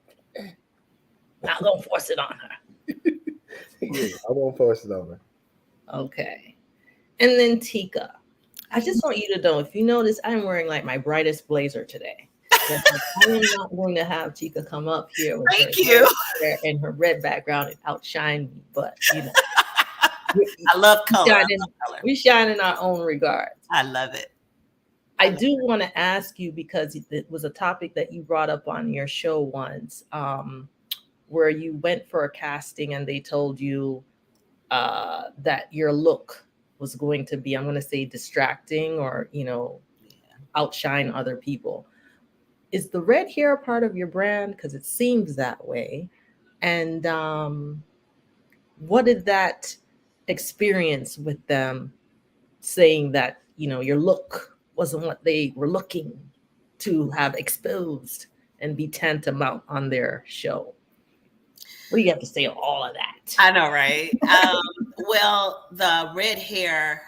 not gonna force it on her. Yeah, I won't force it on her. Okay. And then Tika, I just want you to know, if you notice, I'm wearing like my brightest blazer today. I am not going to have Tika come up here with Thank you. Hair and her red background and outshine me, but you know, I love color. We shine in our own regards. I love it. I do want to ask you, because it was a topic that you brought up on your show once, where you went for a casting and they told you that your look was going to be, I'm going to say, distracting or, you know, outshine other people. Is the red hair a part of your brand? Because it seems that way. And what did that experience with them saying that, you know, your look wasn't what they were looking to have exposed and be tantamount on their show? What do you have to say on all of that? I know, right? Well, the red hair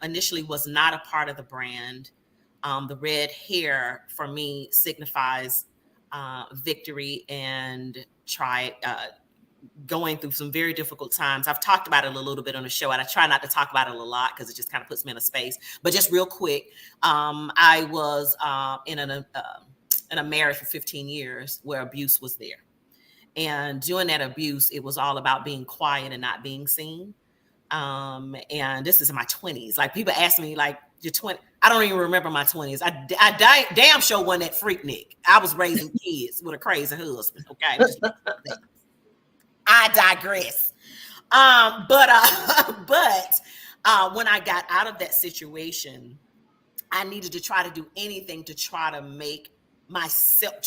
initially was not a part of the brand. The red hair for me signifies victory and going through some very difficult times. I've talked about it a little bit on the show, and I try not to talk about it a lot because it just kind of puts me in a space. But just real quick, I was in a marriage for 15 years where abuse was there. And during that abuse, it was all about being quiet and not being seen. And this is in my 20s. Like, people ask me, like, you're 20. I don't even remember my 20s. I damn sure wasn't that Freaknik. I was raising kids with a crazy husband. Okay. I digress. But when I got out of that situation, I needed to try to do anything to try to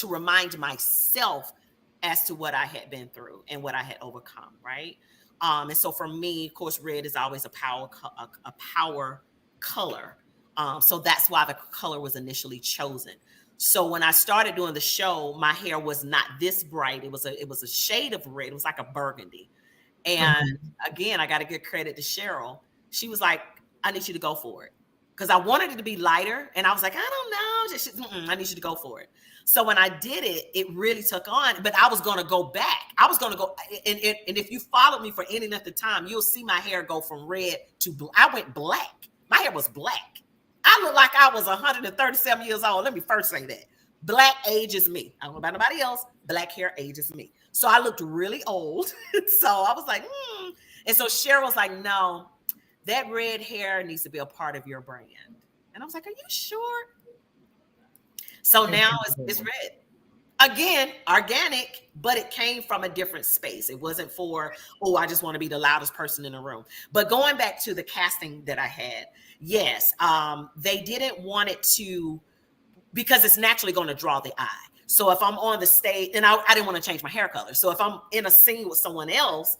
remind myself as to what I had been through and what I had overcome, right? And so for me, of course, red is always a power color. So that's why the color was initially chosen. So when I started doing the show, my hair was not this bright. It was a shade of red. It was like a burgundy. And again, I got to give credit to Cheryl. She was like, I need you to go for it. Because I wanted it to be lighter. And I was like, I don't know. I need you to go for it. So when I did it, it really took on. But I was going to go back. I was going to go. And if you followed me for any length of time, you'll see my hair go from red to blue. I went black. My hair was black. I looked like I was 137 years old. Let me first say that. Black ages me. I don't know about anybody else. Black hair ages me. So I looked really old. So I was like, And so Cheryl was like, no, that red hair needs to be a part of your brand. And I was like, are you sure? So now it's red. Again, organic, but it came from a different space. It wasn't for, I just want to be the loudest person in the room. But going back to the casting that I had, yes, they didn't want it to, because it's naturally going to draw the eye. So if I'm on the stage, and I didn't want to change my hair color. So if I'm in a scene with someone else,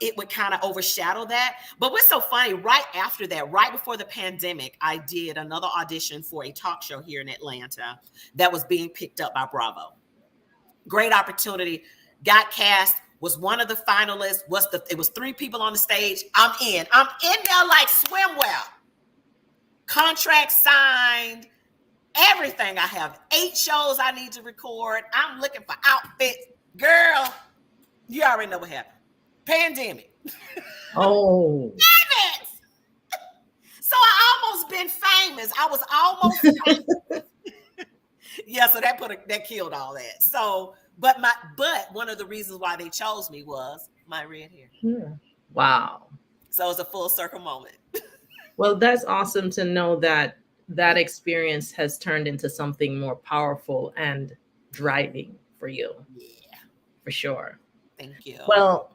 it would kind of overshadow that. But what's so funny, right after that, right before the pandemic, I did another audition for a talk show here in Atlanta that was being picked up by Bravo. Great opportunity. Got cast, was one of the finalists. It was 3 people on the stage. I'm in there like swimwear. Contract signed, everything. I have 8 shows I need to record. I'm looking for outfits. Girl, you already know what happened. Pandemic. Oh. Damn it. So I almost been famous. I was almost famous. Yeah, so that killed all that. So, but one of the reasons why they chose me was my red hair. Yeah. Wow. So it's a full circle moment. Well, that's awesome to know that experience has turned into something more powerful and driving for you. Yeah. For sure. Thank you. Well,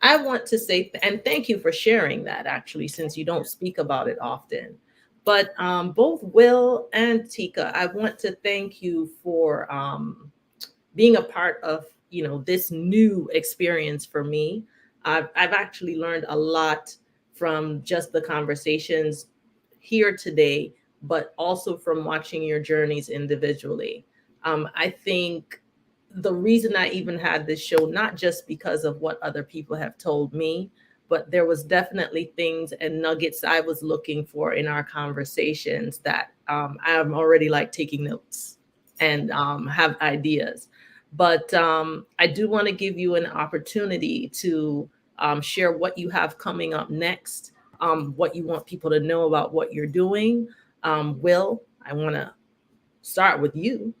I want to say, and thank you for sharing that, actually, since you don't speak about it often. But both Will and Tika, I want to thank you for being a part of, this new experience for me. I've actually learned a lot from just the conversations here today, but also from watching your journeys individually. I think the reason I even had this show, not just because of what other people have told me, but there was definitely things and nuggets I was looking for in our conversations that I'm already like taking notes and have ideas. But I do want to give you an opportunity to share what you have coming up next, what you want people to know about what you're doing. Will, I want to start with you.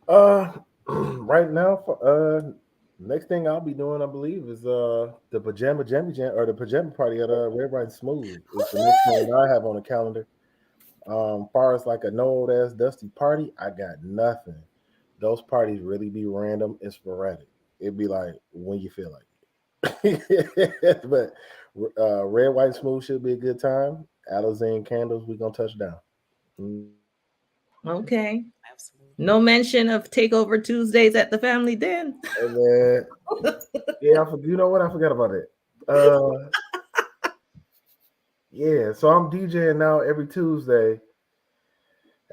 Right now, next thing I'll be doing, I believe, is the pajama jammy jam or the pajama party at Red, White, and Smooth. Is the next thing that I have on the calendar. Far as like a no old ass dusty party, I got nothing. Those parties really be random and sporadic. It'd be like when you feel like it. But Red, White, and Smooth should be a good time. Alizane Candles, we gonna touch down. Okay. Absolutely. No mention of Takeover Tuesdays at the Family Den. And then, yeah, you know what? I forgot about it. Yeah, so I'm DJing now every Tuesday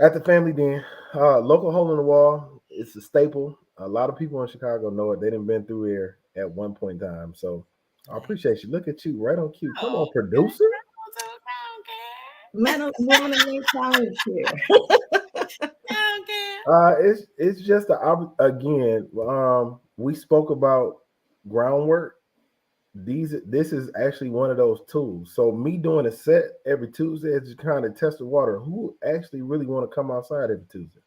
at the Family Den. Local hole in the wall. It's a staple. A lot of people in Chicago know it. They done been through here at one point in time. So I appreciate you. Look at you, right on cue. Come on, producer. Man, woman of no talent here. It's just again. We spoke about groundwork. This is actually one of those tools. So me doing a set every Tuesday is just kind of test the water. Who actually really want to come outside every Tuesday?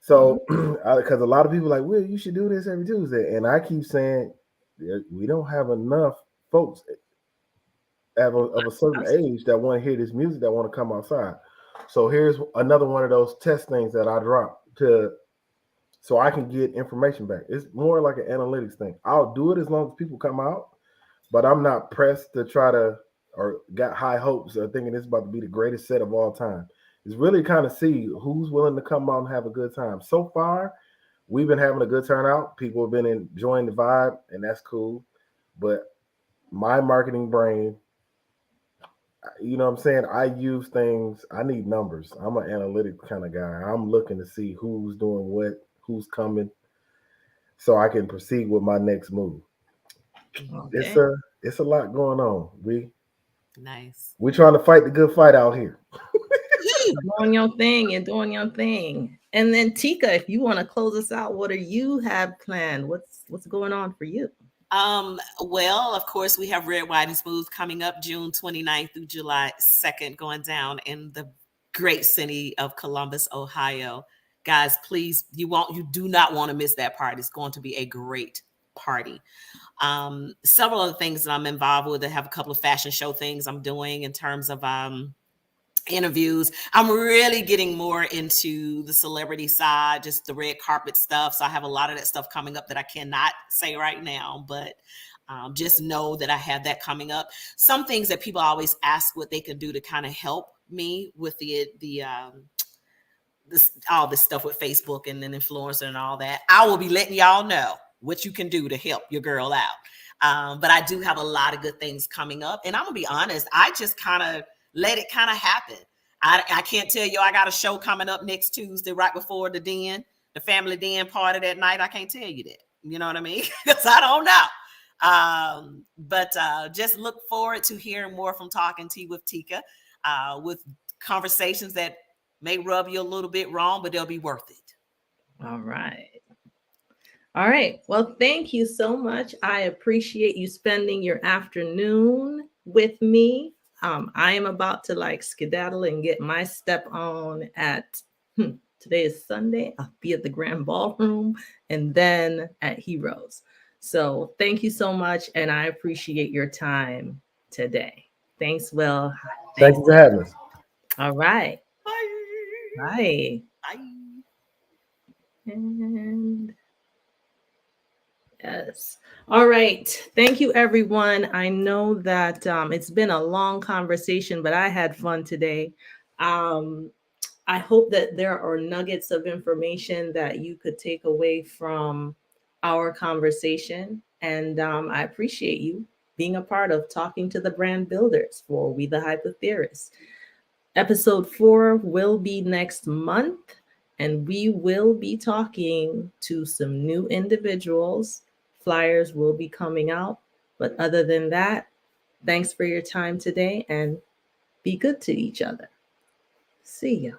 So because a lot of people are like, well, you should do this every Tuesday, and I keep saying we don't have enough folks of a certain age that want to hear this music, that want to come outside. So here's another one of those test things that I drop so I can get information back. It's more like an analytics thing. I'll do it as long as people come out, but I'm not pressed to try to or got high hopes or thinking it's about to be the greatest set of all time. It's really kind of see who's willing to come out and have a good time. So far, we've been having a good turnout. People have been enjoying the vibe, and that's cool. But my marketing brain, you know what I'm saying? I use things, I need numbers. I'm an analytic kind of guy. I'm looking to see who's doing what, who's coming, so I can proceed with my next move. Okay. It's a lot going on. We're trying to fight the good fight out here. Doing your thing and doing your thing. And then Tika, if you want to close us out, what do you have planned? What's going on for you? Well, of course, we have Red, White, and Smooth coming up June 29th through July 2nd, going down in the great city of Columbus, Ohio. Guys, please, you do not want to miss that party. It's going to be a great party. Several other things that I'm involved with. I have a couple of fashion show things I'm doing in terms of interviews. I'm really getting more into the celebrity side, just the red carpet stuff. So I have a lot of that stuff coming up that I cannot say right now, but just know that I have that coming up. Some things that people always ask what they can do to kind of help me with all this stuff with Facebook and then influencer and all that. I will be letting y'all know what you can do to help your girl out. But I do have a lot of good things coming up, and I'm gonna be honest, I just kind of let it kind of happen. I can't tell you I got a show coming up next Tuesday right before the family den party that night. I can't tell you that. You know what I mean? Because I don't know. But just look forward to hearing more from Talking Tea with Tika, with conversations that may rub you a little bit wrong, but they'll be worth it. All right. All right. Well, thank you so much. I appreciate you spending your afternoon with me. I am about to skedaddle and get my step on at today is Sunday. I'll be at the Grand Ballroom and then at Heroes. So thank you so much. And I appreciate your time today. Thanks, Will. Thank you for having us. All right. Bye. Bye. Bye. And yes. All right. Thank you, everyone. I know that it's been a long conversation, but I had fun today. I hope that there are nuggets of information that you could take away from our conversation. And I appreciate you being a part of Talking to the Brand Builders for We the Hypotheorists. Episode 4 will be next month, and we will be talking to some new individuals. Flyers will be coming out. But other than that, thanks for your time today and be good to each other. See ya.